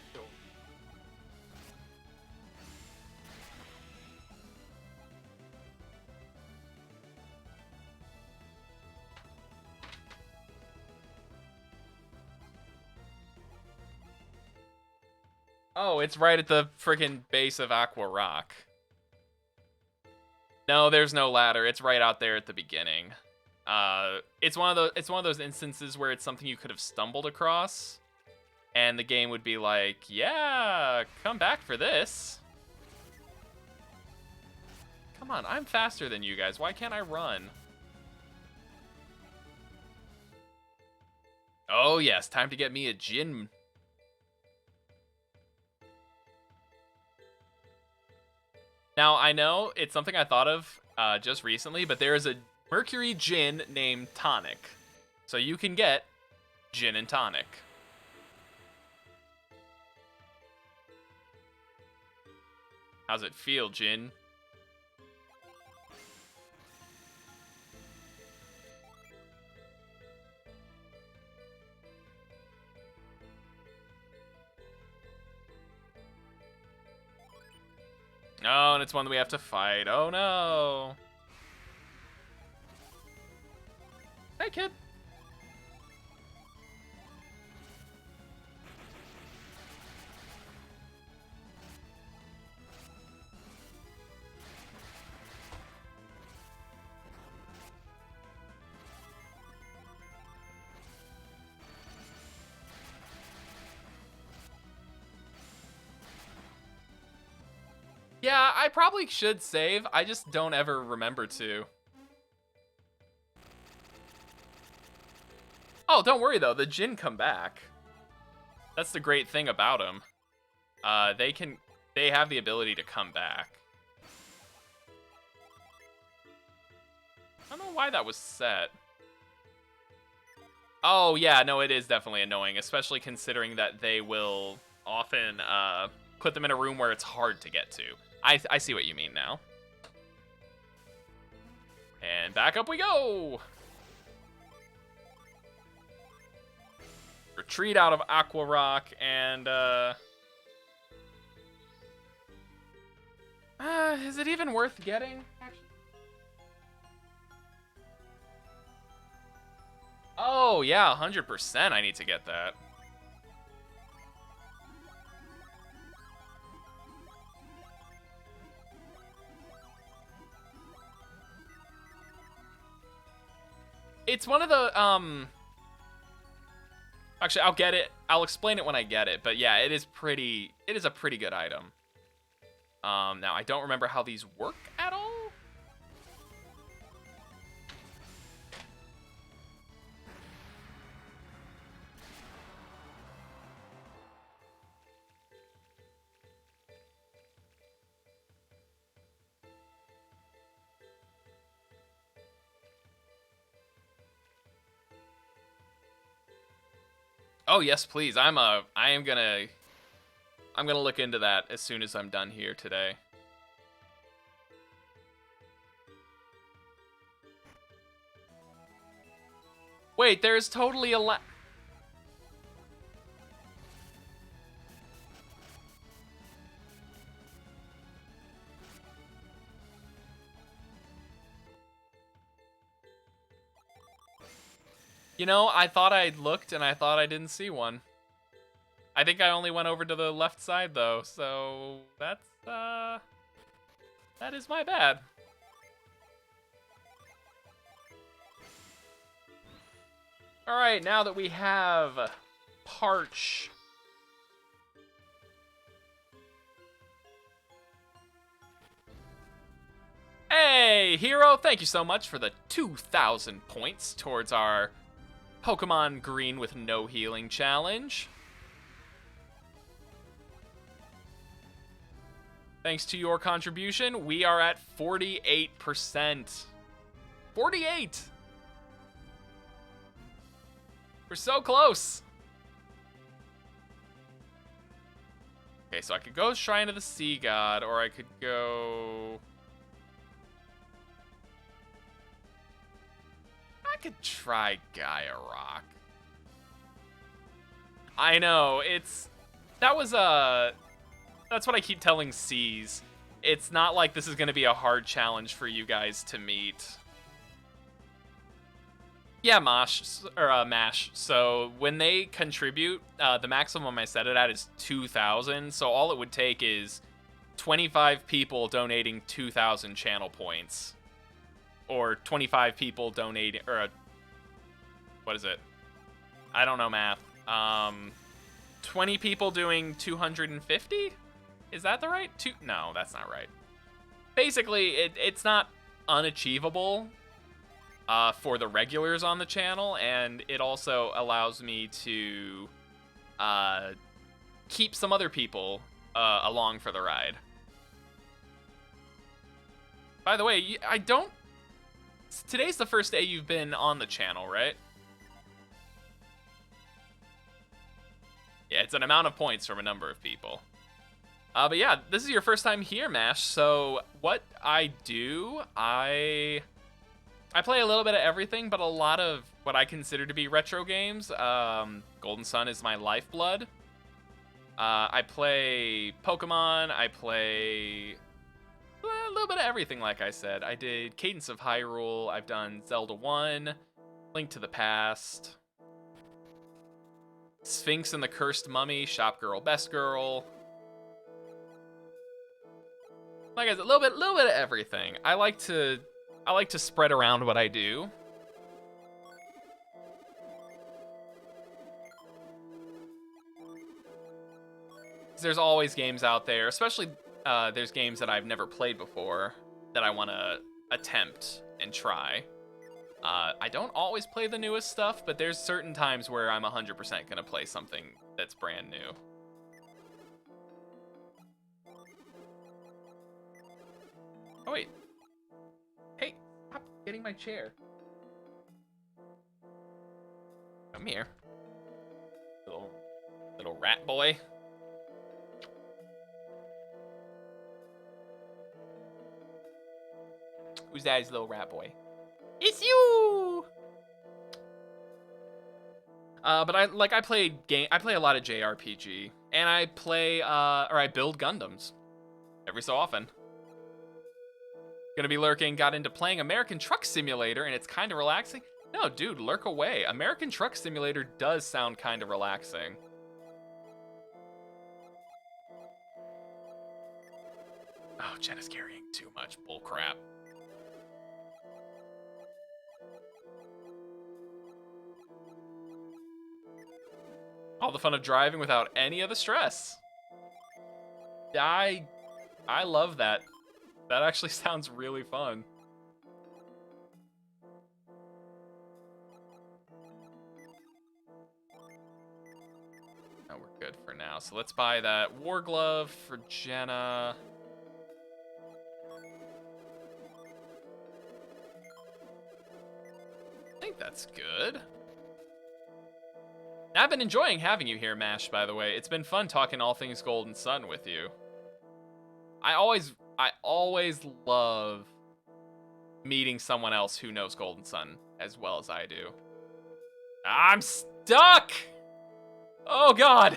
Oh, it's right at the freaking base of Aqua Rock. No, there's no ladder. It's right out there at the beginning. It's one of those instances where it's something you could have stumbled across, and the game would be like, "Yeah, come back for this." Come on, I'm faster than you guys. Why can't I run? Oh yes, time to get me a Djinn. Now, I know it's something I thought of just recently, but there is a Mercury Djinn named Tonic. So you can get Djinn and Tonic. How's it feel, Djinn? Oh, and it's one that we have to fight. Oh, no. Hey, kid. Yeah, I probably should save. I just don't ever remember to. Oh, don't worry though. The Djinn come back. That's the great thing about them. They can they have the ability to come back. I don't know why that was set. Oh, yeah, no, it is definitely annoying, especially considering that they will often put them in a room where it's hard to get to. I see what you mean now. And back up we go! Retreat out of Aqua Rock, and is it even worth getting? Oh, yeah, 100% I need to get that. It's one of the, actually, I'll get it. I'll explain it when I get it, but yeah, it is a pretty good item. Now, I don't remember how these work at all. Oh, yes, please. I'm gonna look into that as soon as I'm done here today. Wait, there's totally a You know, I thought I'd looked and I thought I didn't see one. I think I only went over to the left side though, so that is my bad. All right, now that we have Parch. Hey, Hero, thank you so much for the 2,000 points towards our Pokemon Green with no healing challenge. Thanks to your contribution, we are at 48%. 48! We're so close. Okay, so I could go Shrine of the Sea God, or I could go... I could try Gaia Rock. I know, that's what I keep telling C's. It's not like this is going to be a hard challenge for you guys to meet. Yeah, Mash. So when they contribute, the maximum I set it at is 2,000. So all it would take is 25 people donating 2,000 channel points. Or 25 people donating, or what is it? I don't know math. 20 people doing 250? Is that the right? No, that's not right. Basically, it's not unachievable for the regulars on the channel, and it also allows me to keep some other people along for the ride. By the way, today's the first day you've been on the channel, right? Yeah, it's an amount of points from a number of people. But yeah, this is your first time here, Mash. So what I do, I play a little bit of everything, but a lot of what I consider to be retro games. Golden Sun is my lifeblood. I play Pokemon. I play a little bit of everything, like I said. I did Cadence of Hyrule. I've done Zelda 1, Link to the Past, Sphinx and the Cursed Mummy, Shop Girl, Best Girl. Like I said, a little bit of everything. I like to spread around what I do. There's always games out there, especially there's games that I've never played before that I want to attempt and try. I don't always play the newest stuff, but there's certain times where I'm 100% going to play something that's brand new. Oh, wait. Hey, stop getting my chair. Come here. Little rat boy. Who's that little rat boy? It's you! But I play a lot of JRPG, and I build Gundams every so often. Gonna be lurking, got into playing American Truck Simulator, and it's kind of relaxing. No, dude, lurk away. American Truck Simulator does sound kind of relaxing. Oh, Jen is carrying too much bullcrap. All the fun of driving without any of the stress. I love that. That actually sounds really fun. Oh, we're good for now. So let's buy that War Glove for Jenna. I think that's good. I've been enjoying having you here, Mash, by the way. It's been fun talking all things Golden Sun with you. I always love meeting someone else who knows Golden Sun as well as I do. I'm stuck! Oh, God!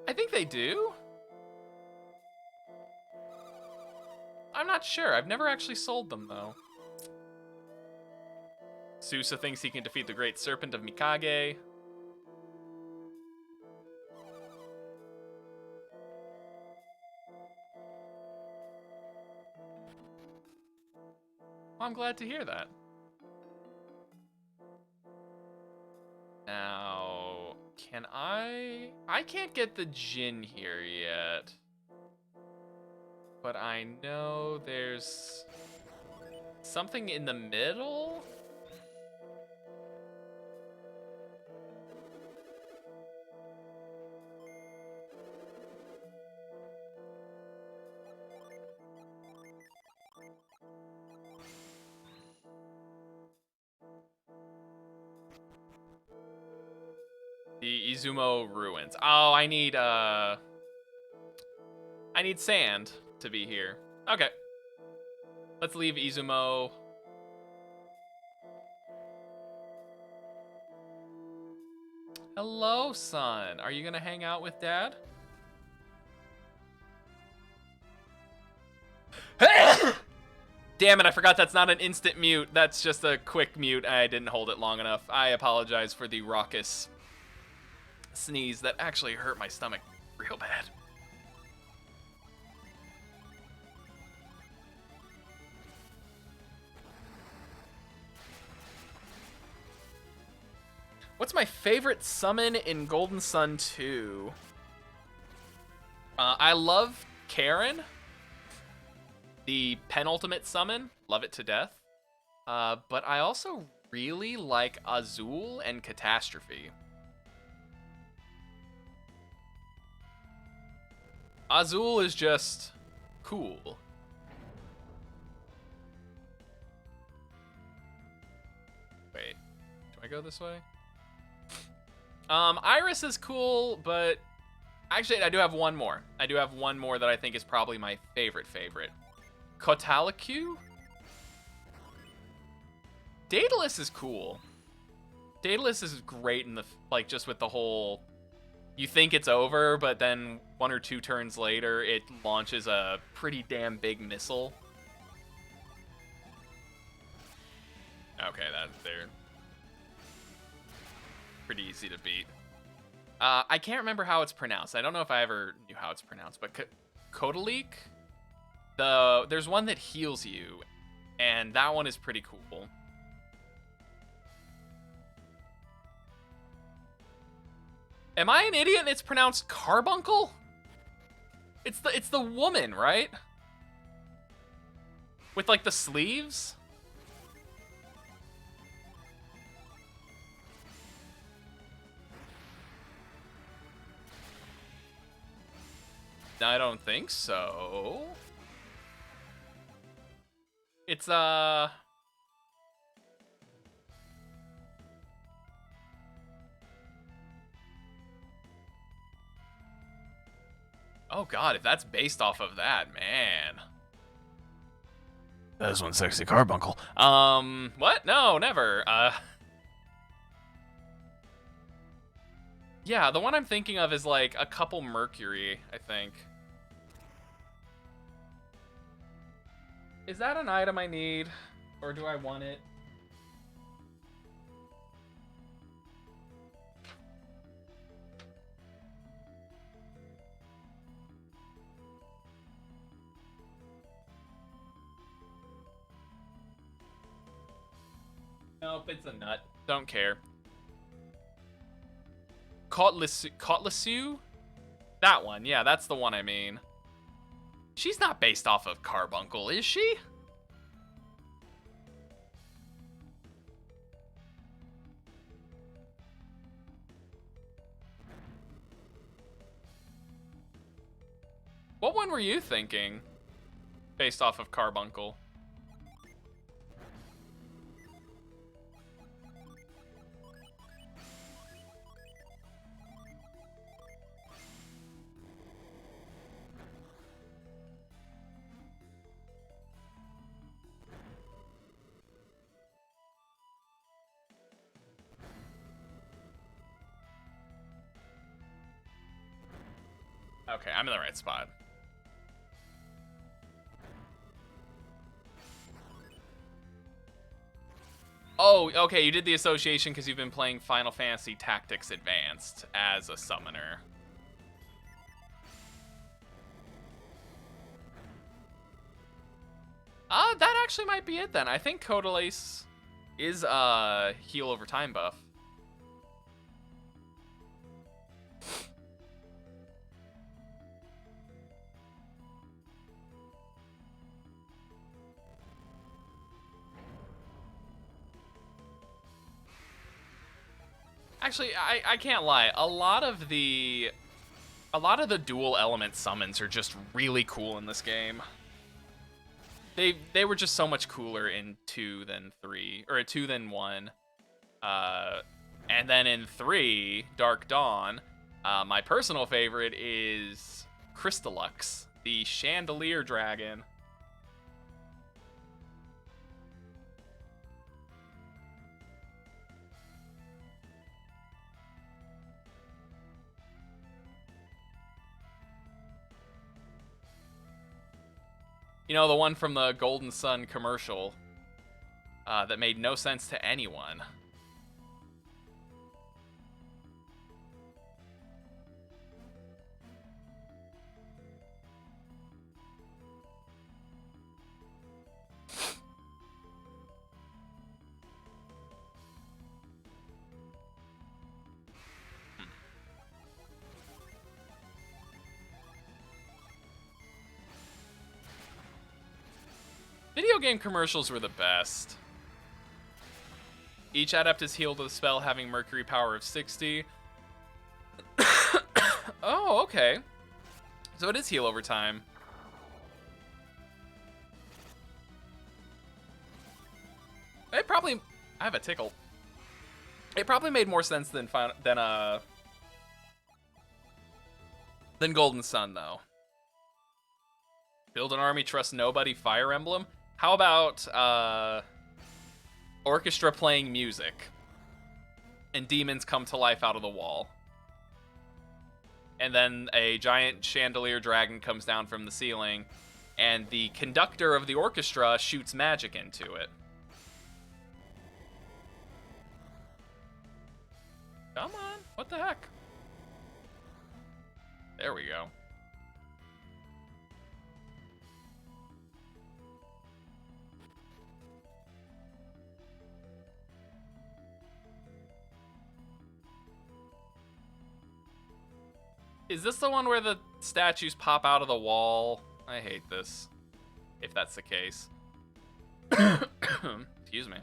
I think they do. I'm not sure. I've never actually sold them, though. Susa thinks he can defeat the Great Serpent of Mikage. Well, I'm glad to hear that. Now, can I can't get the Djinn here yet. But I know there's something in the middle? The Izumo ruins. Oh, I need sand to be here. Okay. Let's leave Izumo. Hello, son. Are you gonna hang out with Dad? Damn it, I forgot that's not an instant mute. That's just a quick mute. I didn't hold it long enough. I apologize for the raucous sneeze that actually hurt my stomach real bad. What's my favorite summon in Golden Sun 2? I love Karen, the penultimate summon. Love it to death. But I also really like Azul and Catastrophe. Azul is just cool. Wait, do I go this way? Iris is cool, but actually I do have one more. I do have one more that I think is probably my favorite. Kotalaku? Daedalus is cool. Daedalus is great in the, like, just with the whole, you think it's over, but then 1 or 2 turns later, it launches a pretty damn big missile. Okay, they're pretty easy to beat. I can't remember how it's pronounced. I don't know if I ever knew how it's pronounced, but Kodalik? There's one that heals you, and that one is pretty cool. Am I an idiot and it's pronounced Carbuncle? It's the woman, right? With, like, the sleeves? I don't think so. It's, oh god, if that's based off of that, man. That is one sexy carbuncle. What? No, never. Yeah, the one I'm thinking of is like a couple Mercury, I think. Is that an item I need? Or do I want it? Nope, it's a nut. Don't care. Cotlasu? That one, yeah, that's the one I mean. She's not based off of Carbuncle, is she? What one were you thinking? Based off of Carbuncle. Okay, I'm in the right spot. Oh, okay, you did the association because you've been playing Final Fantasy Tactics Advanced as a summoner. That actually might be it then. I think Codalace is heal over time buff. Actually, I can't lie. A lot of the dual element summons are just really cool in this game. They were just so much cooler in 2 than 3, or 2 than 1. And then in 3, Dark Dawn, my personal favorite is Crystallux, the Chandelier Dragon. You know, the one from the Golden Sun commercial that made no sense to anyone. Video game commercials were the best. Each adept is healed with a spell having Mercury power of 60. Oh, okay. So it is heal over time. It probably... I have a tickle. It probably made more sense than Golden Sun, though. Build an army, trust nobody, Fire Emblem. How about orchestra playing music and demons come to life out of the wall? And then a giant chandelier dragon comes down from the ceiling and the conductor of the orchestra shoots magic into it. Come on, what the heck? There we go. Is this the one where the statues pop out of the wall? I hate this, if that's the case. Excuse me.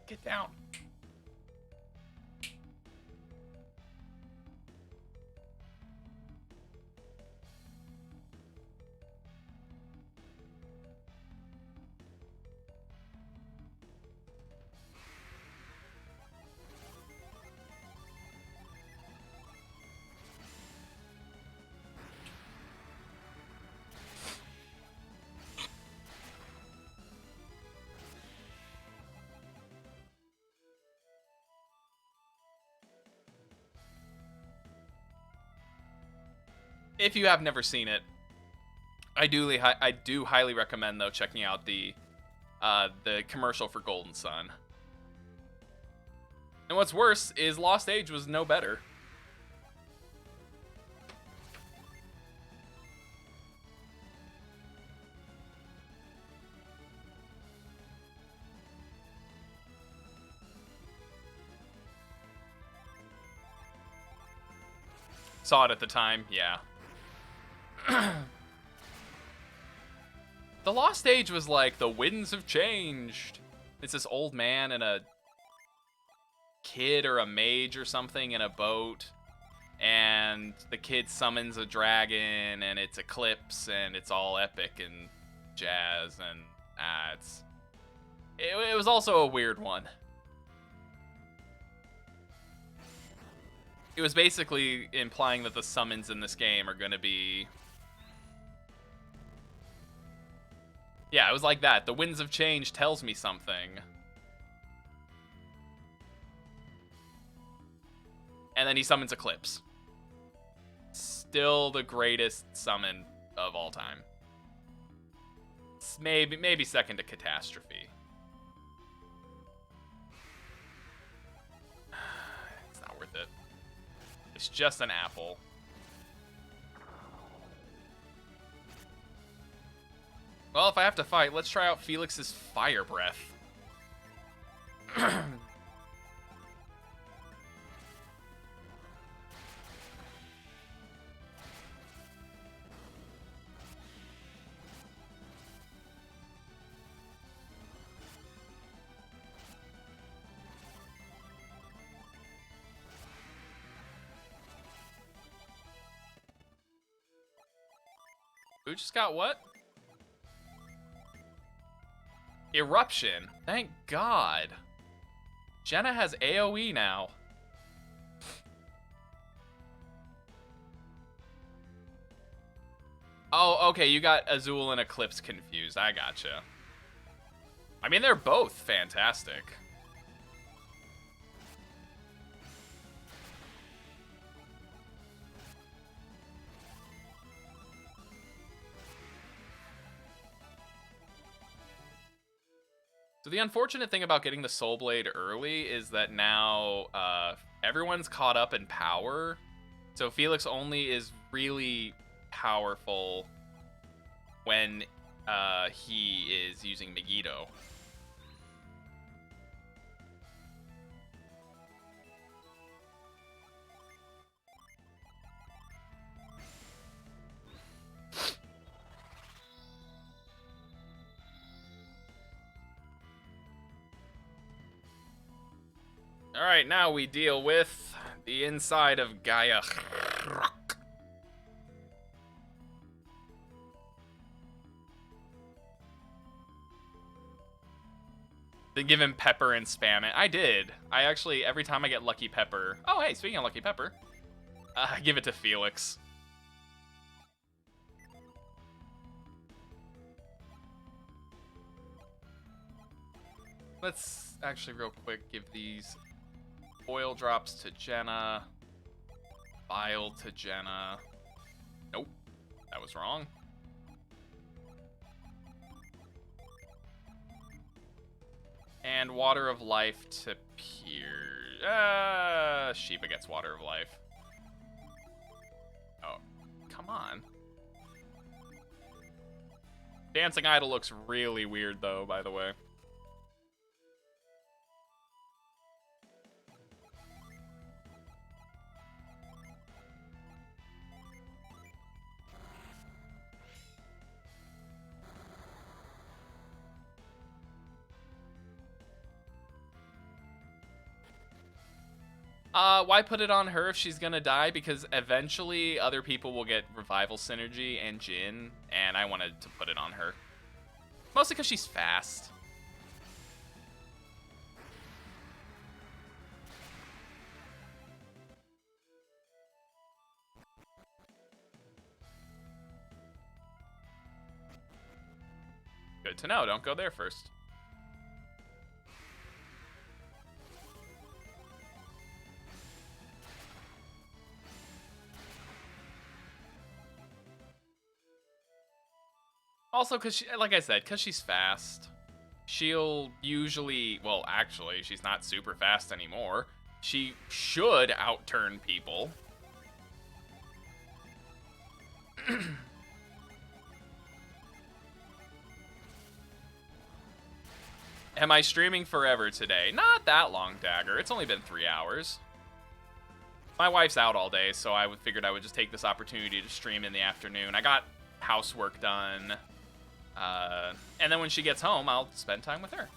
Get down. If you have never seen it, I do highly recommend though checking out the commercial for Golden Sun. And what's worse is Lost Age was no better. Saw it at the time, yeah. The Lost Age was like, the winds have changed. It's this old man and a kid or a mage or something in a boat. And the kid summons a dragon and it's eclipse and it's all epic and jazz and it was also a weird one. It was basically implying that the summons in this game are going to be... Yeah, it was like that. The winds of change tells me something. And then he summons Eclipse. Still the greatest summon of all time. It's maybe second to Catastrophe. It's not worth it. It's just an apple. Well, if I have to fight, let's try out Felix's Fire Breath. Who just got what? Eruption. Thank God. Jenna has AoE now. Oh, okay, you got Azul and Eclipse confused. I gotcha. I mean, they're both fantastic. So the unfortunate thing about getting the Soul Blade early is that now everyone's caught up in power. So Felix only is really powerful when he is using Megiddo. Alright, now we deal with the inside of Gaia. Then give him pepper and spam it. I did. I actually, every time I get Lucky Pepper... Oh, hey, speaking of Lucky Pepper, give it to Felix. Let's actually real quick give these oil drops to Jenna. Bile to Jenna. Nope, that was wrong. And Water of Life to Pier. Sheba gets Water of Life. Oh, come on. Dancing Idol looks really weird though, by the way. Why put it on her if she's gonna die? Because eventually other people will get revival synergy and Djinn, and I wanted to put it on her. Mostly because she's fast. Good to know, don't go there first. Also, because, like I said, because she's fast, she'll usually, well, actually, she's not super fast anymore. She should outturn people. Am I streaming forever today? Not that long, Dagger. It's only been 3 hours. My wife's out all day, so I figured I would just take this opportunity to stream in the afternoon. I got housework done. And then when she gets home, I'll spend time with her.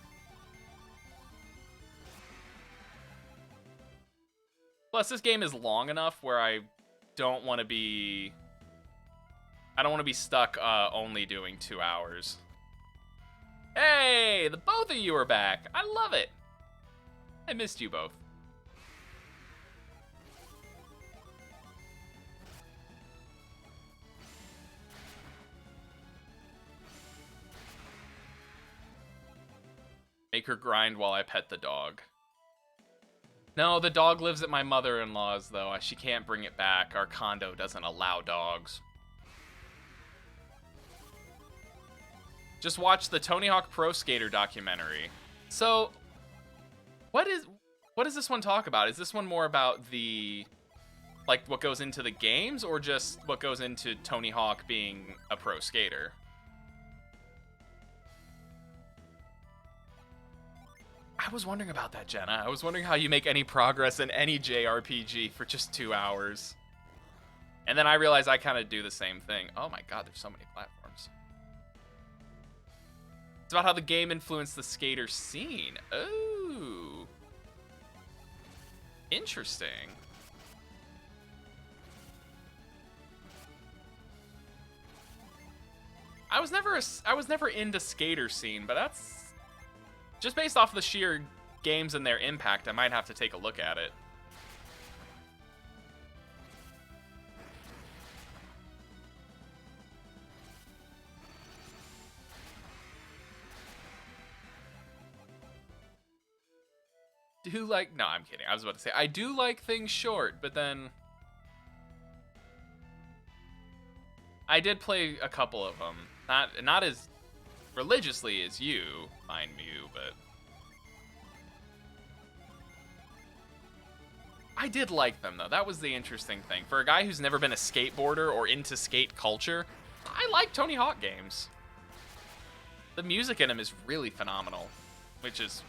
Plus, this game is long enough where I don't want to be... I don't want to be stuck only doing 2 hours. Hey, the both of you are back. I love it. I missed you both. Make her grind while I pet the dog. No, the dog lives at my mother-in-law's, though. She can't bring it back. Our condo doesn't allow dogs. Just watch the Tony Hawk Pro Skater documentary. So, what does this one talk about? Is this one more about the, like, what goes into the games, or just what goes into Tony Hawk being a pro skater? I was wondering about that, Jenna. I was wondering how you make any progress in any JRPG for just 2 hours. And then I realized I kind of do the same thing. Oh my god, there's so many platforms. It's about how the game influenced the skater scene. Oh. Interesting. I was never into skater scene, but that's just based off the sheer games and their impact. I might have to take a look at it. No, I'm kidding. I was about to say I do like things short, but then I did play a couple of them. Not as religiously as you, mind you, but I did like them, though. That was the interesting thing. For a guy who's never been a skateboarder or into skate culture, I like Tony Hawk games. The music in them is really phenomenal, which is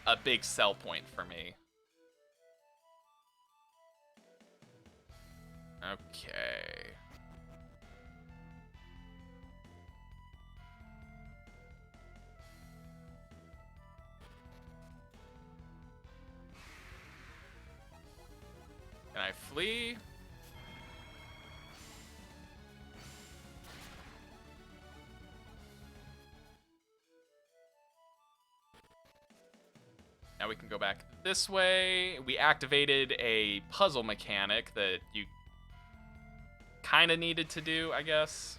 a big sell point for me. Okay. Can I flee? Now we can go back this way. We activated a puzzle mechanic that you kind of needed to do, I guess.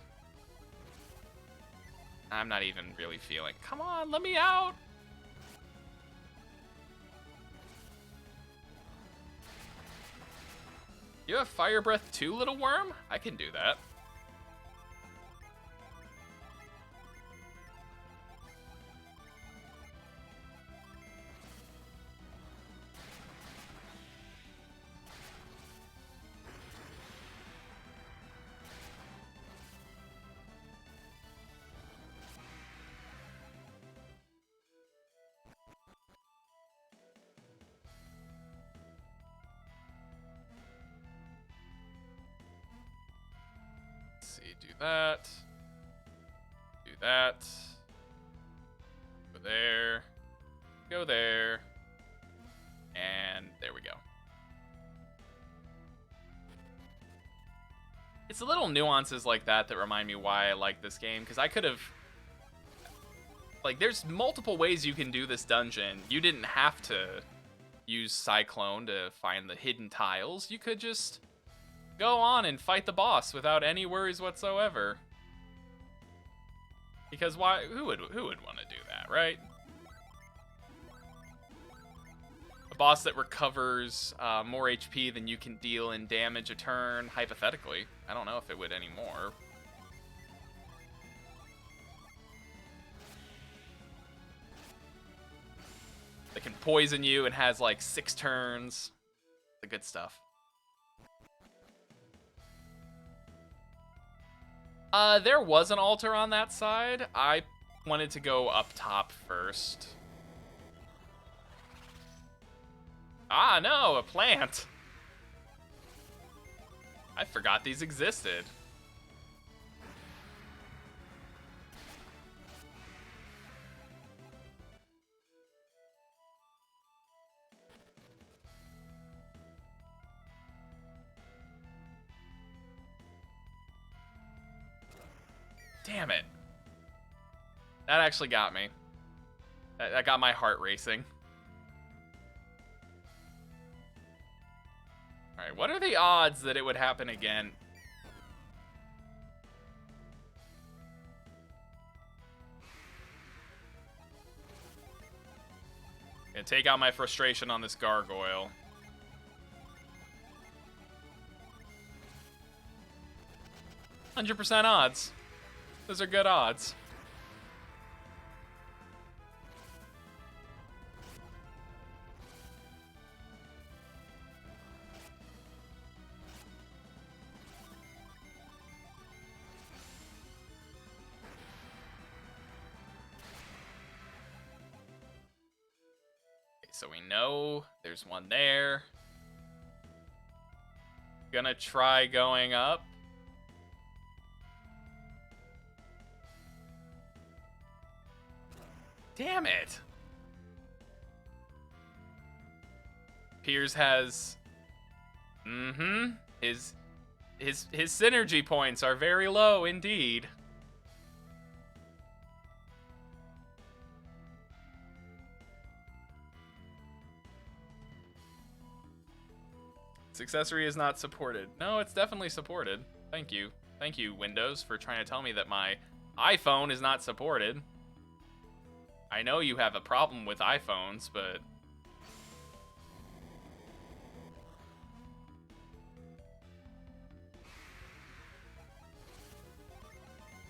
I'm not even really feeling. Come on, let me out. You have fire breath too, little worm? I can do that. Do that. Do that. Go there. Go there. And there we go. the little nuances like that that remind me why I like this game, because I could have... Like, there's multiple ways you can do this dungeon. You didn't have to use Cyclone to find the hidden tiles. You could just go on and fight the boss without any worries whatsoever. Because why? Who would want to do that, right? A boss that recovers more HP than you can deal in damage a turn, hypothetically. I don't know if it would anymore. That can poison you and has like 6 turns. The good stuff. There was an altar on that side. I wanted to go up top first. Ah, no, a plant. I forgot these existed. Damn it. That actually got me. That got my heart racing. Alright, what are the odds that it would happen again? Gonna take out my frustration on this gargoyle. %100 odds. Those are good odds. Okay, so we know there's one there. Gonna try going up. Damn it. Piers has his synergy points are very low indeed. This accessory is not supported. No, it's definitely supported. Thank you. Thank you, Windows, for trying to tell me that my iPhone is not supported. I know you have a problem with iPhones, but...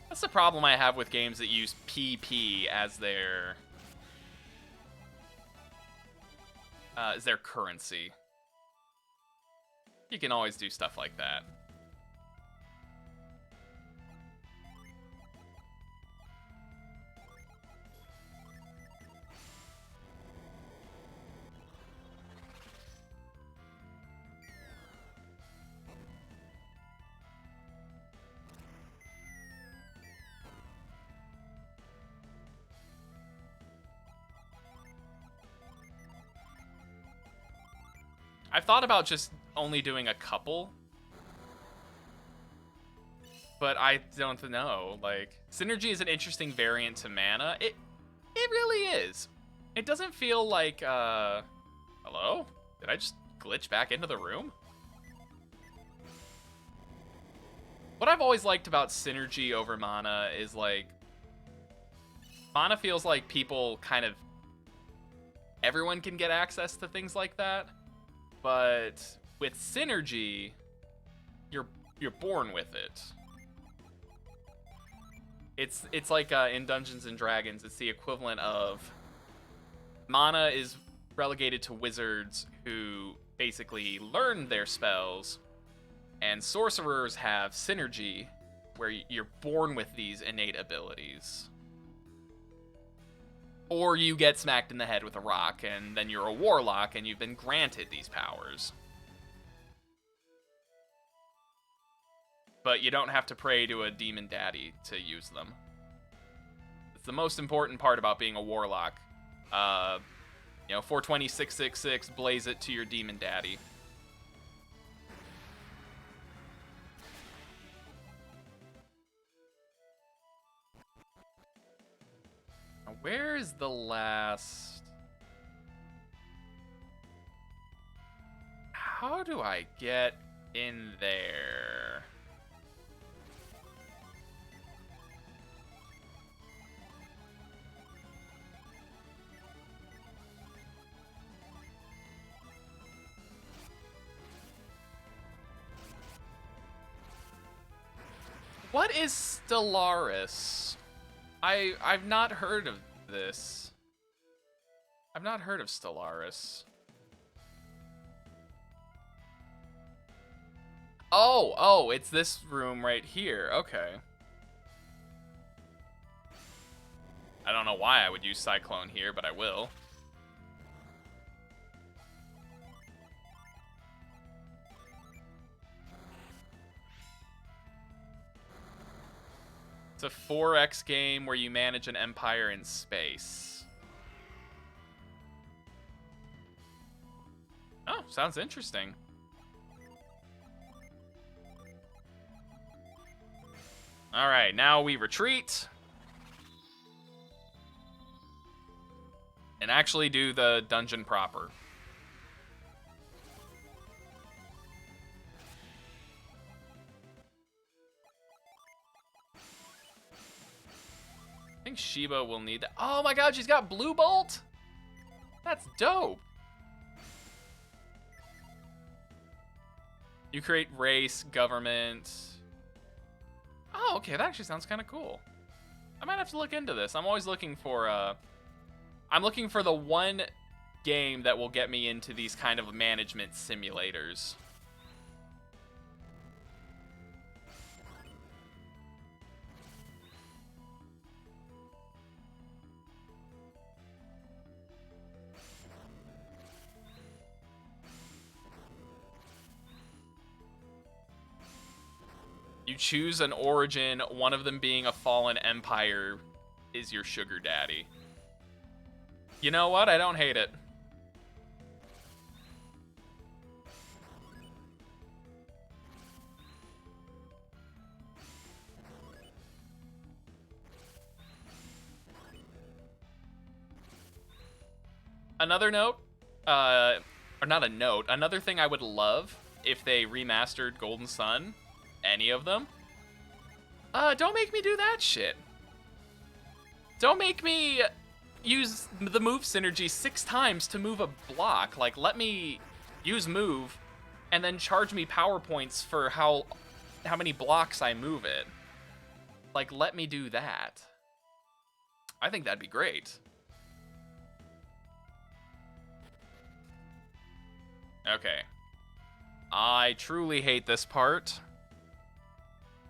That's the problem I have with games that use PP as their currency. You can always do stuff like that. I've thought about just only doing a couple, but I don't know. Like, Psynergy is an interesting variant to mana. It really is. It doesn't feel like, hello? Did I just glitch back into the room? What I've always liked about Psynergy over mana is, like, mana feels like people kind of, everyone can get access to things like that. But with Psynergy, you're born with it. It's like in Dungeons and Dragons, it's the equivalent of mana is relegated to wizards who basically learn their spells, and sorcerers have Psynergy, where you're born with these innate abilities. Or you get smacked in the head with a rock, and then you're a warlock, and you've been granted these powers. But you don't have to pray to a demon daddy to use them. It's the most important part about being a warlock. 420-666, blaze it to your demon daddy. Where is the last... How do I get in there? What is Stellaris? I've not heard of this. I've not heard of Stellaris. Oh, it's this room right here. Okay. I don't know why I would use Cyclone here, but I will. It's a 4X game where you manage an empire in space. Oh, sounds interesting. All right, now we retreat. And actually do the dungeon proper. I think Shiba will need that. Oh my god, she's got Blue Bolt? That's dope. You create race, government. Oh, okay, that actually sounds kind of cool. I might have to look into this. I'm always looking for, I'm looking for the one game that will get me into these kind of management simulators. You choose an origin, one of them being a fallen empire is your sugar daddy. You know what? I don't hate it. Another note, or not a note, another thing I would love if they remastered Golden Sun, any of them, don't make me do that shit. Don't make me use the move synergy 6 times to move a block. Like, let me use move and then charge me power points for how many blocks I move it. Like, let me do that. I think that'd be great. Okay. I truly hate this part.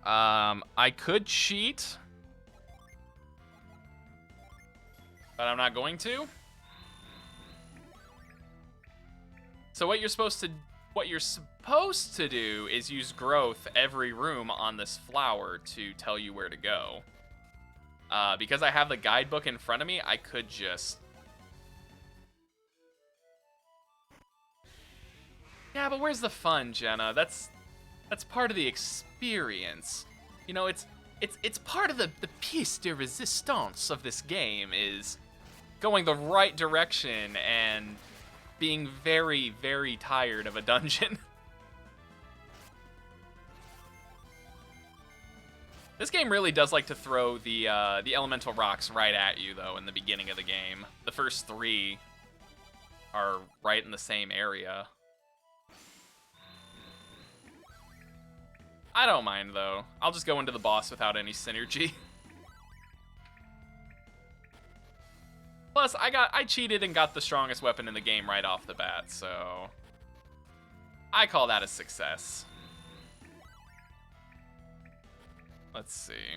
I could cheat, but I'm not going to. So what you're supposed to do is use growth every room on this flower to tell you where to go. Because I have the guidebook in front of me, I could just... Yeah, but where's the fun, Jenna? That's part of the experience. You know, it's part of the pièce de résistance of this game is going the right direction and being very, very tired of a dungeon. This game really does like to throw the elemental rocks right at you, though, in the beginning of the game. The first 3 are right in the same area. I don't mind, though. I'll just go into the boss without any synergy. Plus, I cheated and got the strongest weapon in the game right off the bat, so... I call that a success. Let's see.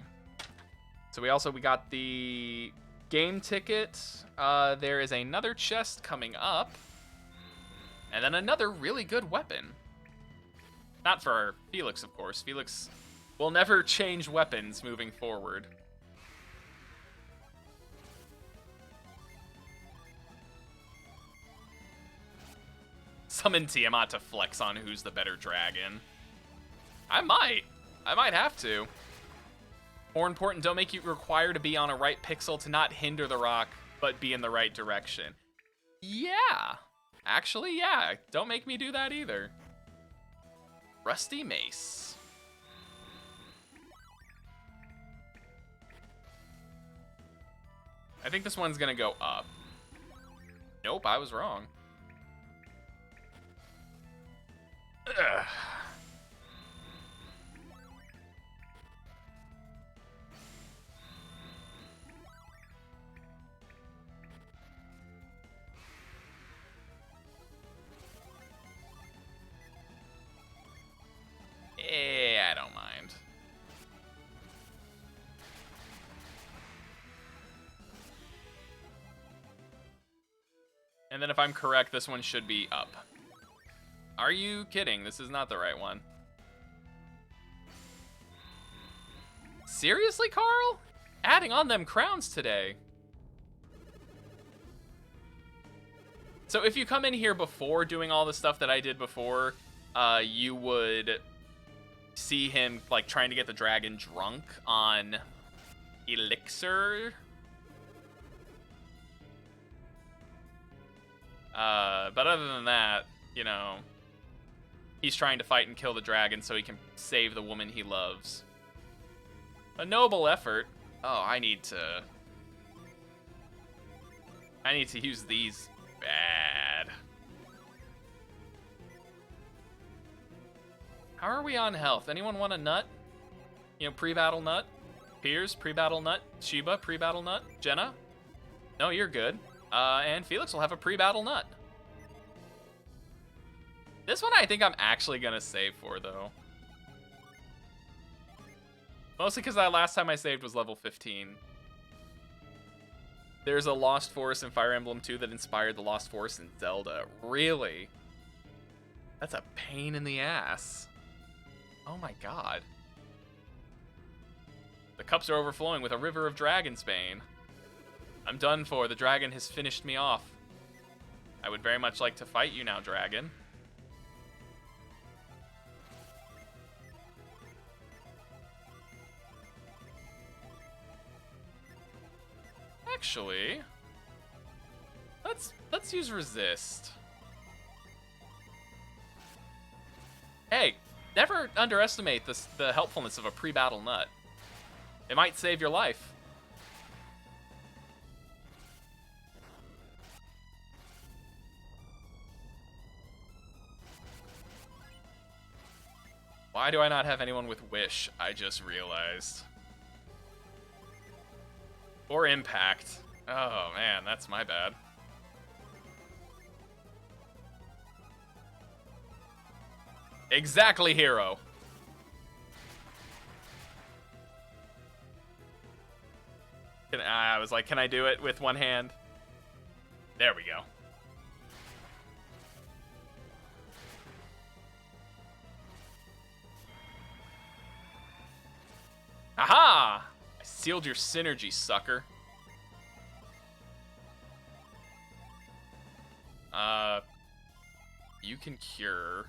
So we got the game ticket. There is another chest coming up. And then another really good weapon. Not for Felix, of course. Felix will never change weapons moving forward. Summon Tiamat to flex on who's the better dragon. I might have to. More important, don't make you require to be on a right pixel to not hinder the rock, but be in the right direction. Yeah. Actually, yeah. Don't make me do that either. Rusty Mace. I think this one's gonna go up. Nope, I was wrong. Ugh. I don't mind. And then if I'm correct, this one should be up. Are you kidding? This is not the right one. Seriously, Carl? Adding on them crowns today. So if you come in here before doing all the stuff that I did before, you would see him like trying to get the dragon drunk on elixir. But other than that, you know, he's trying to fight and kill the dragon so he can save the woman he loves. A noble effort. Oh, I need to use these bad. How are we on health? Anyone want a nut? You know, pre-battle nut? Piers, pre-battle nut? Sheba, pre-battle nut? Jenna? No, you're good. And Felix will have a pre-battle nut. This one I think I'm actually gonna save for, though. Mostly because that last time I saved was level 15. There's a Lost Forest in Fire Emblem 2 that inspired the Lost Forest in Zelda. Really? That's a pain in the ass. Oh my god. The cups are overflowing with a river of Dragonsbane. I'm done for. The dragon has finished me off. I would very much like to fight you now, dragon. Actually, let's use resist. Hey, never underestimate the helpfulness of a pre-battle nut. It might save your life. Why do I not have anyone with Wish? I just realized. Or Impact. Oh man, that's my bad. Exactly, hero. I was like, can I do it with one hand? There we go. Aha! I sealed your synergy, sucker. You can cure.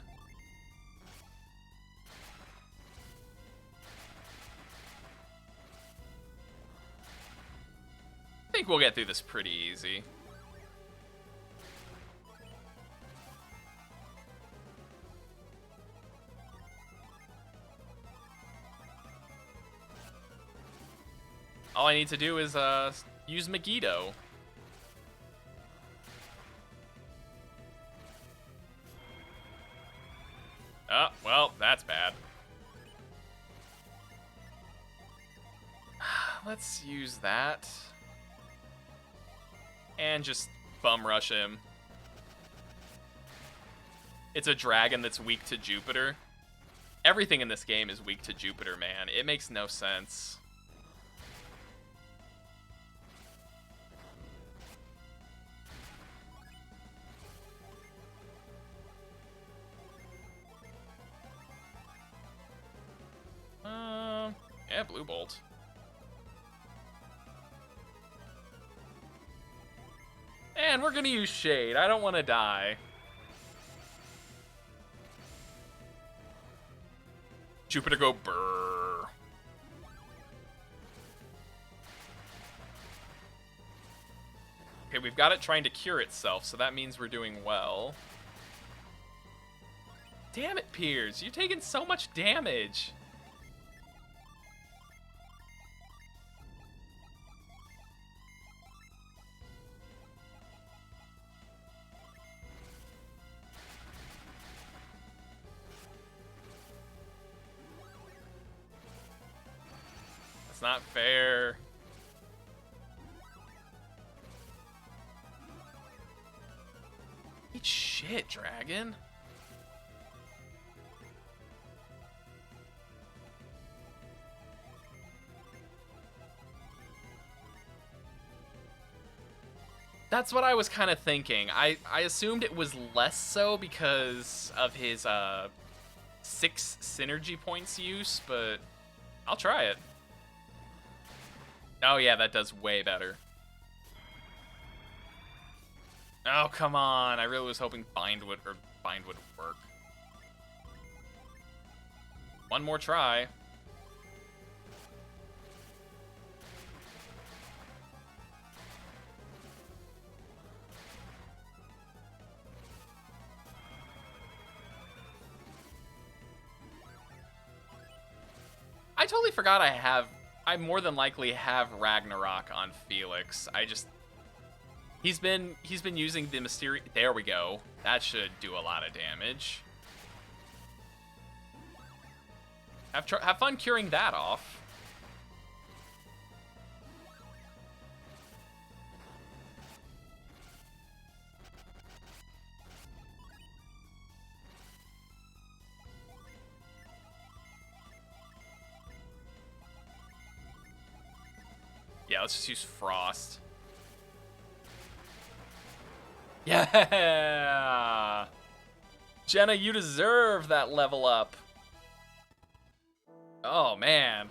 I think we'll get through this pretty easy. All I need to do is use Megiddo. Oh, well, that's bad. Let's use that. And just bum rush him. It's a dragon that's weak to Jupiter. Everything in this game is weak to Jupiter, man. It makes no sense. Yeah, Blue Bolt. And we're gonna use Shade. I don't want to die. Jupiter go brrr. Okay, we've got it trying to cure itself, so that means we're doing well. Damn it, Piers. You're taking so much damage. That's not fair. Eat shit, dragon. That's what I was kind of thinking. I assumed it was less so because of his 6 synergy points use, but I'll try it. Oh yeah, that does way better. Oh, come on. I really was hoping bind would work. One more try. I totally forgot I more than likely have Ragnarok on Felix. He's been using the mysterious. There we go. That should do a lot of damage. Have fun curing that off. Yeah, let's just use Frost. Yeah! Jenna, you deserve that level up. Oh, man.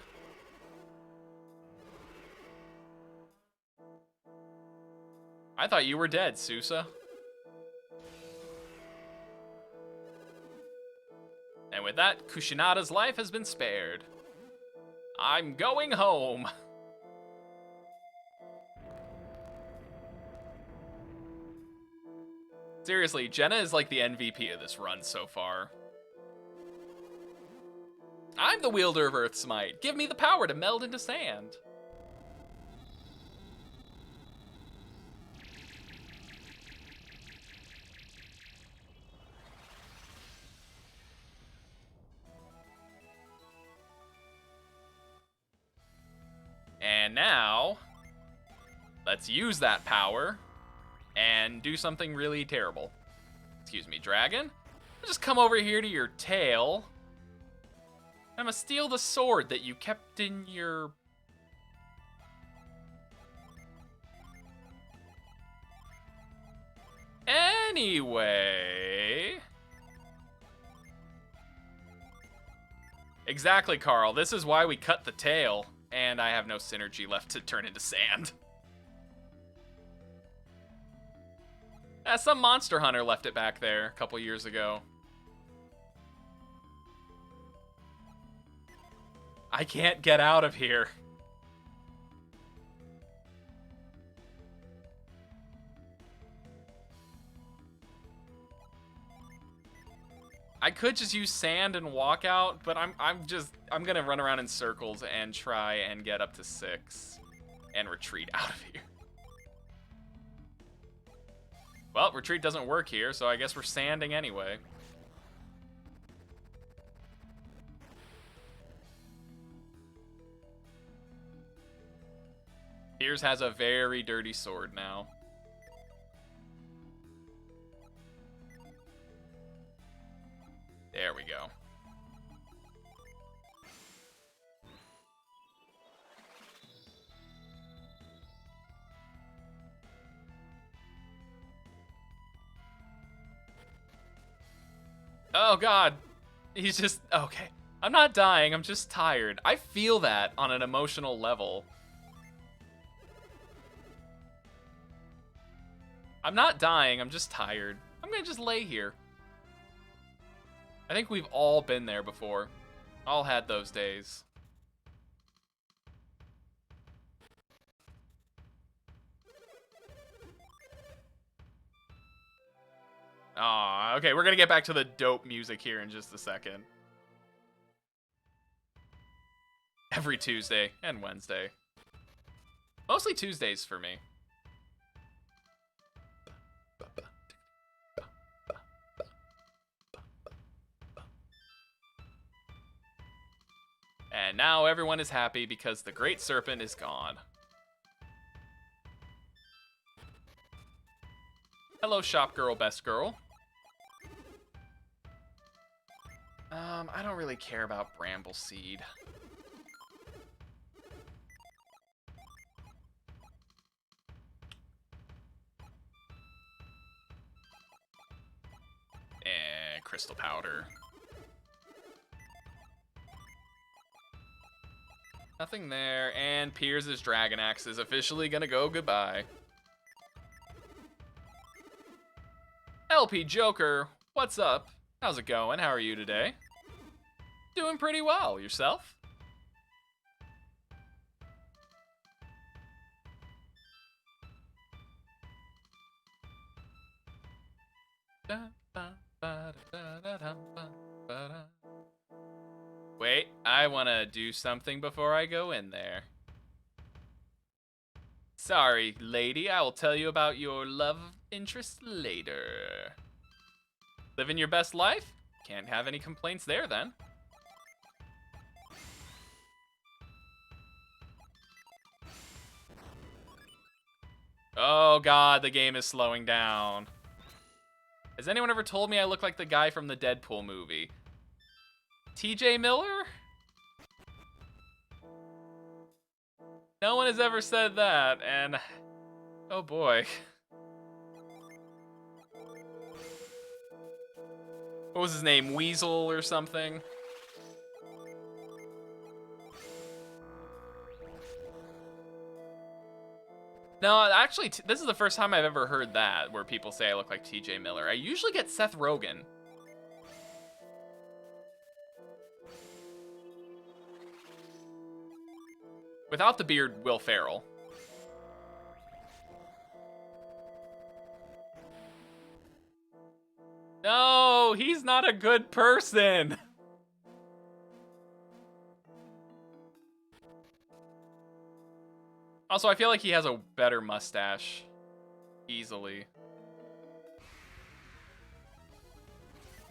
I thought you were dead, Sousa. And with that, Kushinada's life has been spared. I'm going home. Seriously, Jenna is like the MVP of this run so far. I'm the wielder of Earth's might. Give me the power to meld into sand. And now, let's use that power and do something really terrible. Excuse me, dragon. I'll just come over here to your tail. I'm gonna steal the sword that you kept in your... Anyway... Exactly, Carl. This is why we cut the tail. And I have no synergy left to turn into sand. Some monster hunter left it back there a couple years ago. I can't get out of here. I could just use sand and walk out, but I'm gonna run around in circles and try and get up to 6 and retreat out of here. Well, retreat doesn't work here, so I guess we're sanding anyway. Piers has a very dirty sword now. There we go. Oh god. He's just... Okay. I'm not dying, I'm just tired. I feel that on an emotional level. I'm not dying, I'm just tired. I'm gonna just lay here. I think we've all been there before. All had those days. Aw, okay, we're gonna get back to the dope music here in just a second. Every Tuesday and Wednesday. Mostly Tuesdays for me. And now everyone is happy because the Great Serpent is gone. Hello, shop girl, best girl. I don't really care about Brambleseed. Crystal powder. Nothing there, and Piers' Dragon Axe is officially gonna go goodbye. LP Joker, what's up? How's it going? How are you today? Doing pretty well. Yourself? Wait, I want to do something before I go in there. Sorry, lady, I will tell you about your love interest later. Living your best life? Can't have any complaints there, then. Oh god, the game is slowing down. Has anyone ever told me I look like the guy from the Deadpool movie? TJ Miller? No one has ever said that, and oh boy. What was his name? Weasel or something? No, actually, this is the first time I've ever heard that, where people say I look like TJ Miller. I usually get Seth Rogen. Without the beard, Will Ferrell. No, he's not a good person. Also, I feel like he has a better mustache. Easily.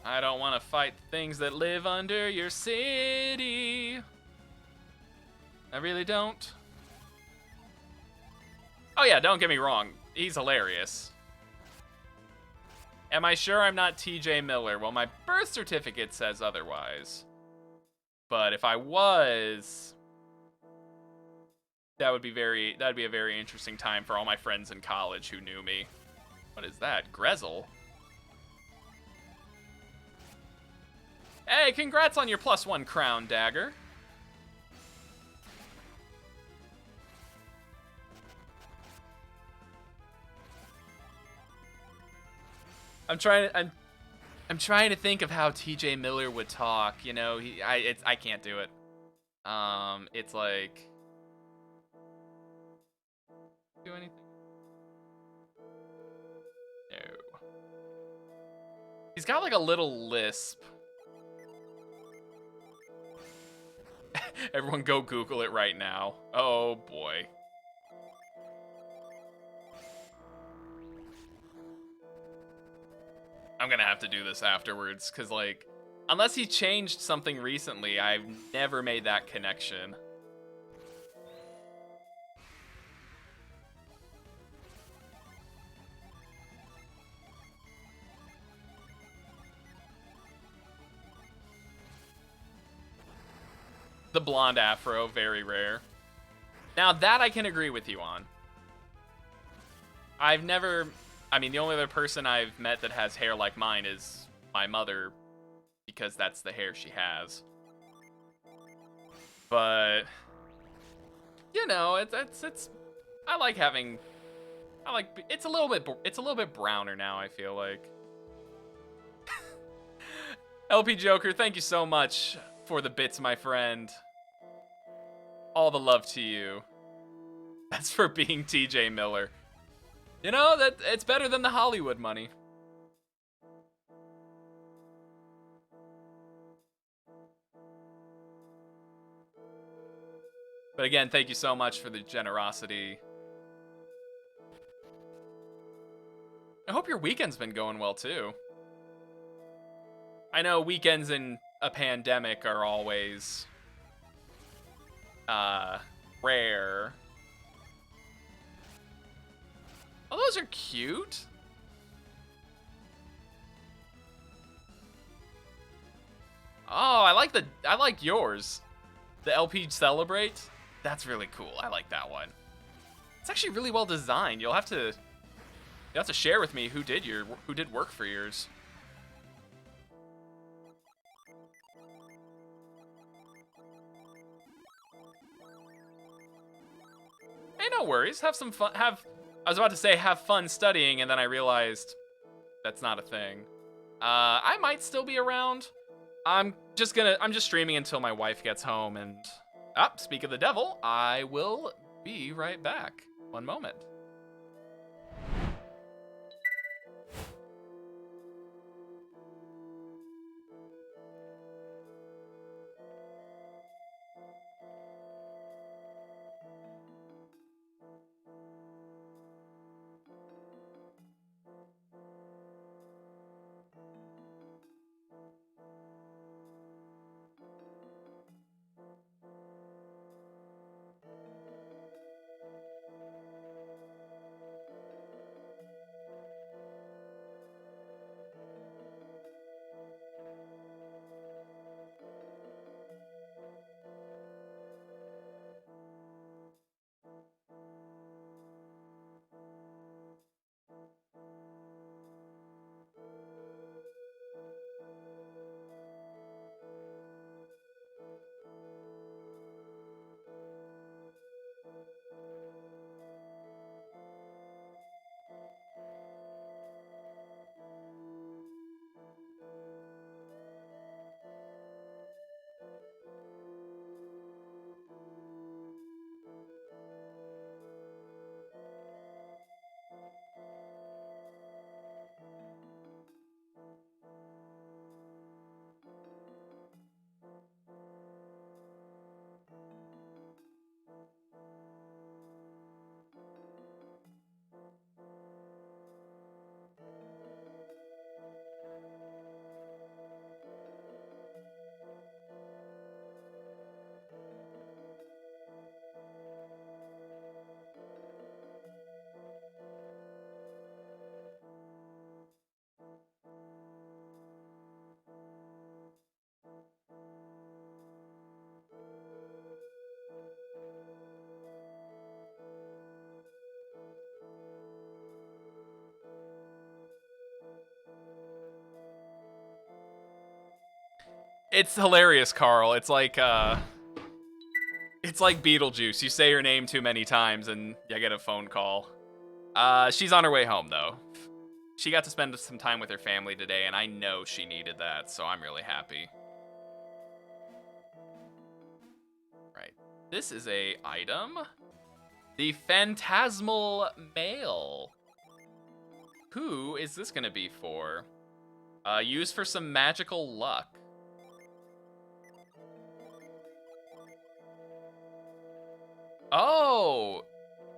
I don't want to fight things that live under your city. I really don't. Oh yeah, don't get me wrong. He's hilarious. Am I sure I'm not TJ Miller? Well, my birth certificate says otherwise. But if I was, that'd be a very interesting time for all my friends in college who knew me. What is that? Grezel? Hey, congrats on your +1 crown dagger. I'm trying to think of how TJ Miller would talk, you know, I can't do it. It's like, do anything? No. He's got like a little lisp. Everyone go Google it right now. Oh boy. I'm gonna have to do this afterwards, because, like, unless he changed something recently, I've never made that connection. The blonde afro, very rare. Now, that I can agree with you on. I mean, the only other person I've met that has hair like mine is my mother, because that's the hair she has. But, you know, it's it's a little bit browner now, I feel like. LP Joker, thank you so much for the bits, my friend. All the love to you. That's for being TJ Miller. You know, that it's better than the Hollywood money. But again, thank you so much for the generosity. I hope your weekend's been going well, too. I know weekends in a pandemic are always rare. Oh, those are cute. Oh, I like yours. The LP Celebrate. That's really cool. I like that one. It's actually really well designed. You'll have to share with me who did work for yours. Hey, no worries. Have some fun. I was about to say have fun studying, and then I realized that's not a thing. I might still be around. I'm just streaming until my wife gets home, and speak of the devil, I will be right back. One moment. It's hilarious, Carl. It's like Beetlejuice. You say her name too many times and you get a phone call. She's on her way home though. She got to spend some time with her family today, and I know she needed that, so I'm really happy. Right. This is a item. The Phantasmal Mail. Who is this gonna be for? Used for some magical luck. Oh,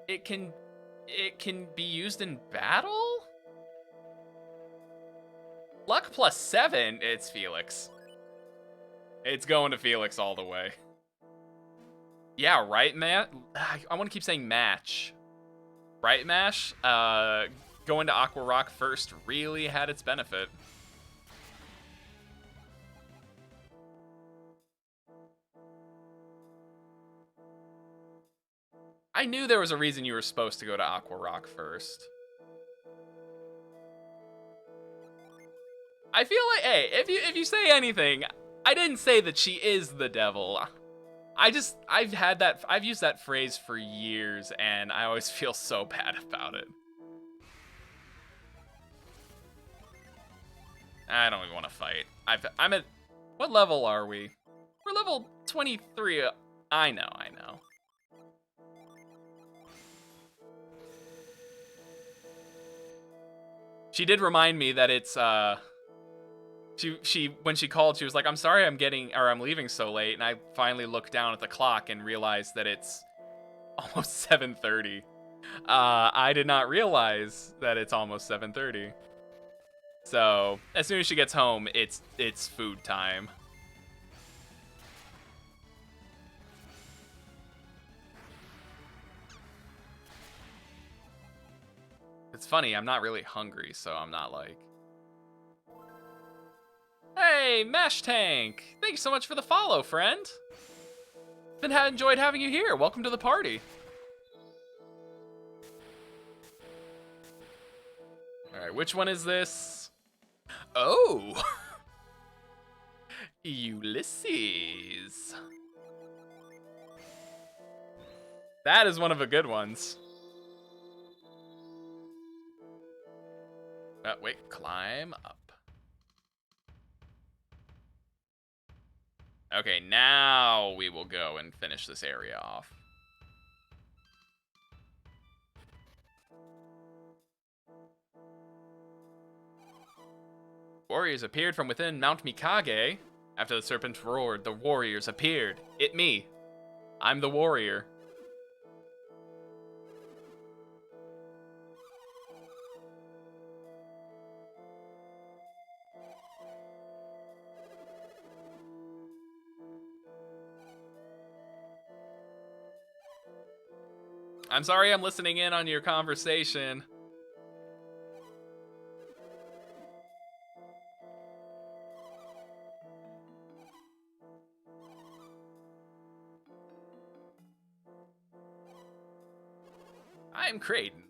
it can be used in battle? Luck +7, it's Felix. It's going to Felix all the way. Yeah, right, Matt? I want to keep saying match. Right, Mash? Going to Aqua Rock first really had its benefit. I knew there was a reason you were supposed to go to Aqua Rock first. I feel like, hey, if you say anything, I didn't say that she is the devil. I've used that phrase for years, and I always feel so bad about it. I don't even want to fight. I'm at, what level are we? We're level 23. I know. She did remind me that it's She when she called, she was like, "I'm sorry, I'm leaving so late." And I finally looked down at the clock and realized that it's almost 7:30. I did not realize that it's almost 7:30. So as soon as she gets home, it's food time. It's funny, I'm not really hungry, so I'm not like... Hey, Mesh Tank! Thank you so much for the follow, friend! Enjoyed having you here. Welcome to the party. Alright, which one is this? Oh! Ulysses. That is one of the good ones. Wait, climb up. Okay, now we will go and finish this area off. Warriors appeared from within Mount Mikage. After the serpent roared, the warriors appeared. It me. I'm the warrior. I'm sorry I'm listening in on your conversation. I'm Creighton.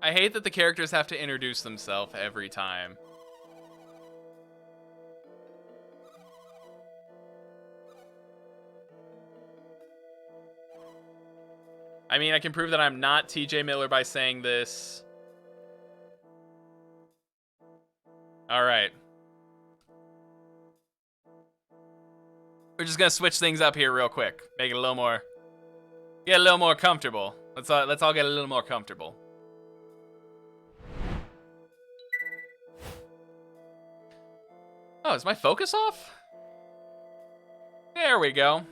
I hate that the characters have to introduce themselves every time. I mean, I can prove that I'm not TJ Miller by saying this. Alright. We're just gonna switch things up here real quick. Make it a little more... Get a little more comfortable. Let's all get a little more comfortable. Oh, is my focus off? There we go.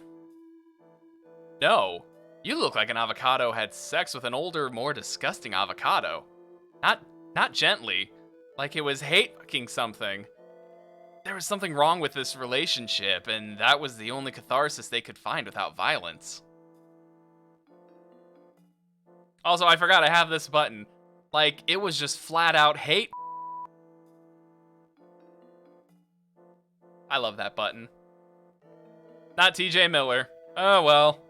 No. You look like an avocado had sex with an older, more disgusting avocado. Not gently. Like it was hate-fucking something. There was something wrong with this relationship, and that was the only catharsis they could find without violence. Also, I forgot I have this button. Like, it was just flat-out hate. I love that button. Not TJ Miller. Oh, well.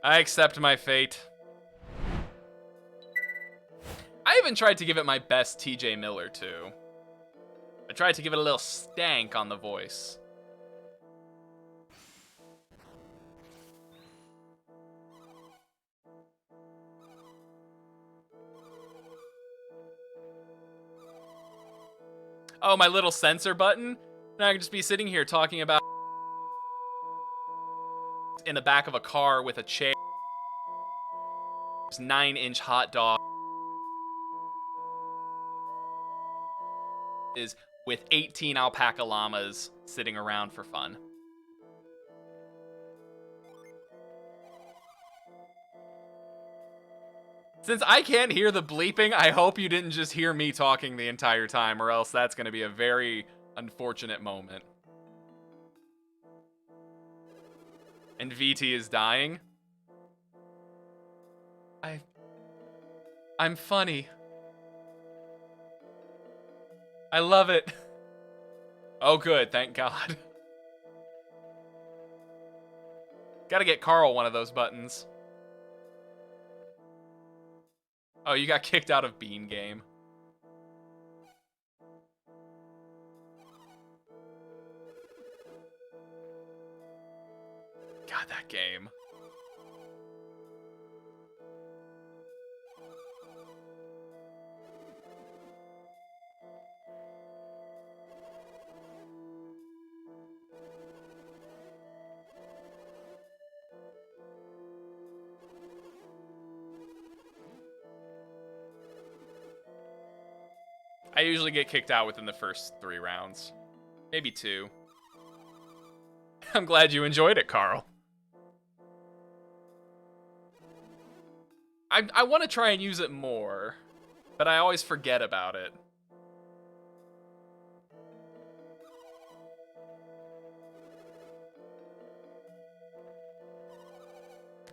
I accept my fate. I even tried to give it my best TJ Miller, too. I tried to give it a little stank on the voice. Oh, my little censor button? Now I can just be sitting here talking about in the back of a car with a chair. 9-inch hot dog is with 18 alpaca llamas sitting around for fun. Since I can't hear the bleeping, I hope you didn't just hear me talking the entire time, or else that's going to be a very unfortunate moment. And VT is dying. I'm funny. I love it. Oh, good. Thank God. Gotta get Carl one of those buttons. Oh, you got kicked out of Bean Game. God, that game. I usually get kicked out within the first 3 rounds. Maybe 2. I'm glad you enjoyed it, Carl. I want to try and use it more, but I always forget about it.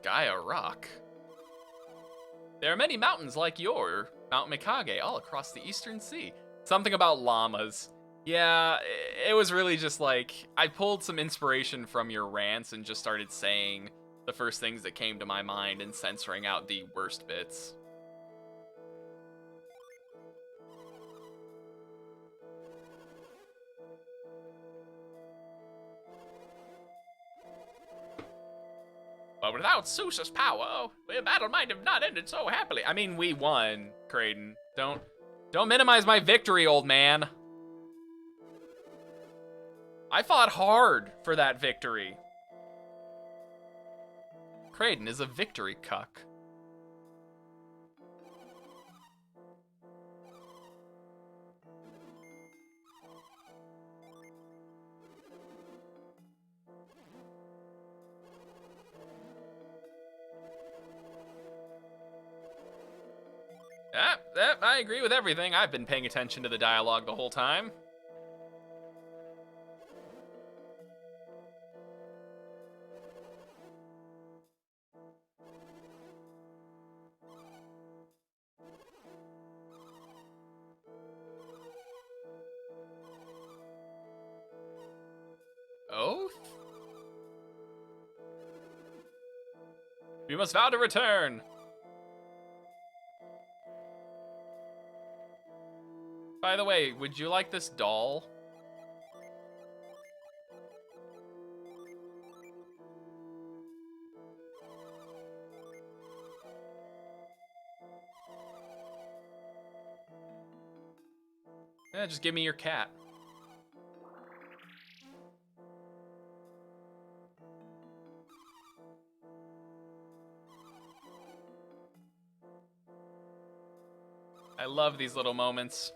Gaia Rock. There are many mountains like your Mount Mikage all across the Eastern Sea. Something about llamas. Yeah, it was really just like, I pulled some inspiration from your rants and just started saying the first things that came to my mind and censoring out the worst bits. But without Zeus's power, the battle might have not ended so happily. I mean, we won, Kraden. Don't minimize my victory, old man. I fought hard for that victory. Kraden is a victory cuck. I agree with everything. I've been paying attention to the dialogue the whole time. Oath? We must vow to return. By the way, would you like this doll? Yeah, just give me your cat. I love these little moments.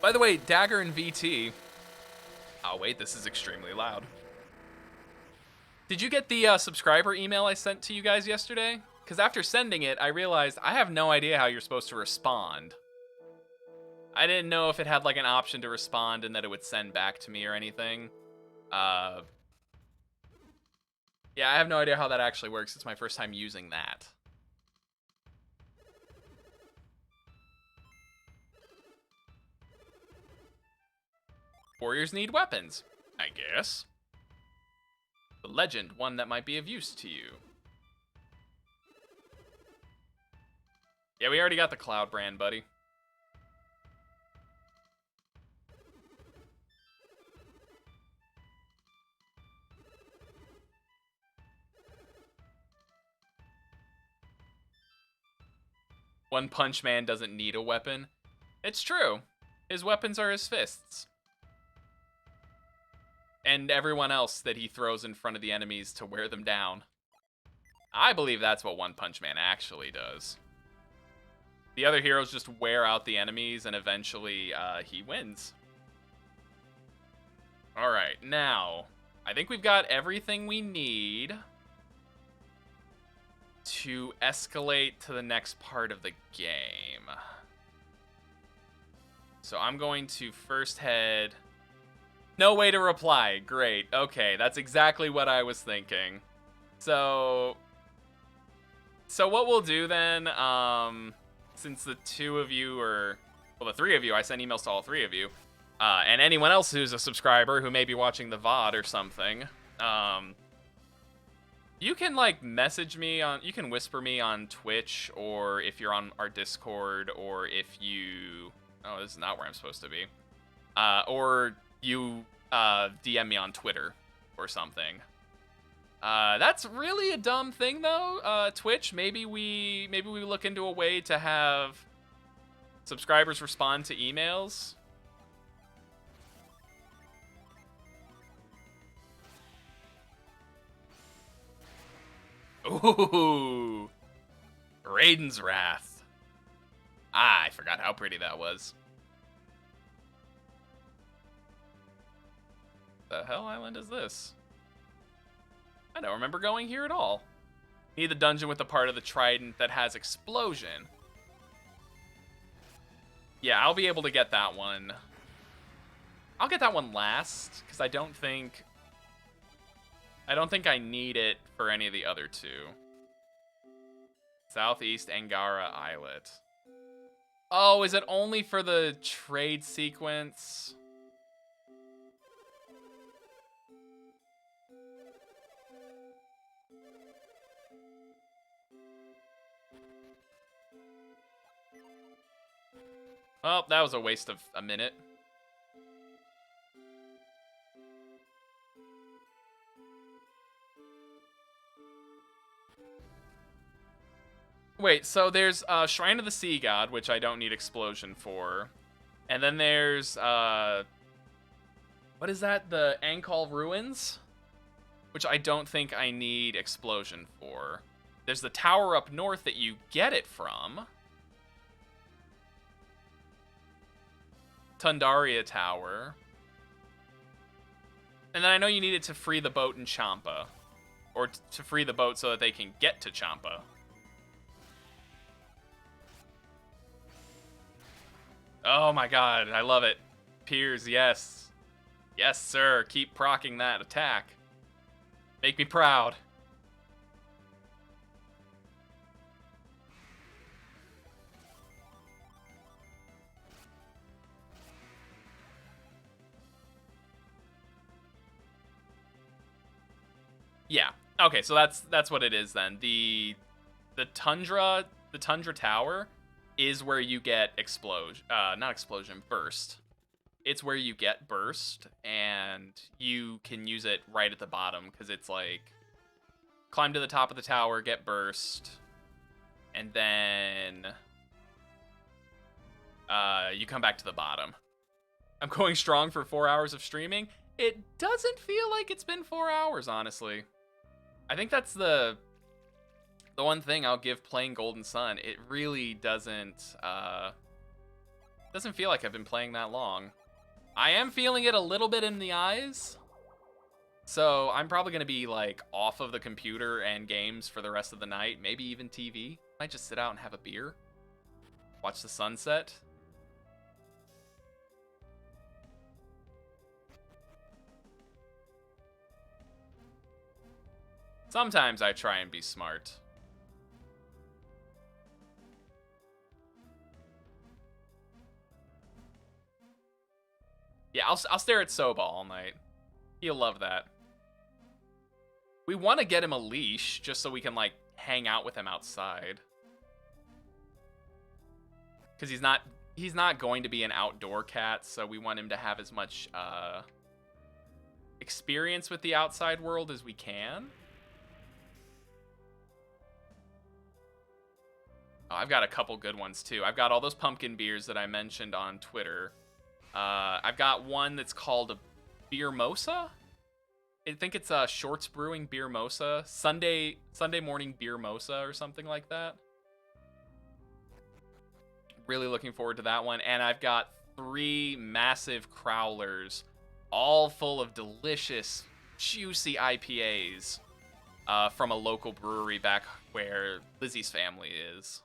By the way, Dagger and VT. Oh wait, this is extremely loud. Did you get the subscriber email I sent to you guys yesterday? Because after sending it, I realized I have no idea how you're supposed to respond. I didn't know if it had like an option to respond and that it would send back to me or anything. Yeah, I have no idea how that actually works. It's my first time using that. Warriors need weapons, I guess. The legend, one that might be of use to you. Yeah, we already got the Cloud brand, buddy. One Punch Man doesn't need a weapon. It's true. His weapons are his fists. And everyone else that he throws in front of the enemies to wear them down. I believe that's what One Punch Man actually does. The other heroes just wear out the enemies and eventually he wins. Alright, now, I think we've got everything we need to escalate to the next part of the game. So I'm going to first head... No way to reply. Great. Okay, that's exactly what I was thinking. So what we'll do then, since the 2 of you are... Well, the 3 of you, I send emails to all 3 of you. And anyone else who's a subscriber who may be watching the VOD or something. You can, like, message me on... You can whisper me on Twitch, or if you're on our Discord, or if you... Oh, this is not where I'm supposed to be. Or... you DM me on Twitter or something. That's really a dumb thing though. Twitch, maybe we look into a way to have subscribers respond to emails. Ooh. Raiden's Wrath. I forgot how pretty that was. The hell island is this? I don't remember going here at all. Need the dungeon with the part of the trident that has explosion. Yeah, I'll be able to get that one. I'll get that one last, because I don't think I need it for any of the other two. Southeast Angara Islet. Oh, is it only for the trade sequence? Well, that was a waste of a minute. Wait, so there's Shrine of the Sea God, which I don't need explosion for. And then there's, what is that? The Ankal Ruins? Which I don't think I need explosion for. There's the tower up north that you get it from. Tundaria Tower. And then I know you need it to free the boat in Champa. Or to free the boat so that they can get to Champa. Oh my god, I love it. Piers, yes. Yes, sir. Keep proccing that attack. Make me proud. Yeah. Okay, so that's what it is then. The Tundra Tower is where you get burst. It's where you get burst, and you can use it right at the bottom, because it's like, climb to the top of the tower, get burst, and then you come back to the bottom. I'm going strong for 4 hours of streaming. It doesn't feel like it's been 4 hours, honestly. I think that's the one thing I'll give playing Golden Sun. It really doesn't feel like I've been playing that long. I am feeling it a little bit in the eyes, so I'm probably going to be like off of the computer and games for the rest of the night, maybe even TV. Might just sit out and have a beer, watch the sunset. Sometimes I try and be smart. Yeah, I'll stare at Soba all night. He'll love that. We want to get him a leash just so we can like hang out with him outside. Because he's not going to be an outdoor cat, so we want him to have as much experience with the outside world as we can. Oh, I've got a couple good ones too. I've got all those pumpkin beers that I mentioned on Twitter. I've got one that's called a Beer Mosa. I think it's Shorts Brewing Beer Mosa. Sunday morning Beer Mosa or something like that. Really looking forward to that one. And I've got 3 massive crowlers, all full of delicious, juicy IPAs from a local brewery back where Lizzie's family is.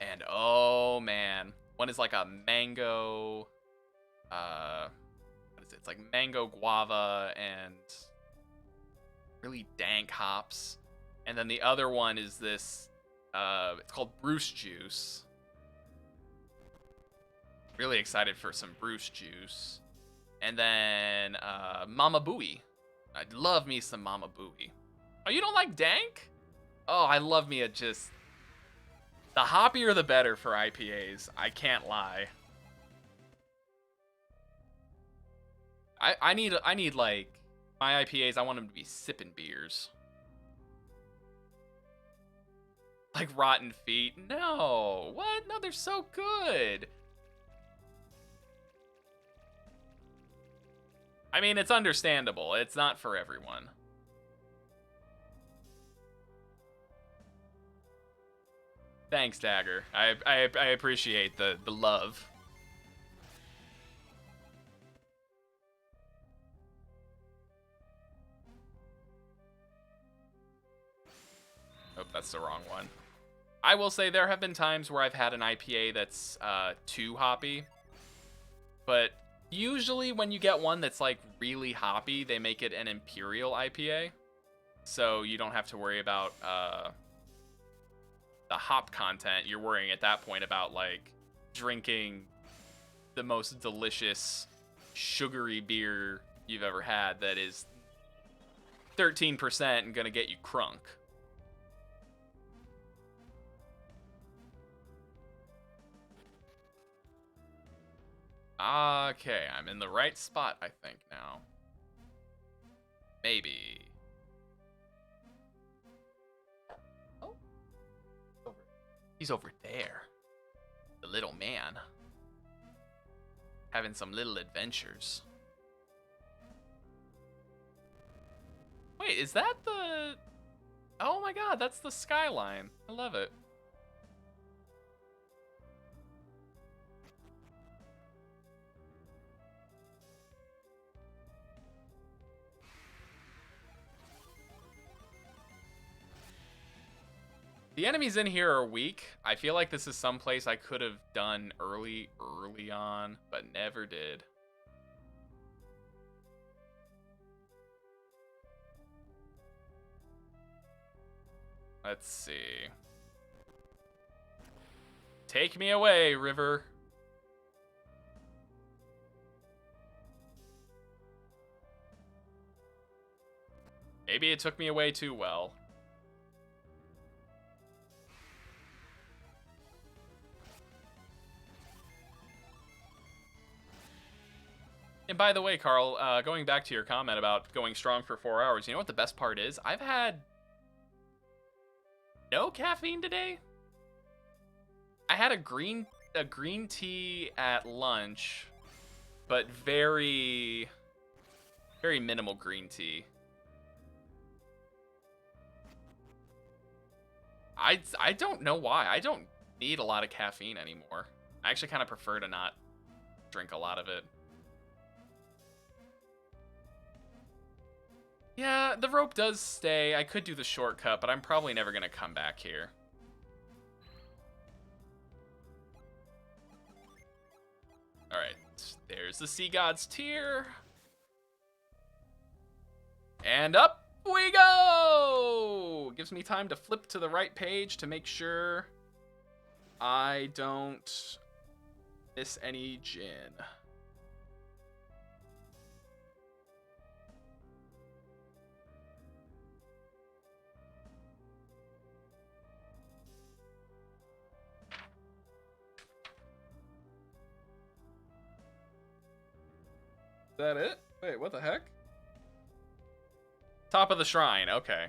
And oh man, one is like a mango, what is it? It's like mango guava and really dank hops. And then the other one is this, it's called Bruce Juice. Really excited for some Bruce Juice. And then Mama Booey. I'd love me some Mama Booey. Oh, you don't like dank? Oh, I love me a just... The hoppier the better for IPAs. I can't lie. I need like... My IPAs, I want them to be sipping beers. Like Rotten Feet. No. What? No, they're so good. I mean, it's understandable. It's not for everyone. Thanks, Dagger. I appreciate the love. Oh, that's the wrong one. I will say there have been times where I've had an IPA that's too hoppy. But usually when you get one that's like really hoppy, they make it an Imperial IPA. So you don't have to worry about the hop content. You're worrying at that point about like drinking the most delicious sugary beer you've ever had that is 13% and gonna get you crunk. Okay, I'm in the right spot, I think, now. Maybe. Oh. He's over there. The little man. Having some little adventures. Wait, is that the... Oh my god, that's the skyline. I love it. The enemies in here are weak. I feel like this is someplace I could have done early on, but never did. Let's see. Take me away, river. Maybe it took me away too well. And by the way, Carl, going back to your comment about going strong for 4 hours, you know what the best part is? I've had no caffeine today. I had a green tea at lunch, but very minimal green tea. I don't know why. I don't need a lot of caffeine anymore. I actually kind of prefer to not drink a lot of it. Yeah, the rope does stay. I could do the shortcut, but I'm probably never going to come back here. Alright, there's the Sea God's Tear. And up we go! Gives me time to flip to the right page to make sure I don't miss any Djinn. Is that it? Wait, what the heck? Top of the shrine, okay.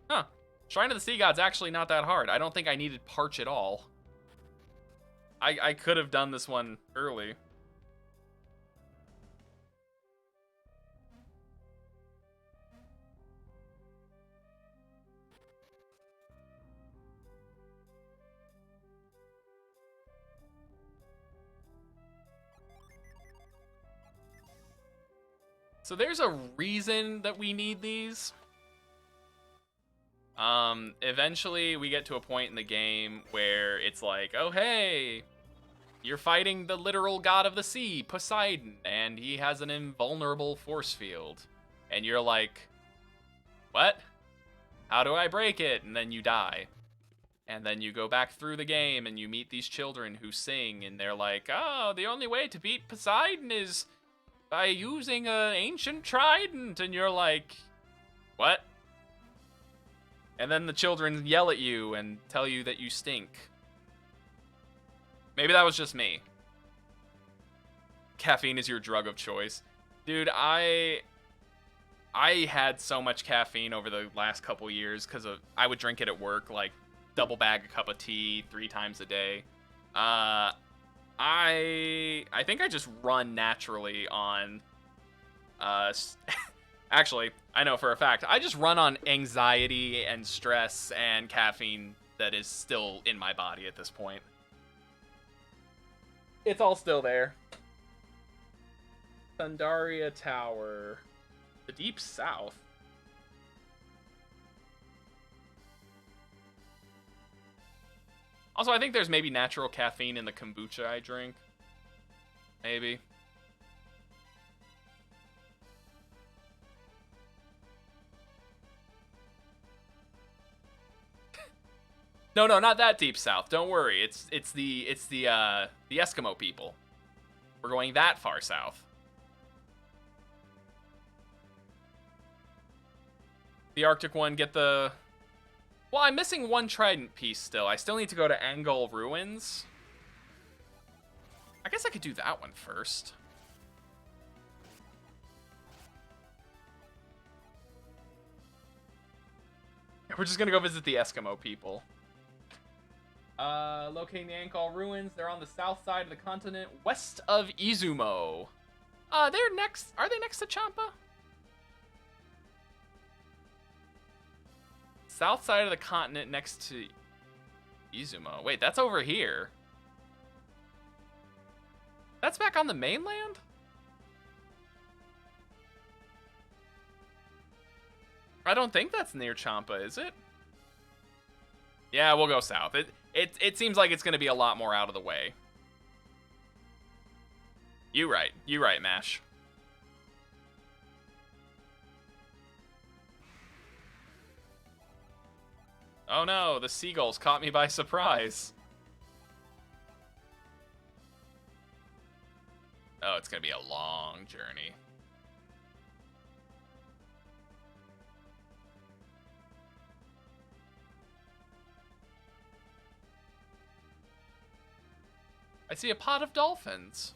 Huh. Shrine of the Sea God's actually not that hard. I don't think I needed Parch at all. I could have done this one early. So there's a reason that we need these. Eventually we get to a point in the game where it's like, oh hey, you're fighting the literal god of the sea, Poseidon, and he has an invulnerable force field. And you're like, what? How do I break it? And then you die. And then you go back through the game and you meet these children who sing, and they're like, oh, the only way to beat Poseidon is by using an ancient trident. And you're like, what? And then the children yell at you and tell you that you stink. Maybe that was just me. Caffeine is your drug of choice. Dude, I had so much caffeine over the last couple years because I would drink it at work, like double bag a cup of tea 3 times a day. I think I just run naturally on actually, I know for a fact, I just run on anxiety and stress and caffeine that is still in my body at this point. It's all still there. Thundaria Tower. The Deep South. Also, I think there's maybe natural caffeine in the kombucha I drink. Maybe. No, not that deep south. Don't worry. It's the Eskimo people. We're going that far south. The Arctic one, get the... Well, I'm missing one trident piece still. I still need to go to Angol Ruins. I guess I could do that one first. We're just gonna go visit the Eskimo people. Locating the Angol Ruins. They're on the south side of the continent, west of Izumo. They're next. Are they next to Champa? South side of the continent next to Izumo. Wait, that's over here. That's back on the mainland? I don't think that's near Champa, is it? Yeah, we'll go south. It seems like it's going to be a lot more out of the way. You right, Mash. Oh no, the seagulls caught me by surprise. Oh, it's gonna be a long journey. I see a pod of dolphins.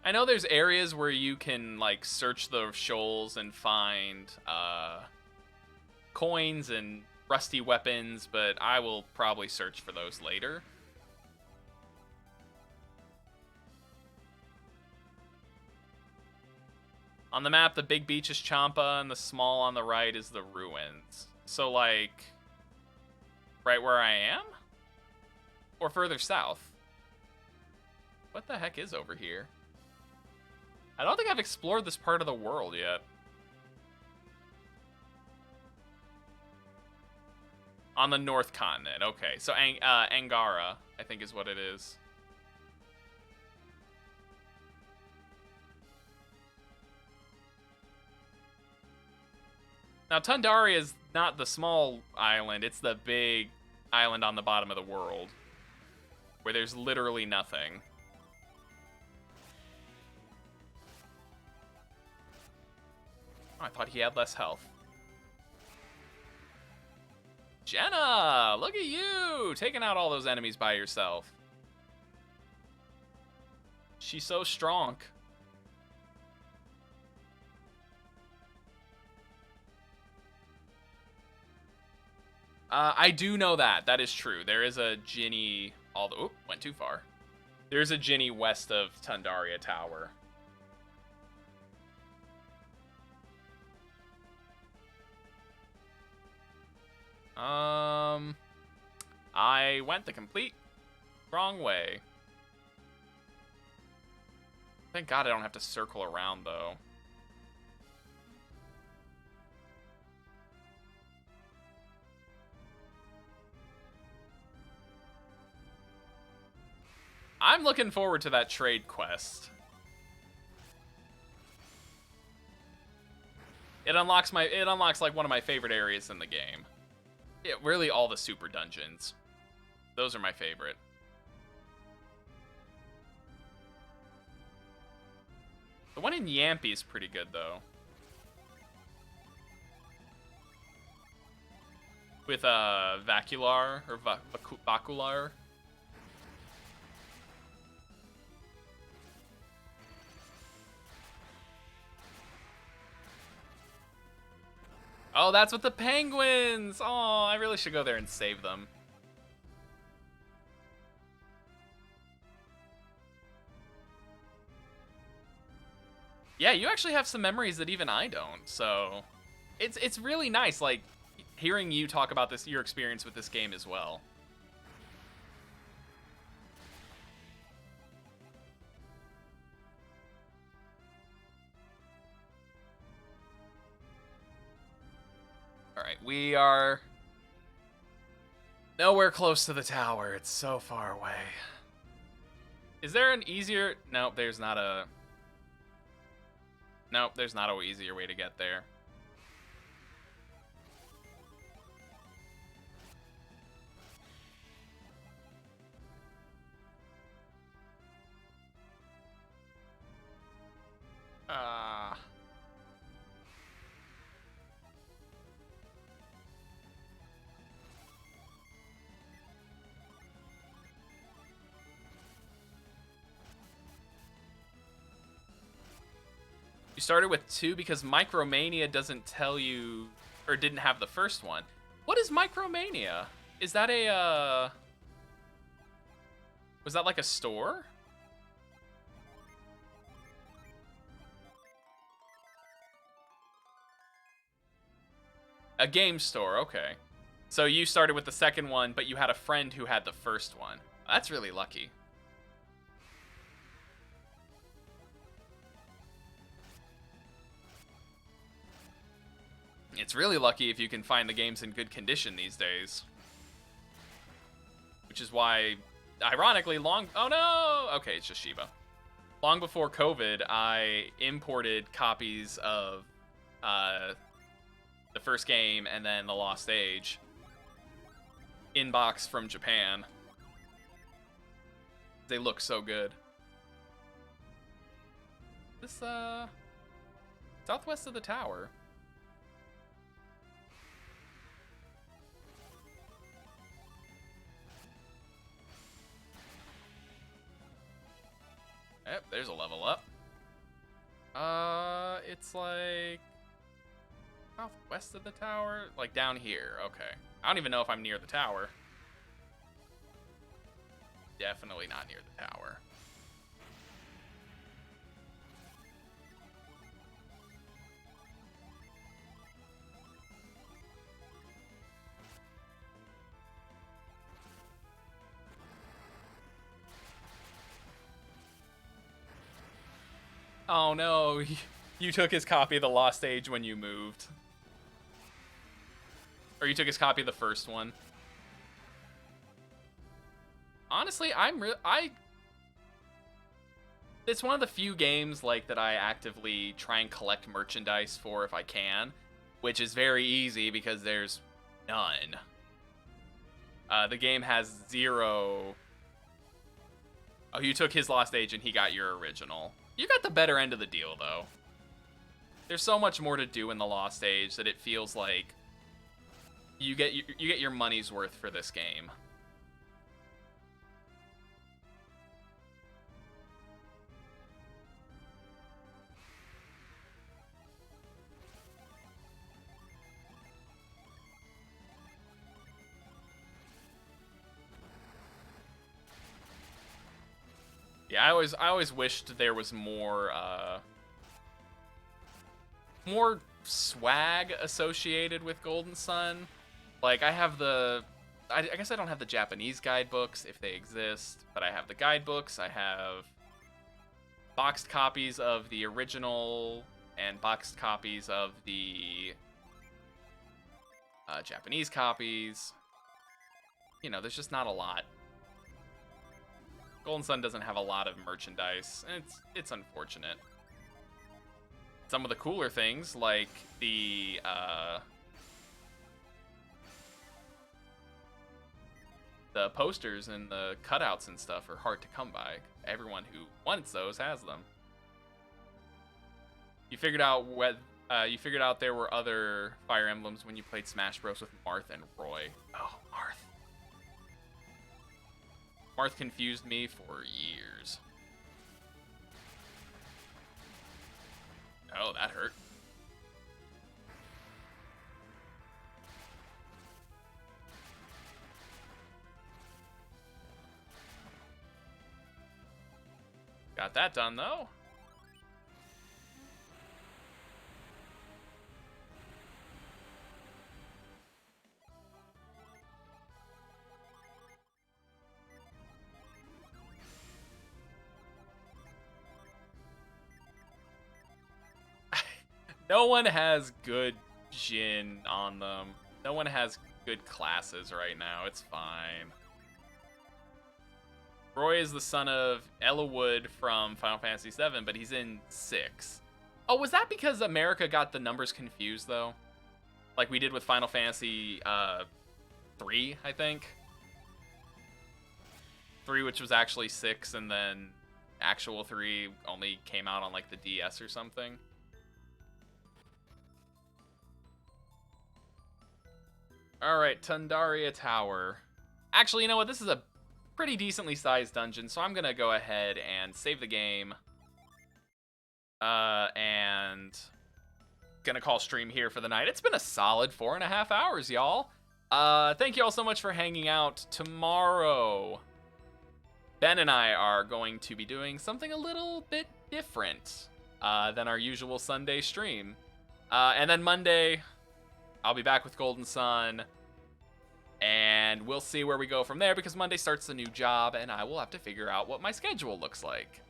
I know there's areas where you can like search the shoals and find coins and rusty weapons, but I will probably search for those later. On the map, the big beach is Champa, and the small on the right is the ruins. So, like, right where I am? Or further south? What the heck is over here? I don't think I've explored this part of the world yet. On the North Continent, okay. So Angara, I think is what it is. Now, Thundaria is not the small island, it's the big island on the bottom of the world, where there's literally nothing. Oh, I thought he had less health. Jenna, look at you, taking out all those enemies by yourself. She's so strong. I do know that. That is true. There is a Djinn oop, went too far. There's a Djinn west of Thundaria Tower. I went the complete wrong way. Thank God I don't have to circle around, though. I'm looking forward to that trade quest. It unlocks like one of my favorite areas in the game. Yeah, really all the super dungeons. Those are my favorite. The one in Yampi is pretty good, though. With Vacular, or Bacular. Oh, that's with the penguins! Oh, I really should go there and save them. Yeah, you actually have some memories that even I don't. So it's really nice, like, hearing you talk about this, your experience with this game as well. All right, we are nowhere close to the tower. It's so far away. Is there an easier... Nope, there's not a... Nope, there's not an easier way to get there. You started with 2 because Micromania doesn't tell you, or didn't have the first one. What is Micromania? Is that a, was that like a store? A game store, okay. So you started with the second one, but you had a friend who had the first one. That's really lucky. It's really lucky if you can find the games in good condition these days. Which is why, ironically, oh no! Okay, it's just Shiva. Long before COVID, I imported copies of the first game and then The Lost Age in box from Japan. They look so good. This, southwest of the tower. Yep, there's a level up. It's like southwest of the tower, like down here. Okay. I don't even know if I'm near the tower. Definitely not near the tower. Oh no, you took his copy of The Lost Age when you moved. Or you took his copy of the first one. Honestly, it's one of the few games like that I actively try and collect merchandise for if I can, which is very easy because there's none. The game has 0. Oh, you took his Lost Age and he got your original. You got the better end of the deal, though. There's so much more to do in the Lost Age that it feels like you get your money's worth for this game. Yeah, I always wished there was more more swag associated with Golden Sun. Like, I have I guess I don't have the Japanese guidebooks if they exist, but I have the guidebooks. I have boxed copies of the original and boxed copies of the Japanese copies. You know, there's just not a lot. Golden Sun doesn't have a lot of merchandise, and it's unfortunate. Some of the cooler things, like the posters and the cutouts and stuff, are hard to come by. Everyone who wants those has them. You figured out there were other Fire Emblems when you played Smash Bros with Marth and Roy. Oh, Marth. Marth confused me for years. Oh, that hurt. Got that done, though. No one has good Djinn on them. No one has good classes right now. It's fine. Roy is the son of Ella Wood from Final Fantasy VII, but he's in 6. Oh, was that because America got the numbers confused, though? Like we did with Final Fantasy 3, I think? 3, which was actually 6, and then actual 3 only came out on, like, the DS or something. Alright, Tundaria Tower. Actually, you know what? This is a pretty decently sized dungeon, so I'm gonna go ahead and save the game. And gonna call stream here for the night. It's been a solid 4.5 hours, y'all. Thank you all so much for hanging out. Tomorrow, Ben and I are going to be doing something a little bit different than our usual Sunday stream. And then Monday, I'll be back with Golden Sun. And we'll see where we go from there, because Monday starts the new job, and I will have to figure out what my schedule looks like.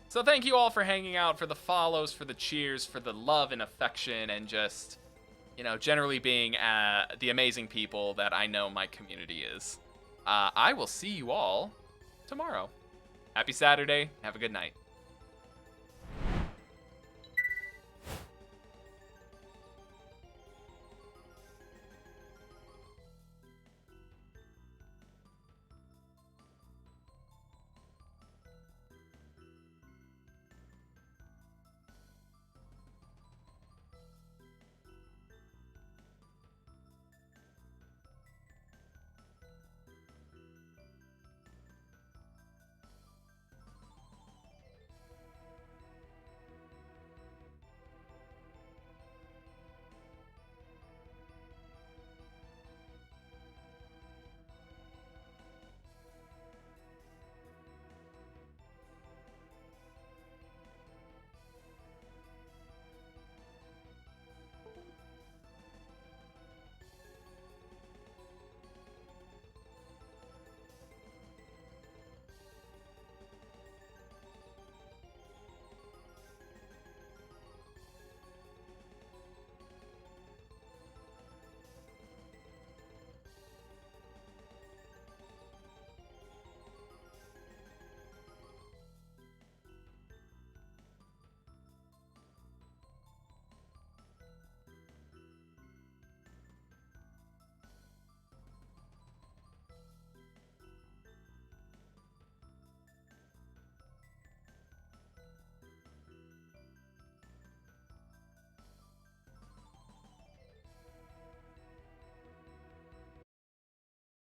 So thank you all for hanging out, for the follows, for the cheers, for the love and affection, and just, you know, generally being the amazing people that I know my community is. I will see you all tomorrow. Happy Saturday. Have a good night.